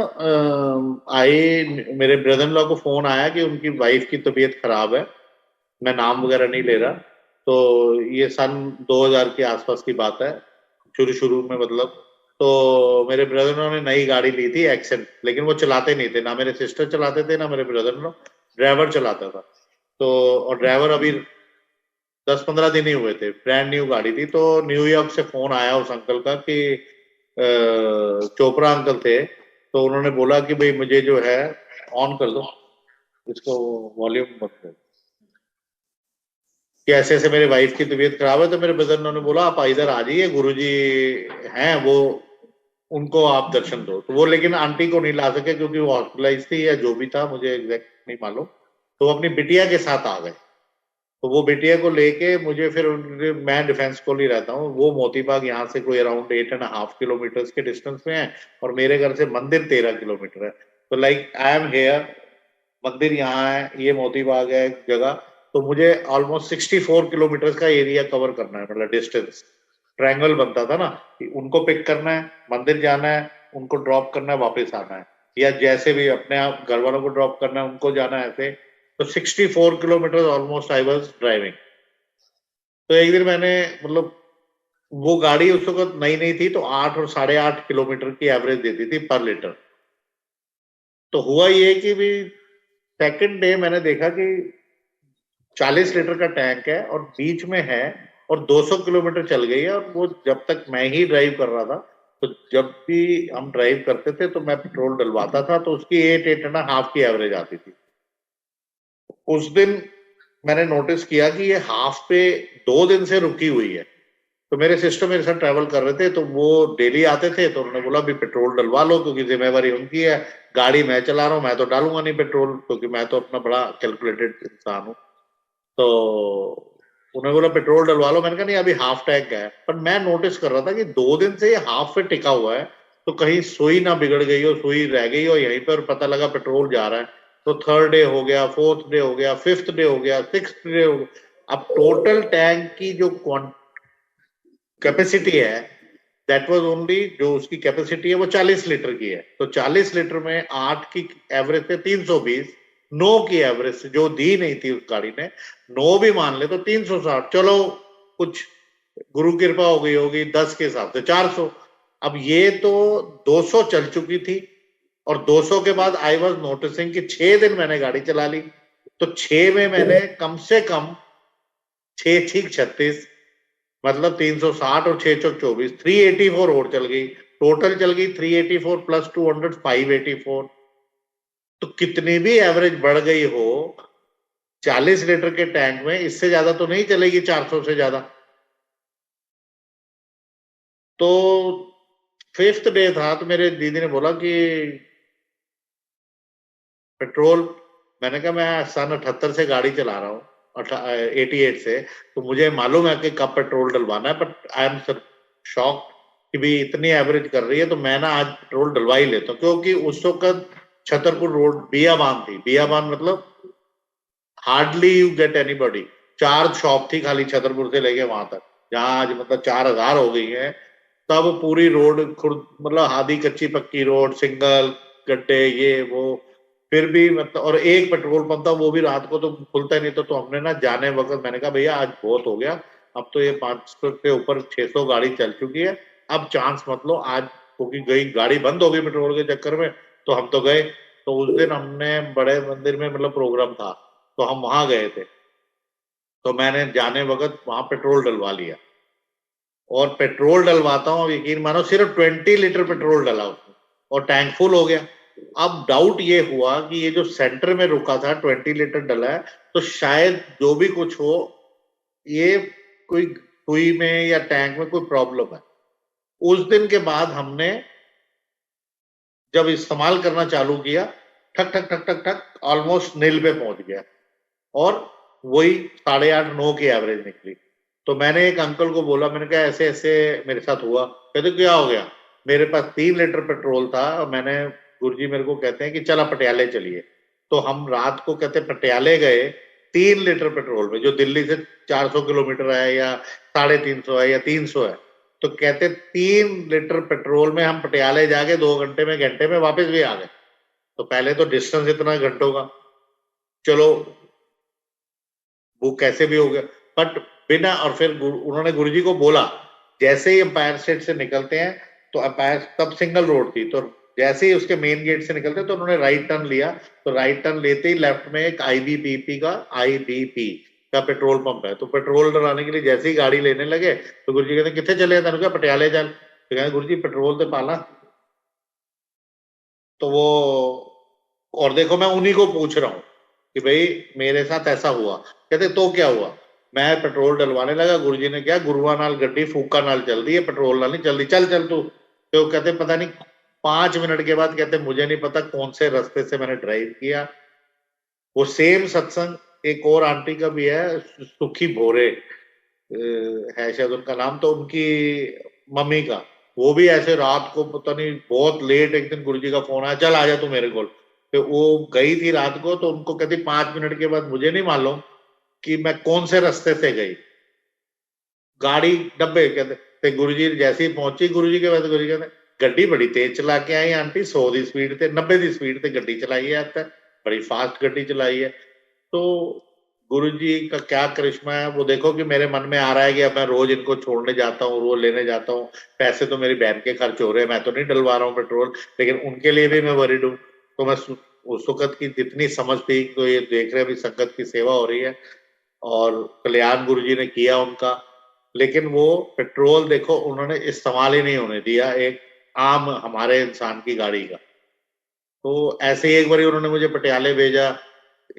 आए, मेरे ब्रदर इन लॉ को फोन आया कि उनकी वाइफ की तबीयत खराब है। मैं नाम वगैरह नहीं ले रहा। तो ये सन 2000 के आसपास की बात है, शुरू शुरू में मतलब। तो मेरे ब्रदर इन लॉ ने नई गाड़ी ली थी एक्सेंट, लेकिन वो चलाते नहीं थे, ना मेरे सिस्टर चलाते थे ना मेरे ब्रदर इन लॉ। ड्राइवर चलाता था। तो और ड्राइवर अभी 10-15 दिन ही हुए थे, ब्रांड न्यू गाड़ी थी। तो न्यूयॉर्क से फोन आया उस अंकल का कि चोपड़ा अंकल थे। तो उन्होंने बोला कि भाई मुझे जो है, ऑन कर दो इसको, वॉल्यूम मत कर, कि ऐसे ऐसे मेरे वाइफ की तबीयत खराब है। तो मेरे ब्रदर ने बोला आप इधर आ जाइए, गुरुजी हैं वो, उनको आप दर्शन दो। तो वो लेकिन आंटी को नहीं ला सके क्योंकि वो हॉस्पिटलाइज थी या जो भी था, मुझे एग्जैक्ट नहीं मालूम। तो वो अपनी बिटिया के साथ आ गए। तो वो बिटिया को लेके मुझे फिर मैं डिफेंस कॉलोनी रहता हूँ, वो मोती बाग यहाँ से कोई अराउंड 8.5 किलोमीटर के डिस्टेंस में है। और मेरे घर से मंदिर 13 किलोमीटर है। तो लाइक आई एम हेयर, मंदिर यहाँ है, ये मोती बाग है एक जगह। तो मुझे ऑलमोस्ट 64 किलोमीटर का एरिया कवर करना है, मतलब डिस्टेंस। ट्रायंगल बनता था ना, कि उनको पिक करना है, मंदिर जाना है, उनको ड्रॉप करना है, वापस आना है, या जैसे भी अपने आप घर वालों को ड्रॉप करना है, उनको जाना है ऐसे। तो 64 kilometre almost I was driving. तो एक दिन मैंने, मतलब वो गाड़ी उस वक्त नई नई थी, तो 8 और 8.5 किलोमीटर की एवरेज देती थी पर लीटर। तो हुआ ये कि भी सेकंड डे मैंने देखा कि 40 लीटर का टैंक है और बीच में है, और 200 किलोमीटर चल गई है। और वो जब तक मैं ही ड्राइव कर रहा था, तो जब भी हम ड्राइव करते थे तो मैं पेट्रोल डलवाता था, तो उसकी 8-8.5 की एवरेज आती थी। उस दिन मैंने नोटिस किया कि ये हाफ पे 2 दिन से रुकी हुई है। तो मेरे सिस्टर मेरे साथ ट्रैवल कर रहे थे, तो वो डेली आते थे। तो उन्होंने बोला भी पेट्रोल डलवा लो, क्योंकि जिम्मेवारी उनकी है, गाड़ी मैं चला रहा हूँ, मैं तो डालूंगा नहीं पेट्रोल, क्योंकि मैं तो अपना बड़ा कैलकुलेटेड इंसान हूँ। तो उन्होंने बोला पेट्रोल डलवा लो। मैंने कहा नहीं, अभी हाफ टैंक है। पर मैं नोटिस कर रहा था कि 2 दिन से ये हाफ पे टिका हुआ है। तो कहीं सुई ना बिगड़ गई हो, सुई रह गई हो यहीं पर, पता लगा पेट्रोल जा रहा है। तो थर्ड डे हो गया, फोर्थ डे हो गया, फिफ्थ डे हो गया, सिक्स डे हो गया। अब टोटल टैंक की जो कैपेसिटी है, दैट वाज ओनली, जो उसकी कैपेसिटी है वो 40 लीटर की है। तो 40 लीटर में 8 की एवरेज से 320, 9 की एवरेज से जो दी नहीं थी उस गाड़ी ने, 9 भी मान ले तो 360, चलो कुछ गुरु कृपा हो गई होगी, 10 के हिसाब से 400। अब ये तो 200 चल चुकी थी। और 200 के बाद आई वॉज नोटिसिंग कि 6 दिन मैंने गाड़ी चला ली। तो 6 में मैंने कम से कम 6 6 36, मतलब 360 और 6 चौक 24, 384 और चल गई। टोटल चल गई 384 प्लस 200, 584। तो कितनी भी एवरेज बढ़ गई हो 40 लीटर के टैंक में, इससे ज्यादा तो नहीं चलेगी, 400 से ज्यादा। तो फिफ्थ डे था, तो मेरे दीदी ने बोला कि पेट्रोल, मैंने कहा मैं सन 78 से गाड़ी चला रहा हूँ, 88 से, तो मुझे मालूम है कि कब पेट्रोल डलवाना है। बट आई एम शॉक कि भी इतनी एवरेज कर रही है, तो मैं ना आज पेट्रोल डलवा ही लेता हूँ। क्योंकि उस वक्त छतरपुर रोड बियाबान थी, बियाबान मतलब hardly you get anybody. 4 shop थी खाली छतरपुर से लेके वहां तक, जहां आज मतलब 4000 हो गई है। तब पूरी रोड खुद, मतलब आधी कच्ची पक्की रोड, सिंगल गड्ढे ये वो। फिर भी मतलब, और एक पेट्रोल पंप था, वो भी रात को तो खुलता ही नहीं था। तो हमने ना जाने वक्त मैंने कहा भैया आज बहुत हो गया, अब तो ये 500 के ऊपर 600 गाड़ी चल चुकी है, अब चांस मत लो आज, क्योंकि गई गाड़ी बंद हो गई पेट्रोल के चक्कर में, तो हम तो गए। तो उस दिन हमने बड़े मंदिर में मतलब प्रोग्राम था, तो हम वहां गए थे, तो मैंने जाने वक्त वहां पेट्रोल डलवा लिया, और पेट्रोल डलवाता हूँ, यकीन मानो सिर्फ 20 लीटर पेट्रोल डला उसमें और टैंक फुल हो गया। अब डाउट ये हुआ कि ये जो सेंटर में रुका था 20 लीटर डला है, तो शायद जो भी कुछ हो, ये कोई सुई में या टैंक में कोई प्रॉब्लम है। उस दिन के बाद हमने जब इस्तेमाल करना चालू किया, ठक ठक ठक ठक ठक ऑलमोस्ट नील पे पहुंच गया, और वही 8.5-9 की एवरेज निकली। तो मैंने एक अंकल को बोला, मैंने कहा ऐसे ऐसे मेरे साथ हुआ। कहते क्या हो गया? मेरे पास 3 लीटर पेट्रोल था, और मैंने, गुरुजी मेरे को कहते हैं कि चला पटियाले चलिए। तो हम रात को कहते पटियाले गए 3 लीटर पेट्रोल में, जो दिल्ली से 400 किलोमीटर है या 350 है या 300 है। तो कहते 3 लीटर पेट्रोल में हम पटियाले जाके 2 घंटे में वापस भी आ गए। तो पहले तो डिस्टेंस इतना घंटों का, चलो वो कैसे भी हो गया, बट बिना, और फिर उन्होंने गुरुजी को बोला, जैसे ही एम्पायर स्टेट से निकलते हैं, तो एम्पायर तब सिंगल रोड थी, तो जैसे ही उसके मेन गेट से निकलते तो उन्होंने राइट टर्न लिया। तो राइट टर्न लेते ही लेफ्ट में एक आईबीपी का पेट्रोल पंप है। तो पेट्रोल डलाने के लिए जैसे ही गाड़ी लेने लगे, तो गुरुजी कहते कितने चले? क्या पटियाले चल। तो कहते गुरुजी पेट्रोल तो पाला। तो वो, और देखो मैं उन्हीं को पूछ रहा हूँ कि भाई मेरे साथ ऐसा हुआ। कहते तो क्या हुआ? मैं पेट्रोल डलवाने लगा, गुरुजी ने क्या, गुरुआ नाल गड्डी फूका नाल चल दी है, पेट्रोल नाल नहीं चल दी, चल चल तू। तो कहते पता नहीं 5 मिनट के बाद कहते मुझे नहीं पता कौन से रास्ते से मैंने ड्राइव किया। वो सेम सत्संग एक और आंटी का भी है, सुखी भोरे है शायद उनका नाम, तो उनकी मम्मी का, वो भी ऐसे रात को पता नहीं बहुत लेट एक दिन गुरुजी का फोन आया, चल आ जा तू मेरे को। तो वो गई थी रात को, तो उनको कहती 5 मिनट के बाद मुझे नहीं मालूम कि मैं कौन से रास्ते से गई, गाड़ी डब्बे कहते गुरुजी जैसे ही पहुंची, गुरुजी के बाद गुरुजी कहते गड्डी बड़ी तेज चला के आई आंटी, 100 की स्पीड से 90 की स्पीड से गड्डी चलाई है, आता बड़ी फास्ट गड्डी चलाई है। तो गुरुजी का क्या करिश्मा है वो देखो, कि मेरे मन में आ रहा है कि अब मैं रोज इनको छोड़ने जाता हूँ, रोज लेने जाता हूँ, पैसे तो मेरी बहन के खर्च हो रहे हैं, मैं तो नहीं डलवा रहा हूँ पेट्रोल, लेकिन उनके लिए भी मैं वरीड हूँ। तो मैं उस वक्त की जितनी समझ थी, तो ये देख रहे अभी संगत की सेवा हो रही है, और कल्याण गुरुजी ने किया उनका, लेकिन वो पेट्रोल देखो उन्होंने इस्तेमाल ही नहीं होने दिया एक आम हमारे इंसान की गाड़ी का। तो ऐसे ही एक बार उन्होंने मुझे पटियाले भेजा,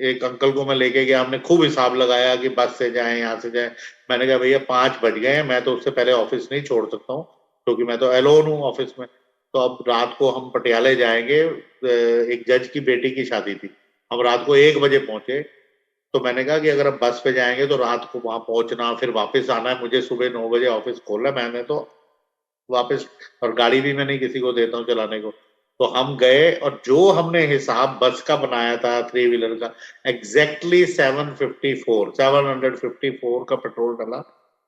एक अंकल को मैं लेके गया, हमने खूब हिसाब लगाया कि बस से जाएं, यहाँ से जाएं। मैंने कहा भैया 5 बज गए हैं, मैं तो उससे पहले ऑफिस नहीं छोड़ सकता हूँ, क्योंकि मैं तो अलोन हूँ ऑफिस में। तो अब रात को हम पटियाले जाएंगे, एक जज की बेटी की शादी थी, हम रात को 1 बजे पहुंचे। तो मैंने कहा कि अगर हम बस पे जाएंगे तो रात को वहां पहुंचना, फिर वापस आना है, मुझे सुबह 9 बजे ऑफिस खोलना है, मैंने तो वापस, और गाड़ी भी मैं नहीं किसी को देता हूँ चलाने को। तो हम गए, और जो हमने हिसाब बस का बनाया था 3 व्हीलर का, एग्जैक्टली 754 का पेट्रोल डला,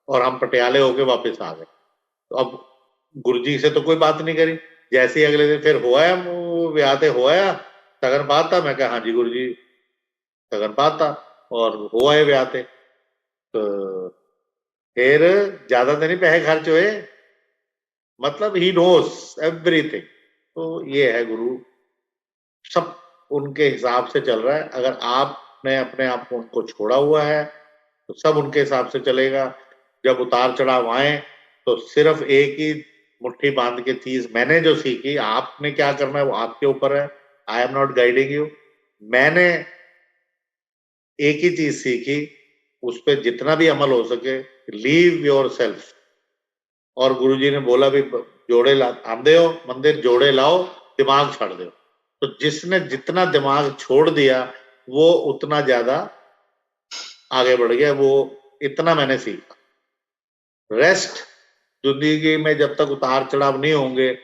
और हम पटियाले होके वापस आ गए। तो अब गुरुजी से तो कोई बात नहीं करी, जैसे ही अगले दिन फिर हुआ है ब्याह ते होया सगन बात था, मैं कहा हाँ जी गुरुजी सगन बात था, और हुआ है ब्याह ते। तो फिर ज्यादा तो नहीं पैसे खर्च हुए, मतलब ही नोस एवरीथिंग। तो ये है गुरु, सब उनके हिसाब से चल रहा है। अगर आपने अपने आप को उनको छोड़ा हुआ है, तो सब उनके हिसाब से चलेगा। जब उतार चढ़ाव आए, तो सिर्फ एक ही मुट्ठी बांध के चीज मैंने जो सीखी, आपने क्या करना है वो आपके ऊपर है, I am not guiding you. मैंने एक ही चीज सीखी, उस पर जितना भी अमल हो सके, लीव योर सेल्फ। और गुरुजी ने बोला भी, जोड़े ला आंदे हो मंदिर, जोड़े लाओ, दिमाग छोड़ दो। तो जिसने जितना दिमाग छोड़ दिया, वो उतना ज्यादा आगे बढ़ गया। वो इतना मैंने सीखा। रेस्ट जिंदगी में जब तक उतार चढ़ाव नहीं होंगे,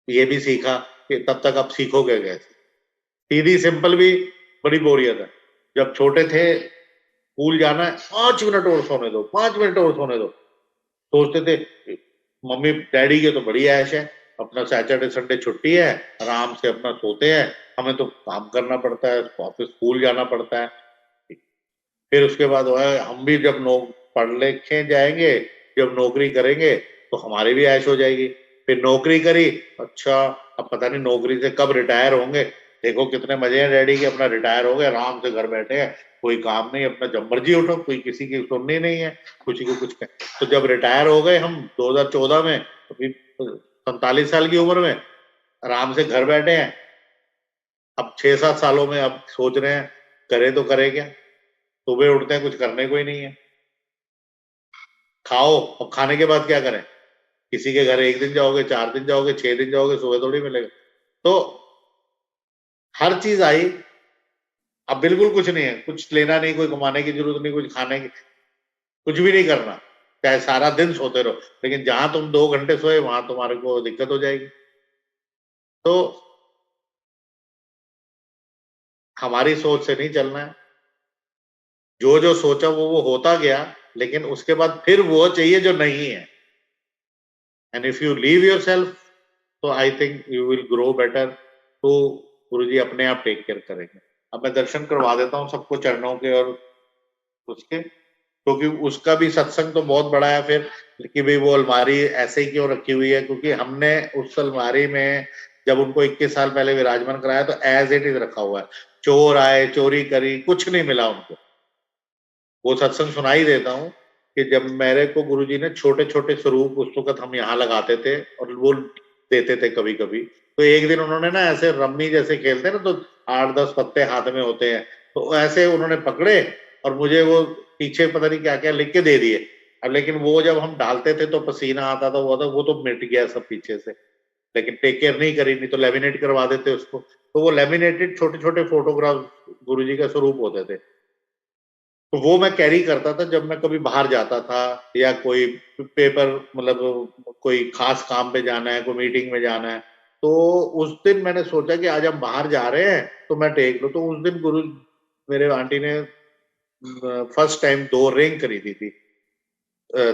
ये भी सीखा कि तब तक आप सीखोगे कैसे। सीधी सिंपल भी बड़ी बोरियत है। जब छोटे थे, स्कूल जाना है, 5 मिनट और सोने दो, 5 मिनट और सोने दो, सोचते थे मम्मी डैडी के तो बड़ी ऐश है, अपना सैटरडे संडे छुट्टी है, आराम से अपना सोते हैं, हमें तो काम करना पड़ता है, ऑफिस स्कूल जाना पड़ता है। फिर उसके बाद हम भी जब पढ़ लिखे जाएंगे, जब नौकरी करेंगे तो हमारी भी ऐश हो जाएगी। फिर नौकरी करी, अच्छा अब पता नहीं नौकरी से कब रिटायर होंगे। देखो कितने मजे हैं डैडी के, अपना रिटायर हो गए, आराम से घर बैठे हैं, कोई काम नहीं, अपना जब मर्जी उठो, कोई किसी की सुननी नहीं है, किसी को कुछ कहे। तो जब रिटायर हो गए हम 2014 में, अभी 47 साल की उम्र में आराम से घर बैठे हैं। अब 6-7 सालों में अब सोच रहे हैं करें तो करें क्या। सुबह उठते हैं, कुछ करने को ही नहीं है। खाओ, अब खाने के बाद क्या करें? किसी के घर 1 दिन जाओगे, 4 दिन जाओगे, 6 दिन जाओगे, सुबह थोड़ी मिलेगा। तो हर चीज आई, अब बिल्कुल कुछ नहीं है, कुछ लेना नहीं, कोई कमाने की जरूरत नहीं, कुछ खाने की, कुछ भी नहीं करना, चाहे सारा दिन सोते रहो, लेकिन जहां तुम 2 घंटे सोए वहां तुम्हारे को दिक्कत हो जाएगी। तो हमारी सोच से नहीं चलना है। जो जो सोचा वो होता गया, लेकिन उसके बाद फिर वो चाहिए जो नहीं है। And if you leave yourself, तो I think you will grow better. तो गुरु जी अपने आप टेक केयर करेंगे। अब मैं दर्शन करवा देता हूँ सबको चरणों के और उसके, क्योंकि उसका भी सत्संग तो बहुत बड़ा है फिर, कि भाई वो अलमारी ऐसे ही क्यों रखी हुई है, क्योंकि हमने उस अलमारी में जब उनको 21 साल पहले विराजमान कराया तो एज इट इज रखा हुआ है। चोर आए, चोरी करी, कुछ नहीं मिला उनको। वो सत्संग सुनाई देता हूँ कि जब मेरे को गुरुजी ने छोटे छोटे स्वरूप उस वक्त हम यहाँ लगाते थे और वो देते थे कभी कभी, तो एक दिन उन्होंने ना ऐसे रम्मी जैसे खेलते हैं ना, तो 8-10 पत्ते हाथ में होते हैं, तो ऐसे उन्होंने पकड़े और मुझे वो पीछे पता नहीं क्या क्या लिख के दे दिए। अब लेकिन वो जब हम डालते थे तो पसीना आता था, वो तो मिट गया सब पीछे से, लेकिन टेक केयर नहीं करी, नहीं तो लेमिनेट करवा देते उसको। तो वो लेमिनेटेड छोटे छोटे फोटोग्राफ गुरुजी का स्वरूप होते थे। तो वो मैं कैरी करता था जब मैं कभी बाहर जाता था, या कोई पेपर, मतलब कोई खास काम पे जाना है, कोई मीटिंग में जाना है, तो उस दिन मैंने सोचा कि आज हम बाहर जा रहे हैं तो मैं टेक लूं। तो उस दिन गुरु मेरे आंटी ने फर्स्ट टाइम 2 रिंग खरीदी थी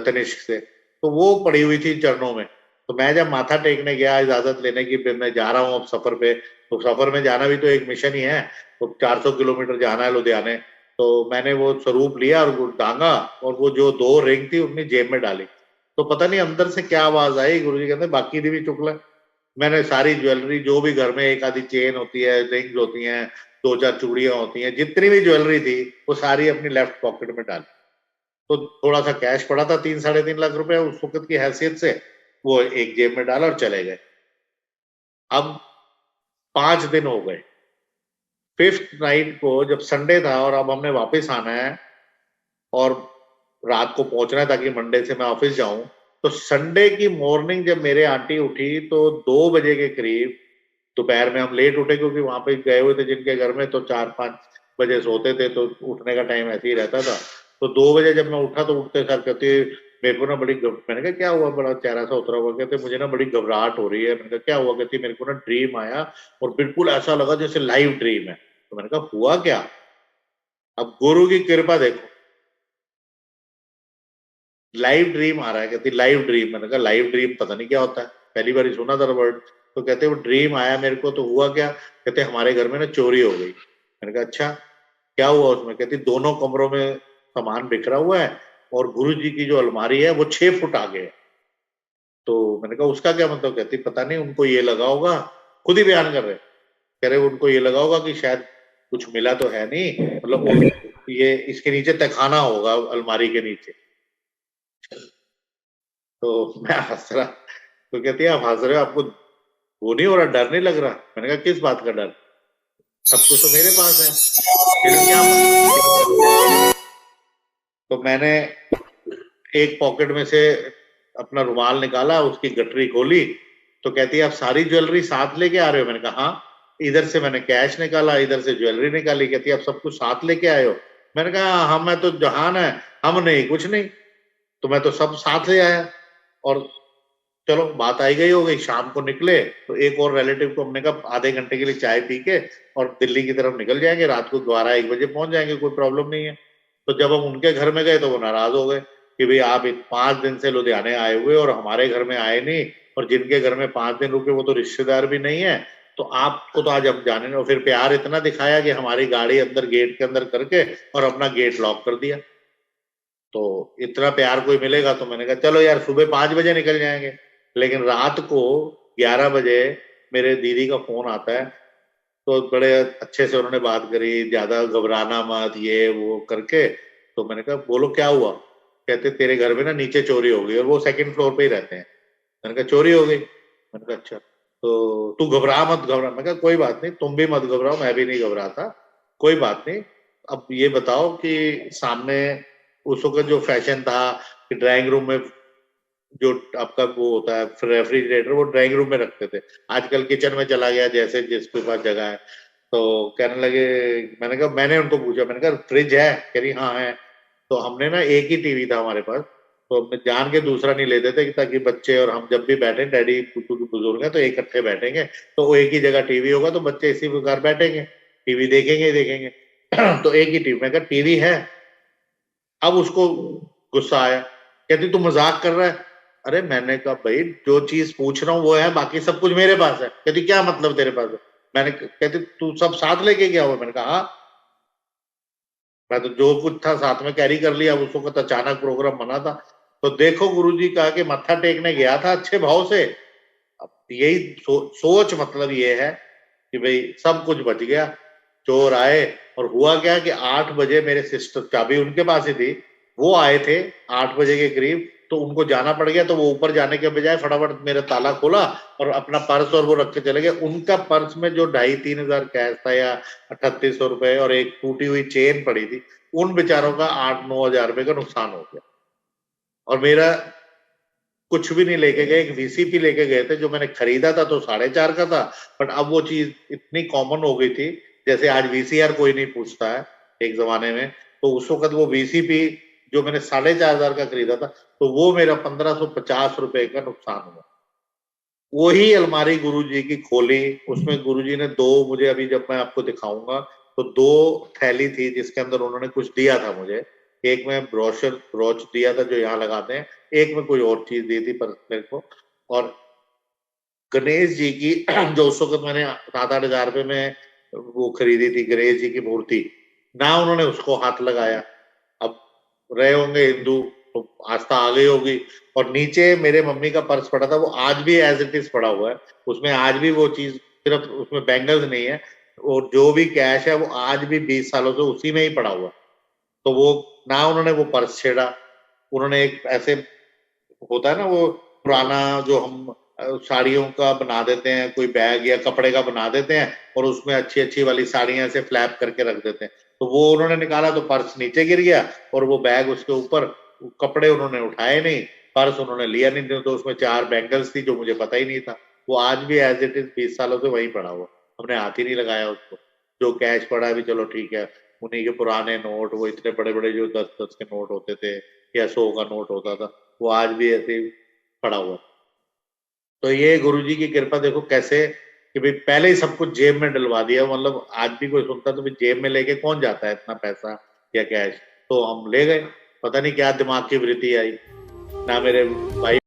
तनिष्क से, तो वो पड़ी हुई थी चरणों में। तो मैं जब माथा टेकने गया इजाजत लेने की, मैं जा रहा हूँ अब सफर पे, तो सफर में जाना भी तो एक मिशन ही है, तो 400 किलोमीटर जाना है लुधियाने। तो मैंने वो स्वरूप लिया और टांगा, और वो जो 2 रिंग थी अपनी जेब में डाली। तो पता नहीं अंदर से क्या आवाज आई, गुरुजी कहते बाकी दी भी चुक ले। मैंने सारी ज्वेलरी, जो भी घर में एक आधी चेन होती है, रिंग्स होती हैं, 2-4 चूड़ियां होती हैं, जितनी भी ज्वेलरी थी वो सारी अपनी लेफ्ट पॉकेट में डाली। तो थोड़ा सा कैश पड़ा था 3-3.5 लाख रुपए उस वक्त की हैसियत से, वो एक जेब में डाला और चले गए। अब 5 दिन हो गए। 5th नाइट को जब संडे था और अब हमने वापस आना है और रात को पहुंचना है ताकि मंडे से मैं ऑफिस जाऊं, तो संडे की मॉर्निंग जब मेरे आंटी उठी तो 2 बजे के करीब, दोपहर में हम लेट उठे क्योंकि वहां पे गए हुए थे जिनके घर में, तो 4-5 बजे सोते थे, तो उठने का टाइम ऐसे ही रहता था। तो 2 बजे जब मैं उठा तो उठते सार कहते मेरे को ना मैंने कहा क्या हुआ, बड़ा चेहरा सा उतरा हुआ, कहते मुझे ना बड़ी घबराहट हो रही है। मैंने कहा क्या हुआ, कहती मेरे को ना ड्रीम आया और बिल्कुल ऐसा लगा जैसे लाइव ड्रीम है। तो मैंने कहा हुआ क्या? अब गुरु की कृपा देखो, लाइव ड्रीम आ रहा है। कहती लाइव ड्रीम, मैंने कहा लाइव ड्रीम पता नहीं क्या होता है, पहली बार ही सुना था वर्ड। तो कहते वो ड्रीम आया मेरे को, तो हुआ क्या? कहते हमारे घर में ना चोरी हो गई। मैंने कहा अच्छा क्या हुआ उसमें? कहती दोनों कमरों में सामान बिखरा हुआ है और गुरु जी की जो अलमारी है वो 6 फुट आगे है। तो मैंने कहा उसका क्या मतलब? कहती पता नहीं, उनको ये लगा होगा, खुद ही बयान कर रहे, कह रहे उनको ये लगा होगा कि शायद कुछ मिला तो है नहीं, मतलब ये इसके नीचे तहखाना होगा अलमारी के नीचे। तो मैं हंस रहा, तो कहती है आप हंस रहे हो, आपको वो नहीं हो रहा, डर नहीं लग रहा? मैंने कहा किस बात का डर, सब कुछ तो मेरे पास है, फिर क्या? तो मैंने एक पॉकेट में से अपना रुमाल निकाला, उसकी गठरी खोली, तो कहती है आप सारी ज्वेलरी साथ लेके आ रहे हो? मैंने कहा हाँ। इधर से मैंने कैश निकाला, इधर से ज्वेलरी निकाली। कहती है आप सब कुछ साथ लेके आए हो? मैंने कहा हम, मैं तो जहान है, हम नहीं कुछ नहीं, तो मैं तो सब साथ ले आया। और चलो बात आई गई हो गई, शाम को निकले तो एक और रिलेटिव को हमने कहा आधे घंटे के लिए चाय पी के और दिल्ली की तरफ निकल जाएंगे, रात को 12-1 बजे पहुंच जाएंगे, कोई प्रॉब्लम नहीं है। तो जब हम उनके घर में गए तो वो नाराज हो गए कि भाई आप 5 दिन से लुधियाने आए हुए और हमारे घर में आए नहीं, और जिनके घर में 5 दिन रुके वो तो रिश्तेदार भी नहीं है, तो आपको तो आज हम जाने नहीं। और फिर प्यार इतना दिखाया कि हमारी गाड़ी अंदर गेट के अंदर करके और अपना गेट लॉक कर दिया। तो इतना प्यार कोई मिलेगा तो मैंने कहा चलो यार सुबह 5 बजे निकल जाएंगे। लेकिन रात को 11 बजे मेरे दीदी का फोन आता है। तो बड़े अच्छे से उन्होंने बात करी, ज्यादा घबराना मत ये वो करके। तो मैंने कहा बोलो क्या हुआ। कहते तेरे घर में ना नीचे चोरी हो गई, और वो सेकंड फ्लोर पे ही रहते हैं। मैंने कहा चोरी हो गई। मैंने कहा अच्छा, तो तू घबरा मत घबरा। मैं कहा कोई बात नहीं, तुम भी मत घबराओ, मैं भी नहीं घबराता, कोई बात नहीं। अब ये बताओ कि सामने उस वक्त जो फैशन था कि ड्राइंग रूम में जो आपका वो होता है रेफ्रिजरेटर, वो ड्राइंग रूम में रखते थे, आजकल किचन में चला गया जैसे जिसके पास जगह है। तो कहने लगे, मैंने कहा, मैंने उनको पूछा, मैंने कहा फ्रिज है? कह रही हाँ है। तो हमने ना एक ही टीवी था हमारे पास, तो हमने जान के दूसरा नहीं लेते थे कि ताकि बच्चे और हम जब भी बैठे, डैडी क्योंकि बुजुर्ग है तो इकट्ठे बैठेंगे, तो वो एक ही जगह टीवी होगा तो बच्चे इसी प्रकार बैठेंगे, टीवी देखेंगे ही देखेंगे। तो एक ही टीवी। मैं कहा टीवी है? अब उसको गुस्सा आया, कहती तू मजाक कर रहा है। अरे मैंने कहा भाई जो चीज पूछ रहा हूँ वो है, बाकी सब कुछ मेरे पास है। कहती क्या मतलब तेरे पास है? मैंने कहती तू सब साथ लेके गया हुआ? मैंने कहा हाँ, मैं तो जो कुछ था साथ में कैरी कर लिया। उस वक्त अचानक प्रोग्राम बना था। तो देखो गुरुजी कहा कि मत्था टेकने गया था अच्छे भाव से। अब यही सोच मतलब ये है कि भाई सब कुछ बच गया। चोर आए, और हुआ क्या कि 8 बजे मेरे सिस्टर, चाबी उनके पास ही थी, वो आए थे 8 बजे के करीब। तो उनको जाना पड़ गया, तो वो ऊपर जाने के बजाय फटाफट मेरा ताला खोला और अपना पर्स और वो रख के चले गए। उनका पर्स में जो 2,500-3,000 कैश था या 3,800 रुपए और एक टूटी हुई चेन पड़ी थी, उन बेचारों का 8-9 हजार रुपए का नुकसान हो गया। और मेरा कुछ भी नहीं लेके गए, एक वीसीपी लेके गए थे जो मैंने खरीदा था तो 4,500 का था। बट अब वो चीज इतनी कॉमन हो गई थी, जैसे आज वीसीआर कोई नहीं पूछता है एक जमाने में, तो उस वक्त वो वीसीपी जो मैंने 4,500 का खरीदा था, तो वो मेरा 1,550 रुपए का नुकसान हुआ। वही अलमारी गुरुजी की खोली, उसमें गुरुजी ने दो, मुझे अभी जब मैं आपको दिखाऊंगा, तो दो थैली थी जिसके अंदर उन्होंने कुछ दिया था मुझे। एक में ब्रोच दिया था जो यहाँ लगाते हैं, एक में कोई और चीज दी थी पर मेरे को। और गणेश जी की जो उस वक्त मैंने 7-8 हजार रुपए में वो खरीदी थी गणेश जी की मूर्ति, ना उन्होंने उसको हाथ लगाया। अब रहे होंगे हिंदू तो आस्था आ गई होगी। और नीचे मेरे मम्मी का पर्स पड़ा था, वो आज भी एज इट इज पड़ा हुआ है। उसमें आज भी वो चीज, सिर्फ उसमें बैंगल्स नहीं है, और जो भी कैश है वो आज भी 20 सालों से उसी में ही पड़ा हुआ है। तो वो, ना उन्होंने वो पर्स छेड़ा, उन्होंने एक ऐसे होता है ना वो पुराना जो हम साड़ियों का बना देते हैं, कोई बैग या कपड़े का बना देते हैं और उसमें अच्छी अच्छी वाली साड़ियां ऐसे फ्लैप करके रख देते हैं, तो वो उन्होंने निकाला तो पर्स नीचे गिर गया और वो बैग उसके ऊपर। कपड़े उन्होंने उठाए नहीं, पर्स उन्होंने लिया नहीं, तो उसमें 4 बैंगल्स थी जो मुझे पता ही नहीं था। वो आज भी एज इट इज 20 सालों से वहीं पड़ा हुआ, हमने हाथ ही नहीं लगाया उसको। जो कैश पड़ा है भी चलो ठीक है, उन्हीं के पुराने नोट, वो इतने बड़े बड़े जो 10-10 के नोट होते थे या 100 का नोट होता था, वो आज भी ऐसे ही पड़ा हुआ। तो ये गुरुजी की कृपा देखो कैसे कि भाई पहले ही सब कुछ जेब में डलवा दिया। मतलब आज भी कोई सुनता तो भाई जेब में लेके कौन जाता है इतना पैसा या कैश, तो हम ले गए। पता नहीं क्या दिमाग की वृत्ति आई, ना मेरे भाई